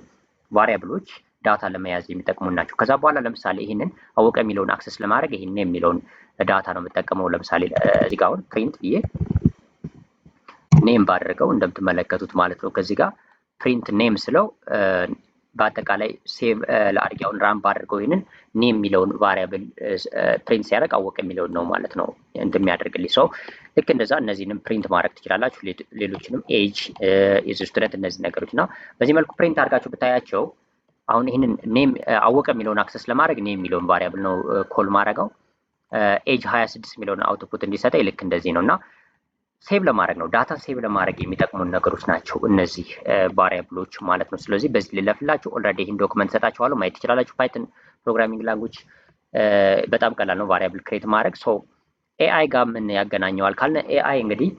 Speaker 1: ቫሪያብሎች ዳታ ለመያዝ የሚጠቅሙ ናቸው። ከዛ በኋላ ለምሳሌ ይህንን አወቀ የሚለውን አክሰስ ለማድረግ ይህንን የሚለውን ዳታ ነው የምጠቀመው። ለምሳሌ እዚህ ጋር አሁን ፕሪንት ብዬ ኔም ባደረገው እንደምትመለከቱት ማለት ነው። ከዚህ ጋር ፕሪንት ኔም ስለው በአጠቃላይ ሴቭ ለአድርጊያውን ራም ባደርገው ይህንን ኔም የሚለውን ቫሪያብል ፕሪንት ሲያደርግ አወቀ የሚለውን ነው ማለት ነው እንደሚያደርግልኝ ሰው። ልክ እንደዛ እነዚህንም ፕሪንት ማድረግ ትችላላችሁ። ሌሎችንም ኤጅ የዚ ስቱደንት እነዚህ ነገሮች እና በዚህ መልኩ ፕሪንት አድርጋችሁ ብታያቸው አሁን ይህንን ኔም አወቀ የሚለውን አክሰስ ለማድረግ ኔም የሚለውን ቫሪያብል ነው ኮል ማድረገው። ኤጅ 26 የሚለውን አውትፑት እንዲሰጠኝ ልክ እንደዚህ ነው እና ሴቭ ለማድረግ ነው ዳታ ሴቭ ለማድረግ የሚጠቅሙን ነገሮች ናቸው እነዚህ ቫሪያብሎች ማለት ነው። ስለዚህ በዚህ ልለፍላችሁ። ኦልሬዲ ይህን ዶክመንት ሰጣችኋለሁ ማየት ትችላላችሁ። ፓይተን ፕሮግራሚንግ ላንጉጅ በጣም ቀላል ነው ቫሪያብል ክሬት ማድረግ። ሶ ኤአይ ጋር ምን ያገናኘዋል ካልን ኤአይ እንግዲህ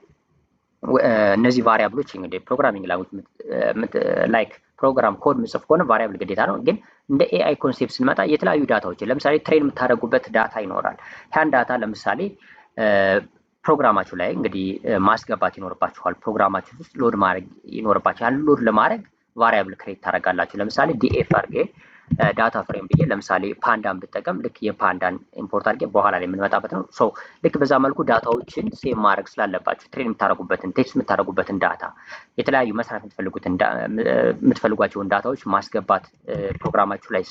Speaker 1: እነዚህ ቫሪያብሎች እንግዲህ ፕሮግራሚንግ ላንጉጅ ላይክ ፕሮግራም ኮድ ምጽፍ ከሆነ ቫሪያብል ግዴታ ነው። ግን እንደ ኤአይ ኮንሴፕት ስንመጣ የተለያዩ ዳታዎችን ለምሳሌ ትሬን የምታደርጉበት ዳታ ይኖራል። ያን ዳታ ለምሳሌ ፕሮግራማችሁ ላይ እንግዲህ ማስገባት ይኖርባችኋል። ፕሮግራማችሁ ውስጥ ሎድ ማድረግ ይኖርባችኋል። ያን ሎድ ለማድረግ ቫሪያብል ክሬት ታደርጋላችሁ። ለምሳሌ ዲኤፍ አድርጌ ዳታ ፍሬም ብዬ ለምሳሌ ፓንዳን ብጠቀም ልክ የፓንዳን ኢምፖርት አድርጌ በኋላ ላይ የምንመጣበት ነው። ሶ ልክ በዛ መልኩ ዳታዎችን ሴቭ ማድረግ ስላለባችሁ ትሬን የምታደርጉበትን ቴክስት የምታደርጉበትን ዳታ የተለያዩ መስራት የምትፈልጓቸውን ዳታዎች ማስገባት ፕሮግራማችሁ ላይ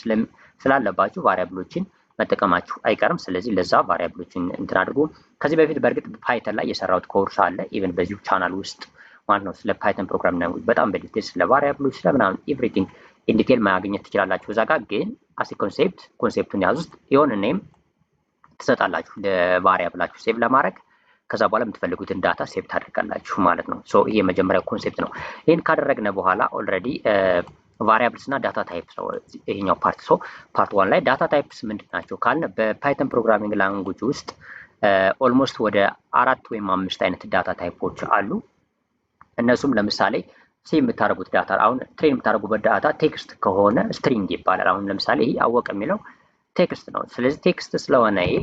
Speaker 1: ስላለባችሁ ቫሪያብሎችን መጠቀማችሁ አይቀርም። ስለዚህ ለዛ ቫሪያብሎችን እንትን አድርጉ። ከዚህ በፊት በእርግጥ ፓይተን ላይ የሰራሁት ኮርስ አለ ኢቨን በዚሁ ቻናል ውስጥ ማለት ነው። ስለ ፓይተን ፕሮግራም ነው በጣም በዲቴል ስለ ቫሪያብሎች ስለምናምን ኤቭሪቲንግ ኢን ዲቴል ማግኘት ትችላላችሁ እዛ ጋር። ግን አሲ ኮንሴፕቱን ያዙት። የሆነ ኔም ትሰጣላችሁ ለቫሪያብላችሁ ሴቭ ለማድረግ ከዛ በኋላ የምትፈልጉትን ዳታ ሴቭ ታደርጋላችሁ ማለት ነው። ሶ ይሄ የመጀመሪያው ኮንሴፕት ነው። ይህን ካደረግነ በኋላ ኦልሬዲ ቫሪያብልስ እና ዳታ ታይፕስ ነው ይሄኛው ፓርት። ሶ ፓርት ዋን ላይ ዳታ ታይፕስ ምንድን ናቸው ካልን በፓይተን ፕሮግራሚንግ ላንጉጅ ውስጥ ኦልሞስት ወደ 4 ወይም 5 አይነት ዳታ ታይፖች አሉ። እነሱም ለምሳሌ ሴቭ የምታደርጉት ዳታ አሁን ትሬን የምታደርጉበት ዳታ ቴክስት ከሆነ ስትሪንግ ይባላል። አሁን ለምሳሌ ይሄ አወቀ የሚለው ቴክስት ነው። ስለዚህ ቴክስት ስለሆነ ይሄ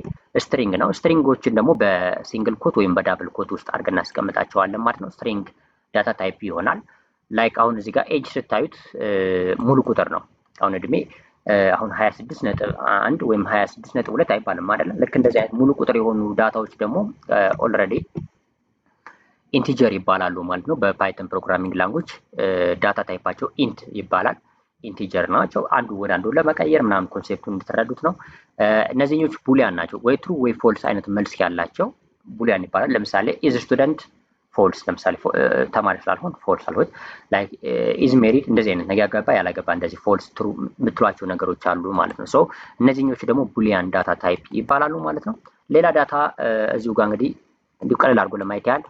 Speaker 1: ስትሪንግ ነው። ስትሪንጎችን ደግሞ በሲንግል ኮት ወይም በዳብል ኮት ውስጥ አድርገን እናስቀምጣቸዋለን ማለት ነው። ስትሪንግ ዳታ ታይፕ ይሆናል። ላይክ አሁን እዚህ ጋር ኤጅ ስታዩት ሙሉ ቁጥር ነው። አሁን እድሜ አሁን 26.1 ወይም 26.2 አይባልም አይደለም። ልክ እንደዚህ አይነት ሙሉ ቁጥር የሆኑ ዳታዎች ደግሞ ኦልሬዲ ኢንቲጀር ይባላሉ ማለት ነው። በፓይተን ፕሮግራሚንግ ላንጉጅ ዳታ ታይፓቸው ኢንት ይባላል። ኢንቲጀር ናቸው። አንዱ ወደ አንዱ ለመቀየር ምናምን ኮንሴፕቱን እንድትረዱት ነው። እነዚህኞቹ ቡሊያን ናቸው። ወይ ትሩ ወይ ፎልስ አይነት መልስ ያላቸው ቡሊያን ይባላል። ለምሳሌ ኢዝ ስቱደንት ፎልስ፣ ለምሳሌ ተማሪ ስላልሆን ፎልስ አልሆን። ላይክ ኢዝ ሜሪድ እንደዚህ አይነት ነገር ያገባ ያላገባ እንደዚህ ፎልስ ትሩ የምትሏቸው ነገሮች አሉ ማለት ነው። ሶ እነዚህኞቹ ደግሞ ቡሊያን ዳታ ታይፕ ይባላሉ ማለት ነው። ሌላ ዳታ እዚሁ ጋር እንግዲህ እንዲሁ ቀለል አድርጎ ለማየት ያህል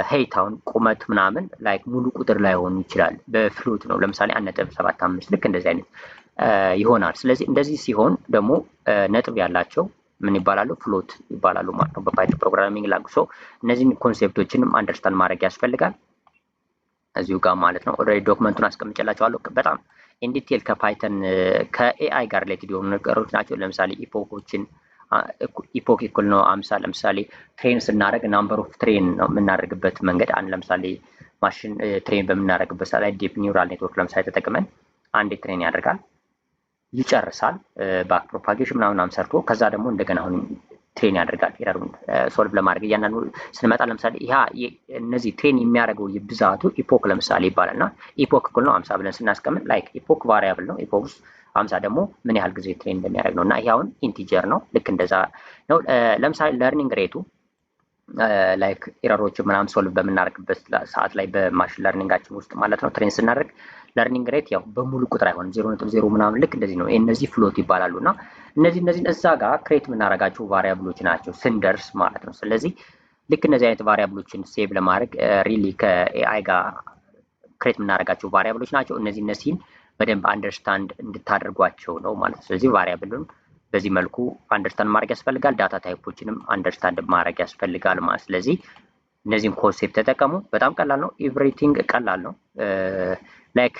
Speaker 1: ሄይት አሁን ቁመት ምናምን ላይክ ሙሉ ቁጥር ላይሆን ይችላል። በፍሎት ነው። ለምሳሌ 1.75 ልክ እንደዚህ አይነት ይሆናል። ስለዚህ እንደዚህ ሲሆን ደግሞ ነጥብ ያላቸው ምን ይባላሉ? ፍሎት ይባላሉ ማለት ነው በፓይተን ፕሮግራሚንግ ላንጉጅ። ሶ እነዚህን ኮንሴፕቶችንም አንደርስታንድ ማድረግ ያስፈልጋል እዚሁ ጋር ማለት ነው። ኦልሬዲ ዶክመንቱን አስቀምጬላችኋለሁ። በጣም ኢንዲቴል ከፓይተን ከኤአይ ጋር ሪሌትድ የሆኑ ነገሮች ናቸው። ለምሳሌ ኢፖኮችን ኢፖክ ኢኩል ነው 50። ለምሳሌ ትሬን ስናደርግ ናምበር ኦፍ ትሬን ነው የምናደርግበት መንገድ። አንድ ለምሳሌ ማሽን ትሬን በምናደርግበት ሰዓት ላይ ዲፕ ኒውራል ኔትወርክ ለምሳሌ ተጠቅመን አንዴ ትሬን ያደርጋል፣ ይጨርሳል ባክ ፕሮፓጌሽን ምናምን ሰርቶ ከዛ ደግሞ እንደገና አሁን ትሬን ያደርጋል ኤረሩን ሶልቭ ለማድረግ እያንዳንዱ ስንመጣ ለምሳሌ ይሄ እነዚህ ትሬን የሚያደርገው የብዛቱ ኢፖክ ለምሳሌ ይባላልና ኢፖክ እኩል ነው 50 ብለን ስናስቀምጥ ላይክ ኢፖክ ቫሪያብል ነው። ኢፖክ ውስጥ 50 ደግሞ ምን ያህል ጊዜ ትሬን እንደሚያደርግ ነው እና ይሄ አሁን ኢንቲጀር ነው። ልክ እንደዛ ነው። ለምሳሌ ለርኒንግ ሬቱ ላይክ ኤረሮችን ምናምን ሶልቭ በምናደርግበት ሰዓት ላይ በማሽን ለርኒንጋችን ውስጥ ማለት ነው ትሬን ስናደርግ ለርኒንግ ሬት ያው በሙሉ ቁጥር አይሆንም 0.0 ምናምን ልክ እንደዚህ ነው። እነዚህ ፍሎት ይባላሉ እና እነዚህን እዛ ጋር ክሬት የምናደርጋቸው ቫሪያብሎች ናቸው ስንደርስ ማለት ነው። ስለዚህ ልክ እነዚህ አይነት ቫሪያብሎችን ሴቭ ለማድረግ ሪሊ ከኤአይ ጋር ክሬት የምናደርጋቸው ቫሪያብሎች ናቸው። እነዚህን በደንብ አንደርስታንድ እንድታደርጓቸው ነው ማለት ነው። ስለዚህ ቫሪያብሉን በዚህ መልኩ አንደርስታንድ ማድረግ ያስፈልጋል። ዳታ ታይፖችንም አንደርስታንድ ማድረግ ያስፈልጋል ማለት። ስለዚህ እነዚህን ኮንሴፕት ተጠቀሙ። በጣም ቀላል ነው። ኤቭሪቲንግ ቀላል ነው። ላይክ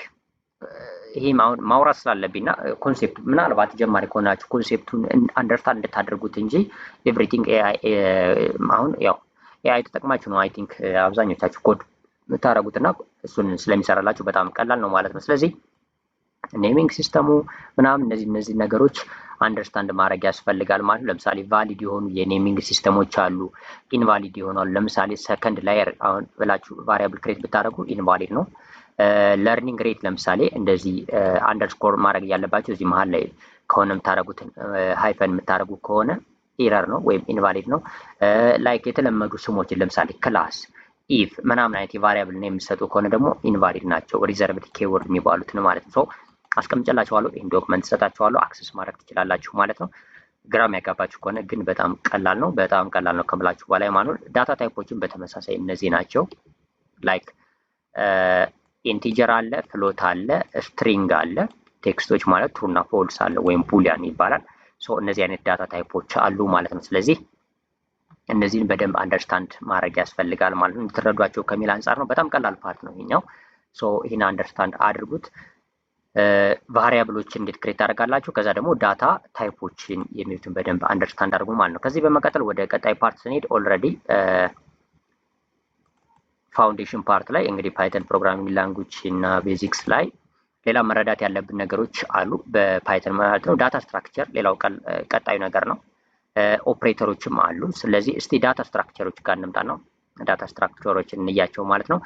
Speaker 1: ይሄ ማውራት ስላለብኝና ኮንሴፕቱ ምናልባት ጀማሪ ከሆናችሁ ኮንሴፕቱን አንደርስታንድ እንድታደርጉት እንጂ ኤቭሪቲንግ ኤአይ አሁን ያው ኤአይ ተጠቅማችሁ ነው አይ ቲንክ አብዛኞቻችሁ ኮድ የምታደርጉትና እሱን ስለሚሰራላችሁ በጣም ቀላል ነው ማለት ነው። ስለዚህ ኔሚንግ ሲስተሙ ምናምን እነዚህ ነገሮች አንደርስታንድ ማድረግ ያስፈልጋል ማለት ነው። ለምሳሌ ቫሊድ የሆኑ የኔሚንግ ሲስተሞች አሉ፣ ኢንቫሊድ ይሆናሉ። ለምሳሌ ሰከንድ ላየር አሁን ብላችሁ ቫሪያብል ክሬት ብታደርጉ ኢንቫሊድ ነው። ለርኒንግ ሬት ለምሳሌ እንደዚህ አንደርስኮር ማድረግ ያለባቸው እዚህ መሀል ላይ ከሆነ የምታደርጉትን ሃይፈን የምታደርጉ ከሆነ ኤረር ነው ወይም ኢንቫሊድ ነው። ላይክ የተለመዱ ስሞችን ለምሳሌ ክላስ፣ ኢፍ ምናምን አይነት የቫሪያብል ነው የሚሰጡ ከሆነ ደግሞ ኢንቫሊድ ናቸው። ሪዘርቭድ ኬወርድ የሚባሉትን ማለት ነው። አስቀምጨላችኋለሁ። ይህን ዶክመንት ሰጣችኋለሁ፣ አክሰስ ማድረግ ትችላላችሁ ማለት ነው። ግራም ያጋባችሁ ከሆነ ግን በጣም ቀላል ነው፣ በጣም ቀላል ነው ከምላችሁ በላይ ማለት ነው። ዳታ ታይፖችን በተመሳሳይ እነዚህ ናቸው። ላይክ ኢንቲጀር አለ፣ ፍሎት አለ፣ ስትሪንግ አለ። ቴክስቶች ማለት ትሩ እና ፎልስ አለ ወይም ቡሊያን ይባላል። ሶ እነዚህ አይነት ዳታ ታይፖች አሉ ማለት ነው። ስለዚህ እነዚህን በደንብ አንደርስታንድ ማድረግ ያስፈልጋል ማለት ነው፣ እንድትረዷቸው ከሚል አንጻር ነው። በጣም ቀላል ፓርት ነው ይሄኛው። ሶ ይህን አንደርስታንድ አድርጉት። ቫሪያብሎችን እንዴት ክሬት ታደርጋላችሁ፣ ከዛ ደግሞ ዳታ ታይፖችን የሚሉትን በደንብ አንደርስታንድ አድርጉ ማለት ነው። ከዚህ በመቀጠል ወደ ቀጣይ ፓርት ስንሄድ ኦልሬዲ ፋውንዴሽን ፓርት ላይ እንግዲህ ፓይተን ፕሮግራሚንግ ላንጉጅ እና ቤዚክስ ላይ ሌላ መረዳት ያለብን ነገሮች አሉ በፓይተን ማለት ነው። ዳታ ስትራክቸር ሌላው ቀጣዩ ነገር ነው። ኦፕሬተሮችም አሉ። ስለዚህ እስቲ ዳታ ስትራክቸሮች ጋር እንምጣ ነው። ዳታ ስትራክቸሮችን እንያቸው ማለት ነው።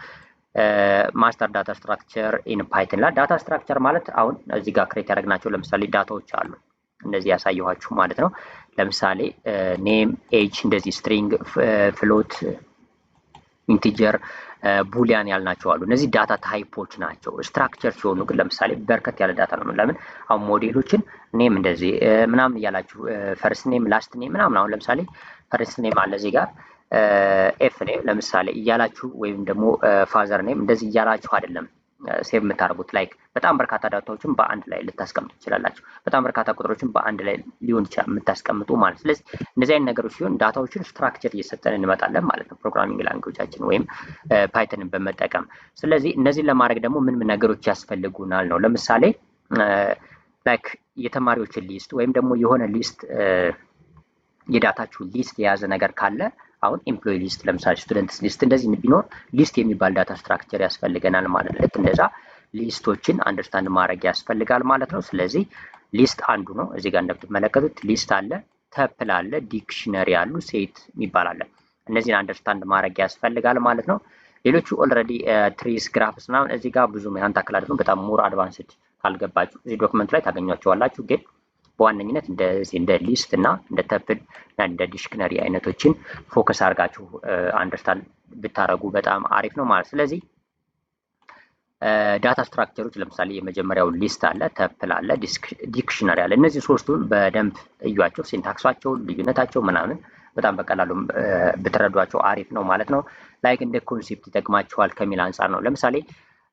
Speaker 1: ማስተር ዳታ ስትራክቸር ኢን ፓይተን ላይ ዳታ ስትራክቸር ማለት አሁን እዚህ ጋር ክሬት ያደረግናቸው ለምሳሌ ዳታዎች አሉ እንደዚህ ያሳየኋችሁ ማለት ነው። ለምሳሌ ኔም፣ ኤጅ፣ እንደዚህ ስትሪንግ፣ ፍሎት፣ ኢንቲጀር፣ ቡሊያን ያልናቸው አሉ። እነዚህ ዳታ ታይፖች ናቸው። ስትራክቸር ሲሆኑ ግን ለምሳሌ በርከት ያለ ዳታ ነው። ለምን አሁን ሞዴሎችን ኔም እንደዚህ ምናምን እያላችሁ ፈርስት ኔም፣ ላስት ኔም ምናምን አሁን ለምሳሌ ፈርስት ኔም አለ እዚህ ጋር ኤፍ ኔም ለምሳሌ እያላችሁ ወይም ደግሞ ፋዘር ኔም እንደዚህ እያላችሁ አይደለም ሴቭ የምታደርጉት። ላይክ በጣም በርካታ ዳታዎችን በአንድ ላይ ልታስቀምጡ ትችላላችሁ። በጣም በርካታ ቁጥሮችን በአንድ ላይ ሊሆን ይችላል የምታስቀምጡ ማለት። ስለዚህ እነዚህ አይነት ነገሮች ሲሆን ዳታዎችን ስትራክቸር እየሰጠን እንመጣለን ማለት ነው ፕሮግራሚንግ ላንጉጃችን ወይም ፓይተንን በመጠቀም። ስለዚህ እነዚህን ለማድረግ ደግሞ ምን ምን ነገሮች ያስፈልጉናል ነው። ለምሳሌ ላይክ የተማሪዎችን ሊስት ወይም ደግሞ የሆነ ሊስት የዳታችሁን ሊስት የያዘ ነገር ካለ አሁን ኤምፕሎይ ሊስት ለምሳሌ ስቱደንትስ ሊስት እንደዚህ ቢኖር ሊስት የሚባል ዳታ ስትራክቸር ያስፈልገናል ማለት ነው። ልክ እንደዛ ሊስቶችን አንደርስታንድ ማድረግ ያስፈልጋል ማለት ነው። ስለዚህ ሊስት አንዱ ነው። እዚህ ጋር እንደምትመለከቱት ሊስት አለ፣ ተፕል አለ፣ ዲክሽነሪ አሉ፣ ሴት የሚባል አለ። እነዚህን አንደርስታንድ ማድረግ ያስፈልጋል ማለት ነው። ሌሎቹ ኦልሬዲ ትሪስ፣ ግራፍስ ምናምን እዚህ ጋር ብዙም ያን ታክል አይደለም። በጣም ሞር አድቫንስድ ካልገባችሁ እዚህ ዶክመንት ላይ ታገኟቸዋላችሁ ግን በዋነኝነት እንደ ሊስት እና እንደ ተፕል እና እንደ ዲክሽነሪ አይነቶችን ፎከስ አድርጋችሁ አንደርስታንድ ብታረጉ በጣም አሪፍ ነው ማለት። ስለዚህ ዳታ ስትራክቸሮች ለምሳሌ የመጀመሪያው ሊስት አለ፣ ተፕል አለ፣ ዲክሽነሪ አለ። እነዚህ ሶስቱን በደንብ እዩዋቸው፣ ሲንታክሳቸው፣ ልዩነታቸው ምናምን በጣም በቀላሉ ብትረዷቸው አሪፍ ነው ማለት ነው። ላይክ እንደ ኮንሴፕት ይጠቅማቸዋል ከሚል አንጻር ነው። ለምሳሌ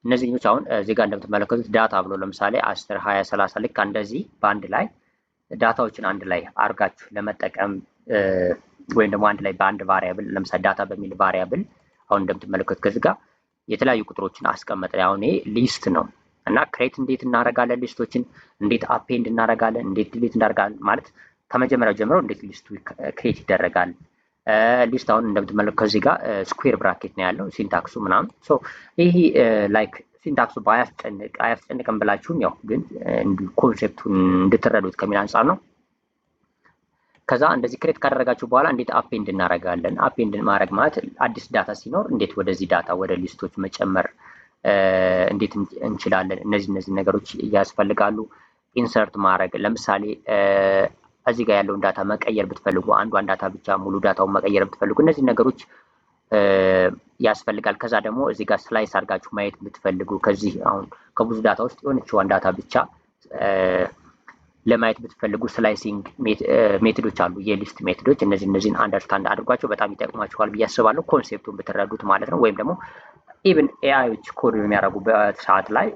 Speaker 1: እነዚህኞች አሁን እዚህ ጋር እንደምትመለከቱት ዳታ ብሎ ለምሳሌ 10፣ 20፣ 30 ልክ እንደዚህ በአንድ ላይ ዳታዎችን አንድ ላይ አድርጋችሁ ለመጠቀም ወይም ደግሞ አንድ ላይ በአንድ ቫሪያብል ለምሳሌ ዳታ በሚል ቫሪያብል አሁን እንደምትመለከቱት ከዚህ ጋር የተለያዩ ቁጥሮችን አስቀመጠ። አሁን ይሄ ሊስት ነው እና ክሬት እንዴት እናደርጋለን፣ ሊስቶችን እንዴት አፔንድ እናደርጋለን፣ እንዴት ዲሊት እናደርጋለን ማለት ከመጀመሪያው ጀምሮ እንዴት ሊስቱ ክሬት ይደረጋል። ሊስት አሁን እንደምትመለከቱት ከዚህ ጋር ስኩዌር ብራኬት ነው ያለው ሲንታክሱ ምናምን። ሶ ይሄ ላይክ ሲንታክሱ አያስጨንቅም ብላችሁም ያው ግን ኮንሴፕቱን እንድትረዱት ከሚል አንጻር ነው። ከዛ እንደዚህ ክሬት ካደረጋችሁ በኋላ እንዴት አፔንድ እናደርጋለን። አፔንድ ማድረግ ማለት አዲስ ዳታ ሲኖር እንዴት ወደዚህ ዳታ ወደ ሊስቶች መጨመር እንዴት እንችላለን። እነዚህ ነገሮች ያስፈልጋሉ። ኢንሰርት ማድረግ ለምሳሌ እዚህ ጋር ያለውን ዳታ መቀየር ብትፈልጉ አንዷን ዳታ ብቻ ሙሉ ዳታውን መቀየር ብትፈልጉ እነዚህ ነገሮች ያስፈልጋል። ከዛ ደግሞ እዚህ ጋር ስላይስ አድርጋችሁ ማየት ብትፈልጉ ከዚህ አሁን ከብዙ ዳታ ውስጥ የሆነችዋን ዳታ ብቻ ለማየት ብትፈልጉ ስላይሲንግ ሜቶዶች አሉ፣ የሊስት ሜቶዶች። እነዚህን አንደርስታንድ አድርጓቸው በጣም ይጠቅማችኋል ብዬ አስባለሁ፣ ኮንሴፕቱን ብትረዱት ማለት ነው። ወይም ደግሞ ኢቭን ኤአይዎች ኮድ በሚያደርጉበት ሰዓት ላይ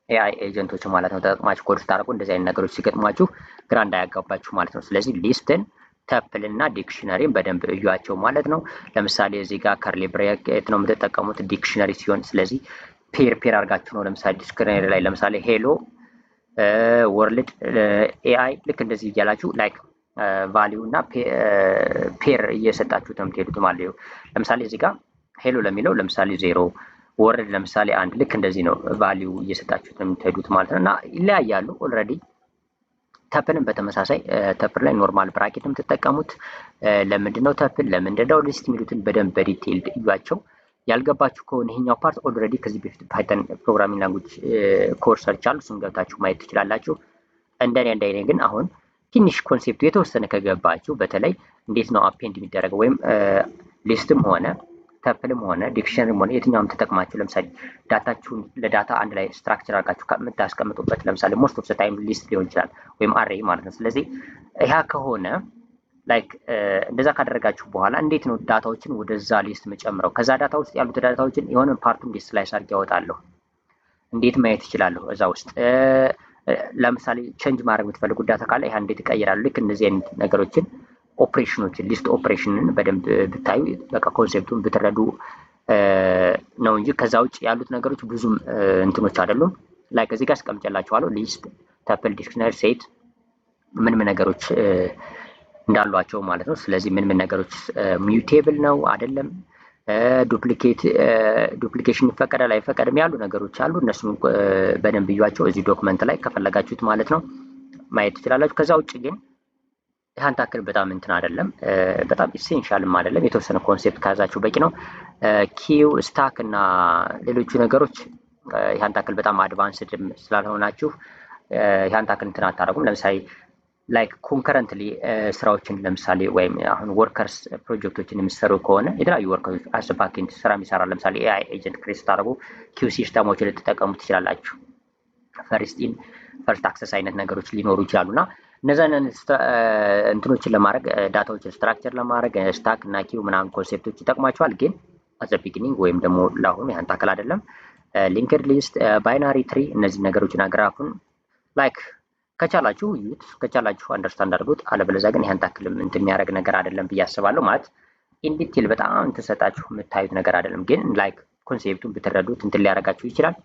Speaker 1: ኤአይ ኤጀንቶች ማለት ነው ተጠቅማችሁ ኮድ ስታደርጉ እንደዚህ አይነት ነገሮች ሲገጥሟችሁ ግራ እንዳያጋባችሁ ማለት ነው። ስለዚህ ሊስትን ተፕል እና ዲክሽነሪን በደንብ እዩዋቸው ማለት ነው። ለምሳሌ እዚህ ጋር ከርሊ ብሬኬት ነው የምትጠቀሙት ዲክሽነሪ ሲሆን፣ ስለዚህ ፔር አድርጋችሁ ነው። ለምሳሌ ዲክሽነሪ ላይ ለምሳሌ ሄሎ ወርልድ ኤአይ ልክ እንደዚህ እያላችሁ ላይክ ቫሊዩ እና ፔር እየሰጣችሁት ነው የምትሄዱት ማለት ነው። ለምሳሌ እዚህ ጋር ሄሎ ለሚለው ለምሳሌ 0 ወርድ ለምሳሌ አንድ ልክ እንደዚህ ነው ቫልዩ እየሰጣችሁት ነው የምትሄዱት ማለት ነው። እና ይለያያሉ ኦልሬዲ። ተፕልን በተመሳሳይ ተፕል ላይ ኖርማል ብራኬት የምትጠቀሙት ለምንድን ነው ተፕል ለምንድን ነው ሊስት የሚሉትን በደንብ በዲቴይል እዩዋቸው። ያልገባችሁ ከሆነ ይሄኛው ፓርት ኦልሬዲ ከዚህ በፊት ፓይተን ፕሮግራሚንግ ላንጉጅ ኮርስ ሰርቻለሁ። እሱን ገብታችሁ ማየት ትችላላችሁ። እንደኔ ግን አሁን ትንሽ ኮንሴፕቱ የተወሰነ ከገባችሁ በተለይ እንዴት ነው አፔንድ የሚደረገው ወይም ሊስትም ሆነ ተፕልም ሆነ ዲክሽነሪም ሆነ የትኛውም ተጠቅማችሁ ለምሳሌ ዳታችሁን ለዳታ አንድ ላይ ስትራክቸር አድርጋችሁ ከምታስቀምጡበት ለምሳሌ ሞስት ኦፍ ዘ ታይም ሊስት ሊሆን ይችላል ወይም አሬይ ማለት ነው። ስለዚህ ያ ከሆነ ላይክ እንደዛ ካደረጋችሁ በኋላ እንዴት ነው ዳታዎችን ወደዛ ሊስት መጨምረው? ከዛ ዳታ ውስጥ ያሉት ዳታዎችን የሆነ ፓርቱን ሊስት ላይ ሳርግ ያወጣለሁ። እንዴት ማየት ይችላለሁ? እዛ ውስጥ ለምሳሌ ቼንጅ ማድረግ የምትፈልጉት ዳታ ካለ ያ እንዴት ይቀይራሉ? ልክ እነዚህ አይነት ነገሮችን ኦፕሬሽኖችን ሊስት ኦፕሬሽንን በደንብ ብታዩ በቃ ኮንሴፕቱን ብትረዱ ነው እንጂ ከዛ ውጭ ያሉት ነገሮች ብዙም እንትኖች አይደሉም። ላይክ እዚህ ጋር አስቀምጨላችኋለሁ ሊስት፣ ተፕል፣ ዲክሽነሪ፣ ሴት ምን ምን ነገሮች እንዳሏቸው ማለት ነው። ስለዚህ ምን ምን ነገሮች ሚውቴብል ነው አይደለም፣ ዱፕሊኬሽን ይፈቀዳል አይፈቀድም ያሉ ነገሮች አሉ። እነሱም በደንብ እዩዋቸው እዚህ ዶክመንት ላይ ከፈለጋችሁት ማለት ነው ማየት ትችላላችሁ። ከዛ ውጭ ግን ያን ታክል በጣም እንትን አይደለም፣ በጣም ኢሴንሻልም አይደለም። የተወሰነ ኮንሴፕት ከያዛችሁ በቂ ነው። ኪው ስታክ እና ሌሎቹ ነገሮች ያን ታክል በጣም አድቫንስድም ስላልሆናችሁ ያን ታክል እንትን አታደርጉም። ለምሳሌ ላይክ ኮንከረንትሊ ስራዎችን ለምሳሌ ወይም አሁን ወርከርስ ፕሮጀክቶችን የሚሰሩ ከሆነ የተለያዩ ወርከሮች አስ ባክኤንድ ስራ የሚሰራ ለምሳሌ ኤአይ ኤጀንት ክሬት ስታደርጉ ኪው ሲስተሞችን ልትጠቀሙ ትችላላችሁ። ፈርስት ኢን ፈርስት አክሰስ አይነት ነገሮች ሊኖሩ ይችላሉ እና እነዛን እንትኖችን ለማድረግ ዳታዎችን ስትራክቸር ለማድረግ ስታክ እና ኪው ምናምን ኮንሴፕቶች ይጠቅሟቸዋል። ግን አዘ ቢጊኒንግ ወይም ደግሞ ለአሁኑ ያን ታክል አይደለም። ሊንክድ ሊስት፣ ባይናሪ ትሪ እነዚህ ነገሮችን ግራፉን ላይክ ከቻላችሁ እዩት፣ ከቻላችሁ አንደርስታንድ አድርጉት። አለበለዚያ ግን ያን ታክልም እንትን የሚያደርግ ነገር አይደለም ብዬ አስባለሁ። ማለት ኢንዲቴል በጣም ተሰጣችሁ የምታዩት ነገር አይደለም። ግን ላይክ ኮንሴፕቱን ብትረዱት እንትን ሊያደርጋችሁ ይችላል።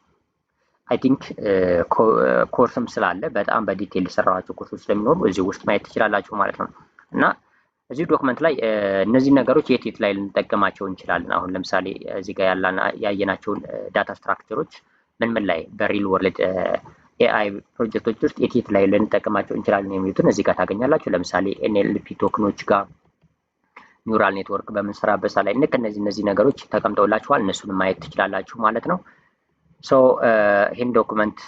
Speaker 1: አይ ቲንክ ኮርስም ስላለ በጣም በዲቴል የሰራኋቸው ኮርሶች ስለሚኖሩ እዚህ ውስጥ ማየት ትችላላችሁ ማለት ነው። እና እዚህ ዶክመንት ላይ እነዚህ ነገሮች የት ላይ ልንጠቀማቸው እንችላለን? አሁን ለምሳሌ እዚህ ጋር ያየናቸውን ዳታ ስትራክቸሮች ምን ላይ በሪል ወርልድ ኤአይ ፕሮጀክቶች ውስጥ የት ላይ ልንጠቀማቸው እንችላለን የሚሉትን እዚህ ጋር ታገኛላችሁ። ለምሳሌ ኤንኤልፒ ቶክኖች ጋር ኒውራል ኔትወርክ በምንሰራበት ላይ ልክ እነዚህ ነገሮች ተቀምጠውላችኋል። እነሱን ማየት ትችላላችሁ ማለት ነው። ሶ ይህን ዶክመንት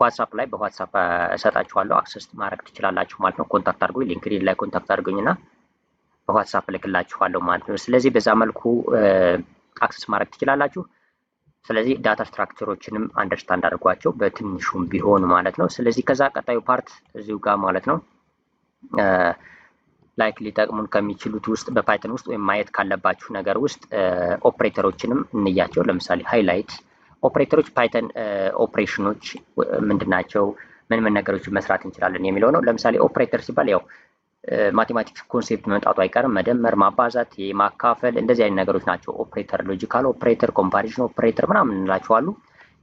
Speaker 1: ዋትሳፕ ላይ በዋትሳፕ እሰጣችኋለሁ፣ አክሰስ ማድረግ ትችላላችሁ ማለት ነው። ኮንታክት አድርጉኝ፣ ሊንክድኢን ላይ ኮንታክት አድርጉኝና በዋትሳፕ ልክላችኋለሁ ማለት ነው። ስለዚህ በዛ መልኩ አክሰስ ማድረግ ትችላላችሁ። ስለዚህ ዳታ ስትራክቸሮችንም አንደርስታንድ አድርጓቸው በትንሹም ቢሆን ማለት ነው። ስለዚህ ከዛ ቀጣዩ ፓርት እዚሁ ጋር ማለት ነው ላይክ ሊጠቅሙን ከሚችሉት ውስጥ በፓይተን ውስጥ ወይም ማየት ካለባችሁ ነገር ውስጥ ኦፕሬተሮችንም እንያቸው። ለምሳሌ ሃይላይት ኦፕሬተሮች ፓይተን ኦፕሬሽኖች ምንድናቸው፣ ምን ነገሮችን መስራት እንችላለን የሚለው ነው። ለምሳሌ ኦፕሬተር ሲባል ያው ማቴማቲክስ ኮንሴፕት መምጣቱ አይቀርም። መደመር፣ ማባዛት፣ ማካፈል እንደዚህ አይነት ነገሮች ናቸው። ኦፕሬተር፣ ሎጂካል ኦፕሬተር፣ ኮምፓሪዥን ኦፕሬተር ምናምን እንላቸዋሉ።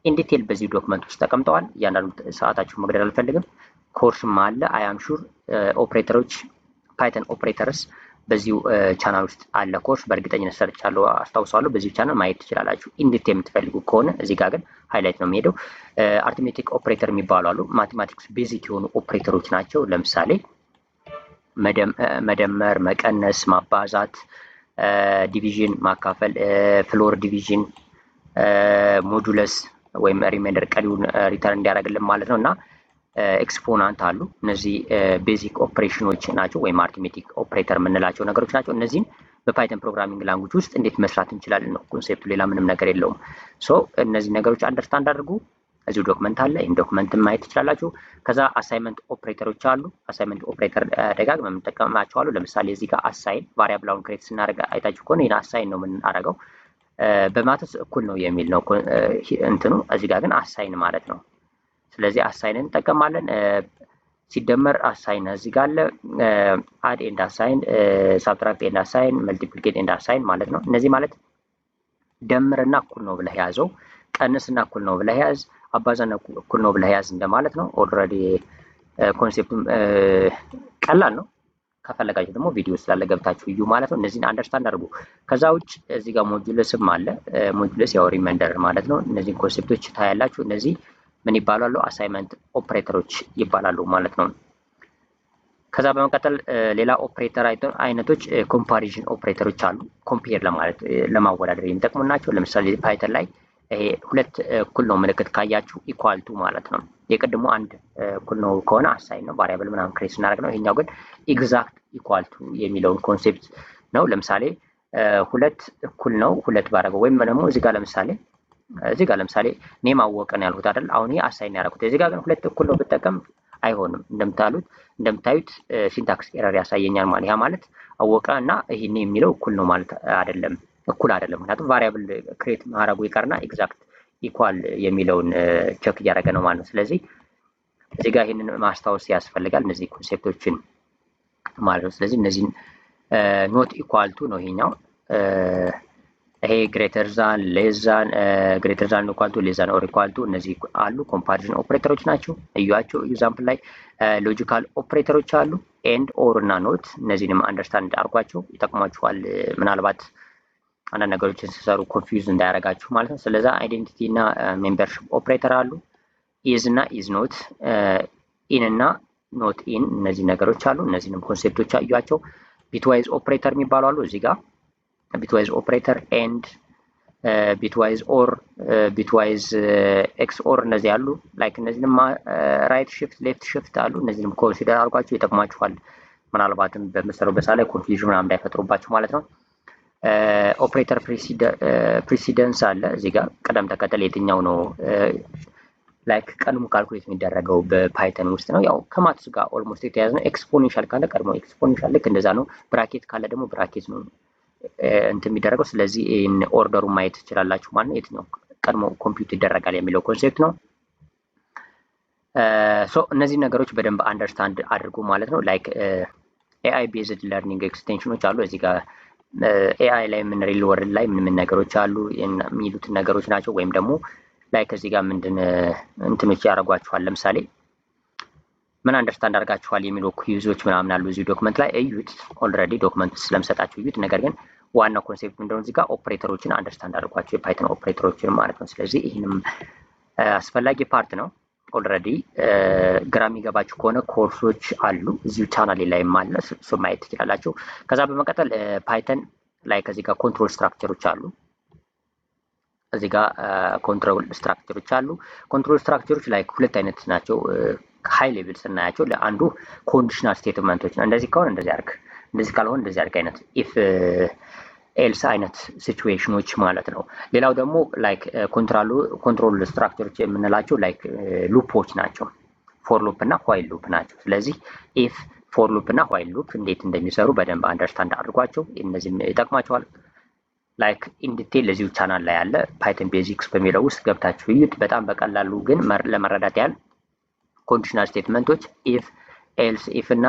Speaker 1: ኢንዲቴል በዚህ ዶክመንት ውስጥ ተቀምጠዋል። እያንዳንዱ ሰዓታችሁ መግደል አልፈልግም። ኮርስም አለ አያም ሹር ኦፕሬተሮች ፓይተን ኦፕሬተርስ በዚሁ ቻናል ውስጥ አለ ኮርስ። በእርግጠኝነት ሰርቻለሁ አስታውሳለሁ። በዚሁ ቻናል ማየት ትችላላችሁ ኢንዲቴል የምትፈልጉ ከሆነ። እዚህ ጋር ግን ሃይላይት ነው የሚሄደው። አርትሜቲክ ኦፕሬተር የሚባሉ አሉ። ማቴማቲክስ ቤዚክ የሆኑ ኦፕሬተሮች ናቸው። ለምሳሌ መደመር፣ መቀነስ፣ ማባዛት፣ ዲቪዥን፣ ማካፈል፣ ፍሎር ዲቪዥን፣ ሞዱለስ ወይም ሪሜንደር ቀሪውን ሪተርን እንዲያደርግልን ማለት ነው እና ኤክስፖናንት አሉ። እነዚህ ቤዚክ ኦፕሬሽኖች ናቸው ወይም አርትሜቲክ ኦፕሬተር የምንላቸው ነገሮች ናቸው። እነዚህን በፓይተን ፕሮግራሚንግ ላንጉጅ ውስጥ እንዴት መስራት እንችላለን ነው ኮንሴፕቱ፣ ሌላ ምንም ነገር የለውም። ሶ እነዚህ ነገሮች አንደርስታንድ አድርጉ። እዚሁ ዶክመንት አለ፣ ይህን ዶክመንትን ማየት ትችላላችሁ። ከዛ አሳይመንት ኦፕሬተሮች አሉ። አሳይመንት ኦፕሬተር ደጋግመን የምንጠቀማቸው አሉ። ለምሳሌ እዚህ ጋር አሳይን ቫሪያብላውን ክሬት ስናደርግ አይታችሁ ከሆነ ይህን አሳይን ነው የምናደርገው። በማትስ እኩል ነው የሚል ነው እንትኑ፣ እዚህ ጋር ግን አሳይን ማለት ነው። ስለዚህ አሳይን እንጠቀማለን። ሲደመር አሳይን እዚህ ጋር አለ። አድ ኤንድ አሳይን፣ ሳብትራክት ኤንድ አሳይን፣ መልቲፕሊኬት ኤንድ አሳይን ማለት ነው። እነዚህ ማለት ደምርና እኩል ነው ብለህ ያዘው፣ ቀንስና እኩል ነው ብለህ ያዝ፣ አባዛና እኩል ነው ብለህ ያዝ እንደማለት ነው። ኦልሬዲ ኮንሴፕቱም ቀላል ነው። ከፈለጋችሁ ደግሞ ቪዲዮ ስላለ ገብታችሁ እዩ ማለት ነው። እነዚህን አንደርስታንድ አድርጉ። ከዛ ውጭ እዚህ ጋር ሞጁለስም አለ። ሞጁለስ ያው ሪማይንደር ማለት ነው። እነዚህን ኮንሴፕቶች ታያላችሁ። እነዚህ ምን ይባላሉ? አሳይመንት ኦፕሬተሮች ይባላሉ ማለት ነው። ከዛ በመቀጠል ሌላ ኦፕሬተር አይነቶች ኮምፓሪዥን ኦፕሬተሮች አሉ። ኮምፔር ለማለት ለማወዳደር የሚጠቅሙ ናቸው። ለምሳሌ ፓይተን ላይ ይሄ ሁለት እኩል ነው ምልክት ካያችሁ ኢኳል ቱ ማለት ነው። የቅድሙ አንድ እኩል ነው ከሆነ አሳይን ነው ቫሪያብል ምናምን ክሬት ስናደርግ ነው። ይሄኛው ግን ኤግዛክት ኢኳል ቱ የሚለውን ኮንሴፕት ነው። ለምሳሌ ሁለት እኩል ነው ሁለት ባረገው ወይም ደግሞ እዚህ ጋር ለምሳሌ እኔ ማወቀ ነው ያልኩት አይደል? አሁን ይሄ አሳይን ያደረኩት እዚህ ጋር ግን ሁለት እኩል ነው ብጠቀም አይሆንም። እንደምታዩት ሲንታክስ ኤረር ያሳየኛል ማለት ያ ማለት አወቀ እና ይሄን የሚለው እኩል ነው ማለት አይደለም። እኩል አይደለም። ምክንያቱም ቫሪያብል ክሬት ማድረጉ ይቀርና ኤግዛክት ኢኳል የሚለውን ቼክ እያደረገ ነው ማለት ነው። ስለዚህ እዚህ ጋር ይህንን ማስታወስ ያስፈልጋል እነዚህ ኮንሴፕቶችን ማለት ነው። ስለዚህ እነዚህን ኖት ኢኳል ቱ ነው ይሄኛው። ይሄ ግሬተር ዛን ሌስ ዛን ግሬተር ዛን ኢኳል ቱ ሌስ ዛን ኦር ኢኳል ቱ እነዚህ አሉ። ኮምፓሪዥን ኦፕሬተሮች ናቸው። እዩዋቸው። ኤግዛምፕል ላይ ሎጂካል ኦፕሬተሮች አሉ። ኤንድ ኦር እና ኖት እነዚህንም አንደርስታንድ አድርጓቸው ይጠቅሟችኋል። ምናልባት አንዳንድ ነገሮችን ሲሰሩ ኮንፊውዝ እንዳያደርጋችሁ ማለት ነው። ስለዛ አይዴንቲቲ እና ሜምበርሺፕ ኦፕሬተር አሉ። ኢዝ እና ኢዝ ኖት፣ ኢን እና ኖት ኢን እነዚህ ነገሮች አሉ። እነዚህንም ኮንሴፕቶች አዩዋቸው። ቢትዋይዝ ኦፕሬተር የሚባሉ አሉ። እዚህ ጋር ቢትዋይዝ ኦፕሬተር ኤንድ ቢትዋይዝ ኦር ቢትዋይዝ ኤክስ ኦር እነዚህ አሉ። ላይክ እነዚህንም ራይት ሽፍት ሌፍት ሽፍት አሉ። እነዚህንም ኮንሲደር አድርጓቸው ይጠቅሟችኋል። ምናልባትም በምትሰሩበት በሳ ላይ ኮንፊውዥን ምናምን እንዳይፈጥሩባችሁ ማለት ነው። ኦፕሬተር ፕሪሲደንስ አለ። እዚህ ጋር ቅደም ተከተል የትኛው ነው ላይክ ቀድሞ ካልኩሌት የሚደረገው በፓይተን ውስጥ ነው። ያው ከማትስ ጋር ኦልሞስት የተያዘ ነው። ኤክስፖኔንሻል ካለ ቀድሞ ኤክስፖኔንሻል ልክ እንደዛ ነው። ብራኬት ካለ ደግሞ ብራኬት ነው እንትን የሚደረገው። ስለዚህ ይህን ኦርደሩን ማየት ትችላላችሁ ማለት ነው። የትኛው ቀድሞ ኮምፒውት ይደረጋል የሚለው ኮንሴፕት ነው። ሶ እነዚህ ነገሮች በደንብ አንደርስታንድ አድርጉ ማለት ነው። ላይክ ኤአይ ቤዝድ ለርኒንግ ኤክስቴንሽኖች አሉ። እዚህ ጋር ኤአይ ላይ ምን ሪል ወርልድ ላይ ምን ነገሮች አሉ የሚሉትን ነገሮች ናቸው። ወይም ደግሞ ላይክ እዚህ ጋር ምንድን እንትኖች ያደርጓችኋል። ለምሳሌ ምን አንደርስታንድ አድርጋችኋል የሚሉ ኩዊዞች ምናምን አሉ እዚህ ዶክመንት ላይ እዩት። ኦልሬዲ ዶክመንት ስለምሰጣችሁ እዩት። ነገር ግን ዋናው ኮንሴፕት ምንድነው እዚህ ጋር ኦፕሬተሮችን አንደርስታንድ አድርጓቸው የፓይተን ኦፕሬተሮችን ማለት ነው። ስለዚህ ይህንም አስፈላጊ ፓርት ነው። ኦልሬዲ ግራ የሚገባችሁ ከሆነ ኮርሶች አሉ እዚሁ ቻናሌ ላይም አለ፣ እሱ ማየት ትችላላችሁ። ከዛ በመቀጠል ፓይተን ላይ ከዚህ ጋር ኮንትሮል ስትራክቸሮች አሉ። እዚህ ጋር ኮንትሮል ስትራክቸሮች አሉ። ኮንትሮል ስትራክቸሮች ላይ ሁለት አይነት ናቸው። ሃይ ሌቭል ስናያቸው ለአንዱ ኮንዲሽናል ስቴትመንቶች ነው። እንደዚህ ከሆነ እንደዚህ አድርግ፣ እንደዚህ ካልሆነ እንደዚህ አድርግ አይነት ኢፍ ኤልስ አይነት ሲቹዌሽኖች ማለት ነው። ሌላው ደግሞ ላይክ ኮንትሮል ስትራክቸሮች የምንላቸው ላይክ ሉፖች ናቸው። ፎር ሉፕ እና ዋይል ሉፕ ናቸው። ስለዚህ ኢፍ ፎር ሉፕ እና ዋይል ሉፕ እንዴት እንደሚሰሩ በደንብ አንደርስታንድ አድርጓቸው። እነዚህም ይጠቅማቸዋል። ላይክ ኢንዲቴል ለዚሁ ቻናል ላይ ያለ ፓይተን ቤዚክስ በሚለው ውስጥ ገብታችሁ እዩት። በጣም በቀላሉ ግን ለመረዳት ያህል ኮንዲሽናል ስቴትመንቶች ኢፍ ኤልስ ኢፍ እና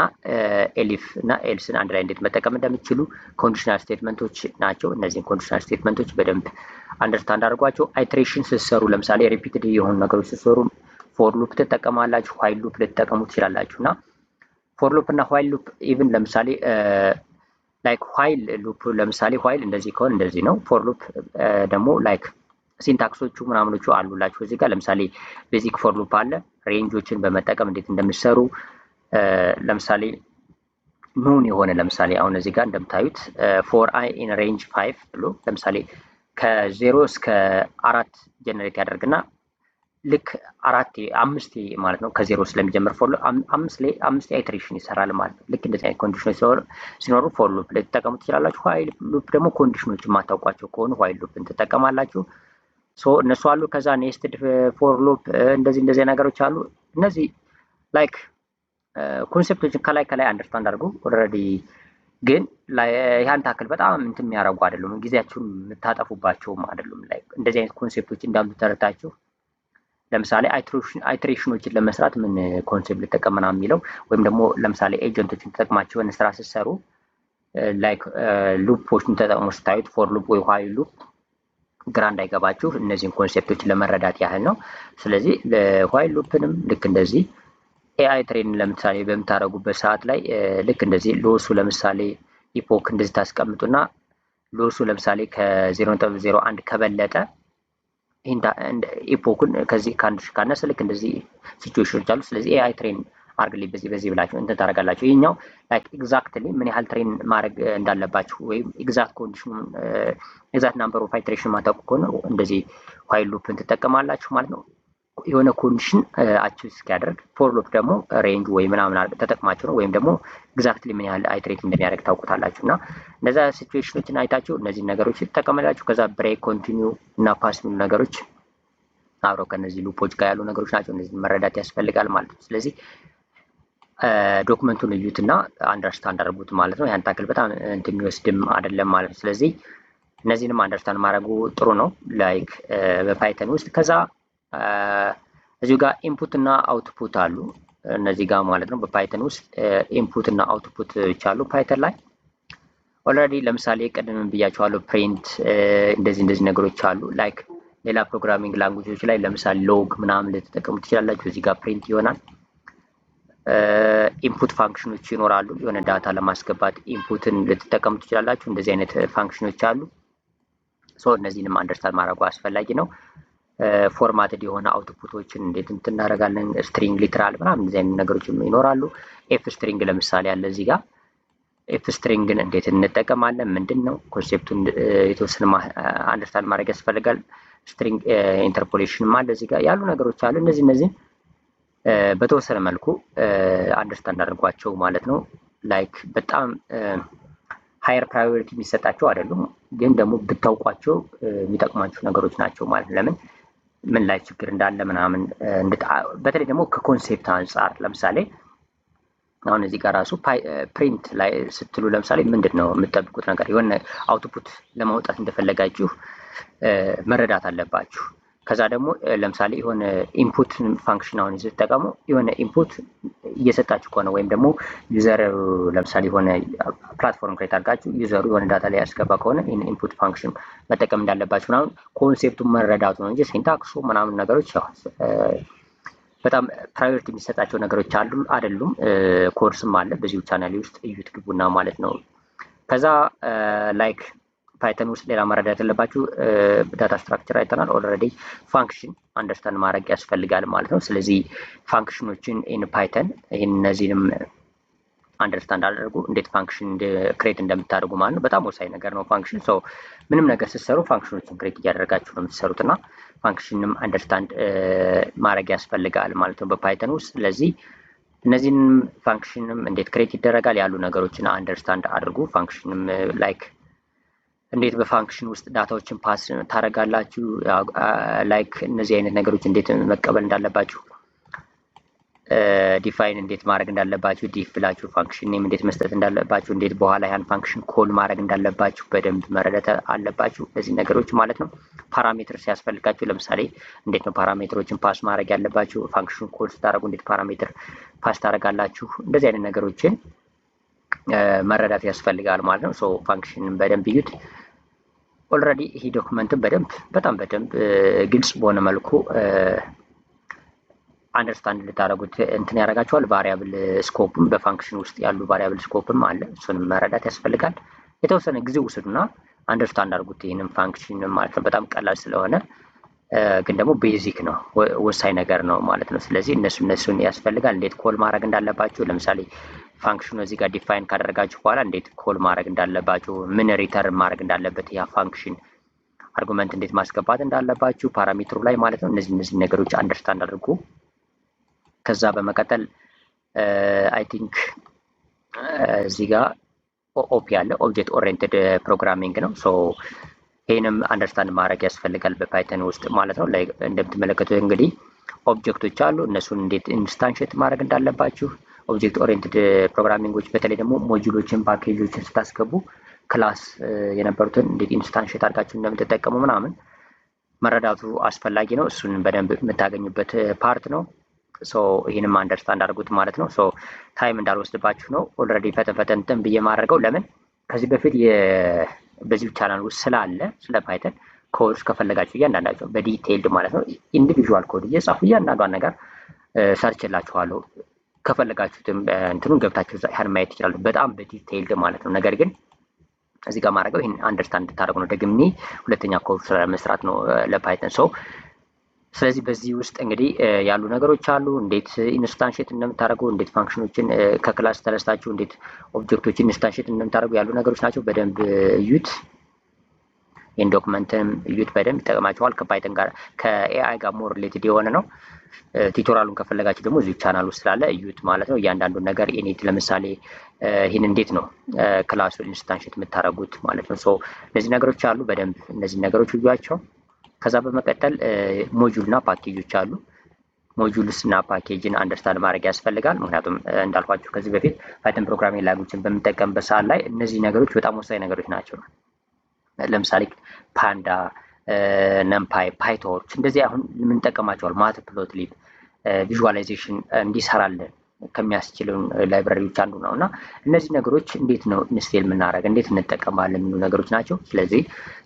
Speaker 1: ኤሊፍ እና ኤልስን አንድ ላይ እንዴት መጠቀም እንደሚችሉ ኮንዲሽናል ስቴትመንቶች ናቸው። እነዚህን ኮንዲሽናል ስቴትመንቶች በደንብ አንደርስታንድ አድርጓቸው። አይትሬሽን ስትሰሩ ለምሳሌ ሪፒትድ የሆኑ ነገሮች ስትሰሩ ፎር ሉፕ ትጠቀማላችሁ፣ ዋይል ሉፕ ልትጠቀሙ ትችላላችሁ። እና ፎር ሉፕ እና ዋይል ሉፕ ኢቭን ለምሳሌ ላይክ ዋይል ሉፕ ለምሳሌ ዋይል እንደዚህ ከሆነ እንደዚህ ነው። ፎር ሉፕ ደግሞ ላይክ ሲንታክሶቹ ምናምኖቹ አሉላችሁ እዚህ ጋር። ለምሳሌ ቤዚክ ፎር ሉፕ አለ። ሬንጆችን በመጠቀም እንዴት እንደምትሰሩ ለምሳሌ ኑን የሆነ ለምሳሌ አሁን እዚህ ጋር እንደምታዩት ፎር አይ ኢን ሬንጅ 5 ብሎ ለምሳሌ ከ0 እስከ 4 ጀነሬት ያደርግና ልክ አምስት ማለት ነው ከ0 ስለሚጀምር ፎር ሉፕ አምስት አይትሬሽን ይሰራል ማለት ነው። ልክ እንደዚህ አይነት ኮንዲሽኖች ሲኖሩ ፎር ሉፕ ልትጠቀሙ ትችላላችሁ። ዋይል ሉፕ ደግሞ ኮንዲሽኖች የማታውቋቸው ከሆኑ ዋይል ሉፕን ትጠቀማላችሁ። ሶ እነሱ አሉ። ከዛ ኔስትድ ፎር ሉፕ እንደዚህ ነገሮች አሉ። እነዚህ ላይክ ኮንሴፕቶችን ከላይ አንደርስታንድ አድርጉ። ኦልሬዲ ግን ያን ታክል በጣም እንትን የሚያደርጉ አይደሉም፣ ጊዜያችሁን የምታጠፉባቸውም አይደሉም። ላይክ እንደዚህ አይነት ኮንሴፕቶች እንዳሉ ተረታችሁ ለምሳሌ አይትሬሽኖችን ለመስራት ምን ኮንሴፕት ልጠቀም ምናምን የሚለው ወይም ደግሞ ለምሳሌ ኤጀንቶችን ተጠቅማችሁ የሆነ ስራ ስትሰሩ ላይክ ሉፖችን ተጠቅሞ ስታዩት ፎር ሉፕ ወይ ዋይል ሉፕ ግራ እንዳይገባችሁ እነዚህን ኮንሴፕቶች ለመረዳት ያህል ነው። ስለዚህ ለዋይል ሉፕንም ልክ እንደዚህ ኤአይ ትሬን ለምሳሌ በምታደርጉበት ሰዓት ላይ ልክ እንደዚህ ሎሱ ለምሳሌ ኢፖክ እንደዚህ ታስቀምጡና ሎሱ ለምሳሌ ከ0.01 ከበለጠ ኢፖኩን ከዚህ ከአንድ ሺህ ካነሰ ልክ እንደዚህ ሲቹዌሽኖች አሉ። ስለዚህ ኤአይ ትሬን አርግልኝ በዚህ ብላችሁ እንትን ታደርጋላችሁ። ይሄኛው ላይክ ኤግዛክትሊ ምን ያህል ትሬን ማድረግ እንዳለባችሁ ወይም ኤግዛክት ኮንዲሽኑን ኤግዛክት ናምበር ኦፍ ኢተሬሽን ማታውቁ ከሆነ እንደዚህ ዋይል ሉፕን ትጠቀማላችሁ ማለት ነው። የሆነ ኮንዲሽን አቺቭ እስኪያደርግ ፎር ሉፕ ደግሞ ሬንጅ ወይ ምናምን ተጠቅማችሁ ነው ወይም ደግሞ ኤግዛክትሊ ምን ያህል አይትሬት እንደሚያደርግ ታውቁታላችሁ። እና እነዛ ሲቹዌሽኖችን አይታችሁ እነዚህ ነገሮች ትጠቀማላችሁ። ከዛ ብሬክ፣ ኮንቲኒው እና ፓስ የሚሉ ነገሮች አብረው ከነዚህ ሉፖች ጋር ያሉ ነገሮች ናቸው። እነዚህ መረዳት ያስፈልጋል ማለት ነው። ስለዚህ ዶክመንቱን እዩትና አንደርስታንድ አድርጉት ማለት ነው። ያን ታክል በጣም እንትን የሚወስድም አይደለም ማለት ነው። ስለዚህ እነዚህንም አንደርስታንድ ማድረጉ ጥሩ ነው ላይክ በፓይተን ውስጥ። ከዛ እዚሁ ጋር ኢንፑት እና አውትፑት አሉ እነዚህ ጋር ማለት ነው። በፓይተን ውስጥ ኢንፑት እና አውትፑት አሉ ፓይተን ላይ ኦልሬዲ። ለምሳሌ ቀደም ብያቸዋለሁ ፕሪንት እንደዚህ ነገሮች አሉ ላይክ ሌላ ፕሮግራሚንግ ላንጉጆች ላይ ለምሳሌ ሎግ ምናምን ልትጠቀሙ ትችላላችሁ። እዚህ ጋር ፕሪንት ይሆናል። ኢንፑት ፋንክሽኖች ይኖራሉ። የሆነ ዳታ ለማስገባት ኢንፑትን ልትጠቀሙ ትችላላችሁ። እንደዚህ አይነት ፋንክሽኖች አሉ። ሶ እነዚህንም አንደርስታንድ ማድረጉ አስፈላጊ ነው። ፎርማትድ የሆነ አውትፑቶችን እንዴት እናደርጋለን፣ ስትሪንግ፣ ሊትራል ምናምን እንደዚህ አይነት ነገሮች ይኖራሉ። ኤፍ ስትሪንግ ለምሳሌ አለ እዚህ ጋር። ኤፍ ስትሪንግን እንዴት እንጠቀማለን፣ ምንድን ነው ኮንሴፕቱን የተወሰነ አንደርስታንድ ማድረግ ያስፈልጋል። ስትሪንግ ኢንተርፖሌሽንም አለ እዚህ ጋር ያሉ ነገሮች አሉ። እነዚህ በተወሰነ መልኩ አንደርስታንድ አድርጓቸው ማለት ነው። ላይክ በጣም ሃየር ፕራዮሪቲ የሚሰጣቸው አይደሉም፣ ግን ደግሞ ብታውቋቸው የሚጠቅሟቸው ነገሮች ናቸው ማለት ነው። ለምን ምን ላይ ችግር እንዳለ ምናምን በተለይ ደግሞ ከኮንሴፕት አንጻር ለምሳሌ አሁን እዚህ ጋር ራሱ ፕሪንት ላይ ስትሉ ለምሳሌ ምንድን ነው የምትጠብቁት ነገር የሆነ አውትፑት ለማውጣት እንደፈለጋችሁ መረዳት አለባችሁ። ከዛ ደግሞ ለምሳሌ የሆነ ኢንፑት ፋንክሽን አሁን ስትጠቀሙ የሆነ ኢንፑት እየሰጣችሁ ከሆነ ወይም ደግሞ ዩዘር ለምሳሌ የሆነ ፕላትፎርም ክሬት አድርጋችሁ ዩዘሩ የሆነ ዳታ ላይ ያስገባ ከሆነ ይህን ኢንፑት ፋንክሽን መጠቀም እንዳለባችሁ ምናምን ኮንሴፕቱን መረዳቱ ነው እንጂ ሲንታክሱ ምናምን ነገሮች ያው በጣም ፕራዮሪቲ የሚሰጣቸው ነገሮች አይደሉም። ኮርስም አለ በዚሁ ቻናል ውስጥ እዩት ግቡና ማለት ነው። ከዛ ላይክ ፓይተን ውስጥ ሌላ መረዳት ያለባችሁ ዳታ ስትራክቸር አይተናል ኦልሬዲ። ፋንክሽን አንደርስታንድ ማድረግ ያስፈልጋል ማለት ነው። ስለዚህ ፋንክሽኖችን ኢን ፓይተን እነዚህንም አንደርስታንድ አድርጉ፣ እንዴት ፋንክሽን ክሬት እንደምታደርጉ ማለት ነው። በጣም ወሳኝ ነገር ነው ፋንክሽን። ሰው ምንም ነገር ስትሰሩ ፋንክሽኖችን ክሬት እያደረጋችሁ ነው የምትሰሩት እና ፋንክሽንም አንደርስታንድ ማድረግ ያስፈልጋል ማለት ነው በፓይተን ውስጥ። ስለዚህ እነዚህንም ፋንክሽንም እንዴት ክሬት ይደረጋል ያሉ ነገሮችን አንደርስታንድ አድርጉ። ፋንክሽንም ላይክ እንዴት በፋንክሽን ውስጥ ዳታዎችን ፓስ ታደርጋላችሁ፣ ላይክ እነዚህ አይነት ነገሮች እንዴት መቀበል እንዳለባችሁ፣ ዲፋይን እንዴት ማድረግ እንዳለባችሁ፣ ዲፍ ብላችሁ ፋንክሽን ኔም እንዴት መስጠት እንዳለባችሁ፣ እንዴት በኋላ ያን ፋንክሽን ኮል ማድረግ እንዳለባችሁ በደንብ መረዳት አለባችሁ። እነዚህ ነገሮች ማለት ነው። ፓራሜትር ሲያስፈልጋችሁ ለምሳሌ እንዴት ነው ፓራሜትሮችን ፓስ ማድረግ ያለባችሁ፣ ፋንክሽን ኮል ስታደርጉ እንዴት ፓራሜትር ፓስ ታደርጋላችሁ፣ እንደዚህ አይነት ነገሮችን መረዳት ያስፈልጋል ማለት ነው። ሶ ፋንክሽንን በደንብ ይዩት። ኦልሬዲ ይሄ ዶክመንትን በጣም በደንብ ግልጽ በሆነ መልኩ አንደርስታንድ ልታደርጉት እንትን ያደርጋችኋል። ቫሪያብል ስኮፕም በፋንክሽን ውስጥ ያሉ ቫሪያብል ስኮፕም አለ፣ እሱንም መረዳት ያስፈልጋል። የተወሰነ ጊዜ ውሰዱና አንደርስታንድ አድርጉት ይህንም ፋንክሽን ማለት ነው። በጣም ቀላል ስለሆነ ግን ደግሞ ቤዚክ ነው፣ ወሳኝ ነገር ነው ማለት ነው። ስለዚህ እነሱን ያስፈልጋል። እንዴት ኮል ማድረግ እንዳለባችሁ ለምሳሌ ፋንክሽኑ እዚህ ጋር ዲፋይን ካደረጋችሁ በኋላ እንዴት ኮል ማድረግ እንዳለባችሁ፣ ምን ሪተርን ማድረግ እንዳለበት ያ ፋንክሽን አርጉመንት እንዴት ማስገባት እንዳለባችሁ ፓራሜትሩ ላይ ማለት ነው። እነዚህ ነገሮች አንደርስታንድ አድርጉ። ከዛ በመቀጠል አይ ቲንክ እዚህ ጋር ኦፒ ያለ ኦብጀክት ኦሪየንትድ ፕሮግራሚንግ ነው። ሶ ይህንም አንደርስታንድ ማድረግ ያስፈልጋል በፓይተን ውስጥ ማለት ነው። እንደምትመለከቱት እንግዲህ ኦብጀክቶች አሉ፣ እነሱን እንዴት ኢንስታንሽት ማድረግ እንዳለባችሁ። ኦብጀክት ኦሪየንትድ ፕሮግራሚንጎች በተለይ ደግሞ ሞጁሎችን ፓኬጆችን ስታስገቡ ክላስ የነበሩትን እንዴት ኢንስታንሽት አድርጋችሁ እንደምትጠቀሙ ምናምን መረዳቱ አስፈላጊ ነው። እሱን በደንብ የምታገኙበት ፓርት ነው። ሶ ይህንም አንደርስታንድ አድርጉት ማለት ነው። ሶ ታይም እንዳልወስድባችሁ ነው። ኦልሬዲ ፈተን ብዬ ማድረገው ለምን ከዚህ በፊት በዚሁ ቻናል ውስጥ ስላለ ስለ ፓይተን ኮድስ ከፈለጋችሁ እያንዳንዳቸው በዲቴይልድ ማለት ነው ኢንዲቪዥዋል ኮድ እየጻፉ እያንዳንዷን ነገር ሰርችላችኋለሁ። ከፈለጋችሁትም እንትኑን ገብታችሁ ያን ማየት ትችላላችሁ በጣም በዲቴይልድ ማለት ነው። ነገር ግን እዚህ ጋር ማድረገው ይሄን አንደርስታንድ እንድታደርጉ ነው። ደግሜ ሁለተኛ ኮርስ መስራት ነው ለፓይተን ሰው። ስለዚህ በዚህ ውስጥ እንግዲህ ያሉ ነገሮች አሉ። እንዴት ኢንስታንሽት እንደምታደርጉ፣ እንዴት ፋንክሽኖችን ከክላስ ተነስታችሁ እንዴት ኦብጀክቶችን ኢንስታንሽት እንደምታደርጉ ያሉ ነገሮች ናቸው። በደንብ እዩት። ይህን ዶክመንትም እዩት፣ በደንብ ይጠቅማችኋል። ከፓይተን ጋር ከኤአይ ጋር ሞር ሪሌትድ የሆነ ነው። ቲቶሪያሉን ከፈለጋችሁ ደግሞ እዚሁ ቻናል ውስጥ ስላለ እዩት ማለት ነው። እያንዳንዱ ነገር ኢኒት ለምሳሌ ይህን እንዴት ነው ክላሱ ኢንስታንሽት የምታደርጉት ማለት ነው። ሶ እነዚህ ነገሮች አሉ። በደንብ እነዚህ ነገሮች እዩዋቸው። ከዛ በመቀጠል ሞጁል እና ፓኬጆች አሉ። ሞጁልስ እና ፓኬጅን አንደርስታንድ ማድረግ ያስፈልጋል። ምክንያቱም እንዳልኳችሁ ከዚህ በፊት ፓይተን ፕሮግራሚንግ ላንጉጅን በምንጠቀምበት ሰዓት ላይ እነዚህ ነገሮች በጣም ወሳኝ ነገሮች ናቸው። ለምሳሌ ፓንዳ፣ ነምፓይ፣ ፓይቶርች እንደዚህ አሁን የምንጠቀማቸዋል። ማትፕሎትሊብ ቪዥዋላይዜሽን እንዲሰራልን ከሚያስችሉን ላይብራሪዎች አንዱ ነው እና እነዚህ ነገሮች እንዴት ነው ኢንስቴል የምናደርግ እንዴት እንጠቀማለን የሚሉ ነገሮች ናቸው። ስለዚህ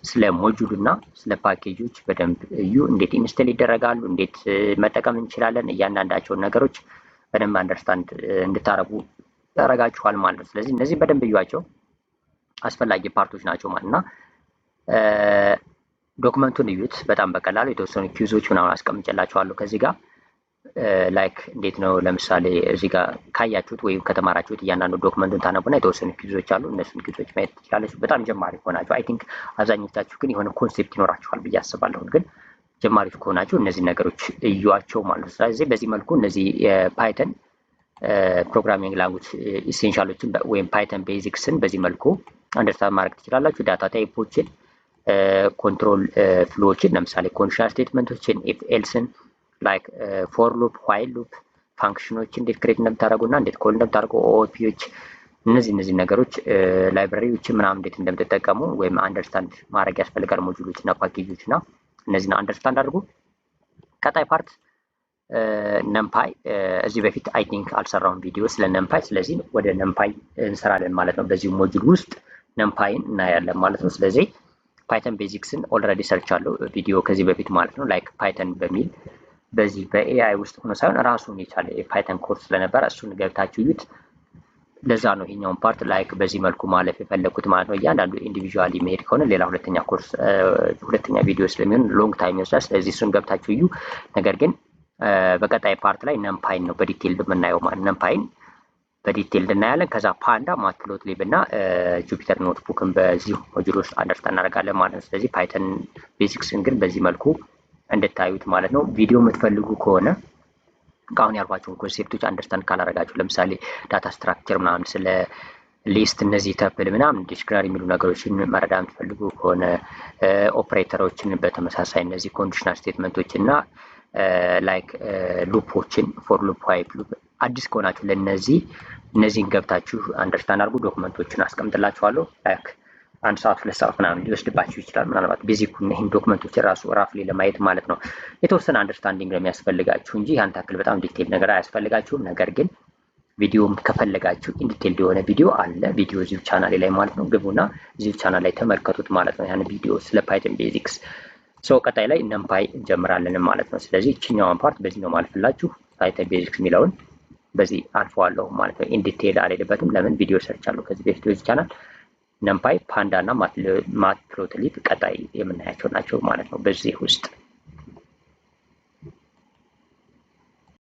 Speaker 1: ስለ ሞጁል እና ስለ ፓኬጆች በደንብ እዩ። እንዴት ኢንስቴል ይደረጋሉ፣ እንዴት መጠቀም እንችላለን፣ እያንዳንዳቸውን ነገሮች በደንብ አንደርስታንድ እንድታረጉ ያደርጋችኋል ማለት ነው። ስለዚህ እነዚህ በደንብ እዩዋቸው፣ አስፈላጊ ፓርቶች ናቸው ማለት እና ዶክመንቱን እዩት። በጣም በቀላሉ የተወሰኑ ኪውዞች ምናምን አስቀምጬላችኋለሁ ከዚህ ጋር ላይክ እንዴት ነው ለምሳሌ እዚህ ጋር ካያችሁት ወይም ከተማራችሁት እያንዳንዱ ዶክመንቱን ታነቡና የተወሰኑ ኪውዞች አሉ። እነሱን ኪውዞች ማየት ትችላላችሁ። በጣም ጀማሪ ከሆናችሁ አይ ቲንክ አብዛኞቻችሁ ግን የሆነ ኮንሴፕት ይኖራችኋል ብዬ አስባለሁ። ግን ጀማሪዎች ከሆናችሁ እነዚህ ነገሮች እዩዋቸው ማለት ነው። ስለዚህ በዚህ መልኩ እነዚህ የፓይተን ፕሮግራሚንግ ላንጉጅ ኢሴንሻሎችን ወይም ፓይተን ቤዚክስን በዚህ መልኩ አንደርስታንድ ማድረግ ትችላላችሁ። ዳታ ታይፖችን፣ ኮንትሮል ፍሎዎችን ለምሳሌ ኮንዲሽናል ስቴትመንቶችን፣ ኢፍ ኤልስን ላይክ ፎር ሉፕ፣ ዋይል ሉፕ፣ ፋንክሽኖች እንዴት ክሬት እንደምታደርጉ እና እንዴት ኮል እንደምታደርጉ፣ ኦፒዎች እነዚህ ነገሮች ላይብራሪዎችን ምናምን እንዴት እንደምትጠቀሙ ወይም አንደርስታንድ ማድረግ ያስፈልጋል። ሞጁሎች እና ፓኬጆች እና እነዚህን አንደርስታንድ አድርጉ። ቀጣይ ፓርት ነምፓይ እዚህ በፊት አይ ቲንክ አልሰራውም ቪዲዮ ስለ ነምፓይ። ስለዚህ ወደ ነምፓይ እንሰራለን ማለት ነው። በዚሁ ሞጁል ውስጥ ነምፓይን እናያለን ማለት ነው። ስለዚህ ፓይተን ቤዚክስን ኦልሬዲ ሰርቻለሁ ቪዲዮ ከዚህ በፊት ማለት ነው። ላይክ ፓይተን በሚል በዚህ በኤአይ ውስጥ ሆኖ ሳይሆን ራሱን የቻለ የፓይተን ኮርስ ስለነበረ እሱን ገብታችሁ እዩት። ለዛ ነው ይሄኛውን ፓርት ላይክ በዚህ መልኩ ማለፍ የፈለኩት ማለት ነው። እያንዳንዱ ኢንዲቪዥዋሊ መሄድ ከሆነ ሌላ ሁለተኛ ኮርስ ሁለተኛ ቪዲዮ ስለሚሆን ሎንግ ታይም ይወስዳል። ስለዚህ እሱን ገብታችሁ እዩ። ነገር ግን በቀጣይ ፓርት ላይ ነምፓይን ነው በዲቴል የምናየው ማለት ነምፓይን በዲቴል እናያለን። ከዛ ፓንዳ፣ ማትፕሎትሊብ እና ጁፒተር ኖትቡክን በዚሁ ሞጁል ውስጥ አንደርስታንድ እናደርጋለን ማለት ነው። ስለዚህ ፓይተን ቤዚክስን ግን በዚህ መልኩ እንድታዩት ማለት ነው። ቪዲዮ የምትፈልጉ ከሆነ ከአሁን ያልኳቸውን ኮንሴፕቶች አንደርስታንድ ካላደረጋችሁ ለምሳሌ ዳታ ስትራክቸር ምናምን ስለ ሊስት እነዚህ ተብል ምናምን ዲስክራር የሚሉ ነገሮችን መረዳ የምትፈልጉ ከሆነ ኦፕሬተሮችን በተመሳሳይ እነዚህ ኮንዲሽናል ስቴትመንቶች እና ላይክ ሉፖችን ፎር ሉፕ፣ ዋይል ሉፕ አዲስ ከሆናችሁ እነዚህን ገብታችሁ አንደርስታንድ አድርጉ። ዶክመንቶችን አስቀምጥላችኋለሁ። ላይክ 1 ሰዓት 2 ሰዓት ምናምን ሊወስድባችሁ ይችላል። ምናልባት ቤዚኩን ይህን ዶክመንቶችን ራሱ ራፍሊ ለማየት ማለት ነው። የተወሰነ አንደርስታንዲንግ ለሚያስፈልጋችሁ እንጂ ያን ታክል በጣም ዲቴል ነገር አያስፈልጋችሁም። ነገር ግን ቪዲዮም ከፈለጋችሁ ኢንዲቴል የሆነ ቪዲዮ አለ። ቪዲዮ እዚሁ ቻናሌ ላይ ማለት ነው። ግቡና እዚሁ ቻናል ላይ ተመልከቱት ማለት ነው። ያን ቪዲዮ ስለ ፓይተን ቤዚክስ ቀጣይ ላይ ነምፓይ እንጀምራለን ማለት ነው። ስለዚህ እችኛዋን ፓርት በዚህ ነው ማለፍላችሁ። ፓይተን ቤዚክስ የሚለውን በዚህ አልፈዋለሁ ማለት ነው። ኢንዲቴል አልሄድበትም። ለምን ቪዲዮ ሰርቻለሁ ከዚህ በፊት በዚህ ቻናል። ነምፓይ፣ ፓንዳ እና ማትፕሎትሊብ ቀጣይ የምናያቸው ናቸው ማለት ነው በዚህ ውስጥ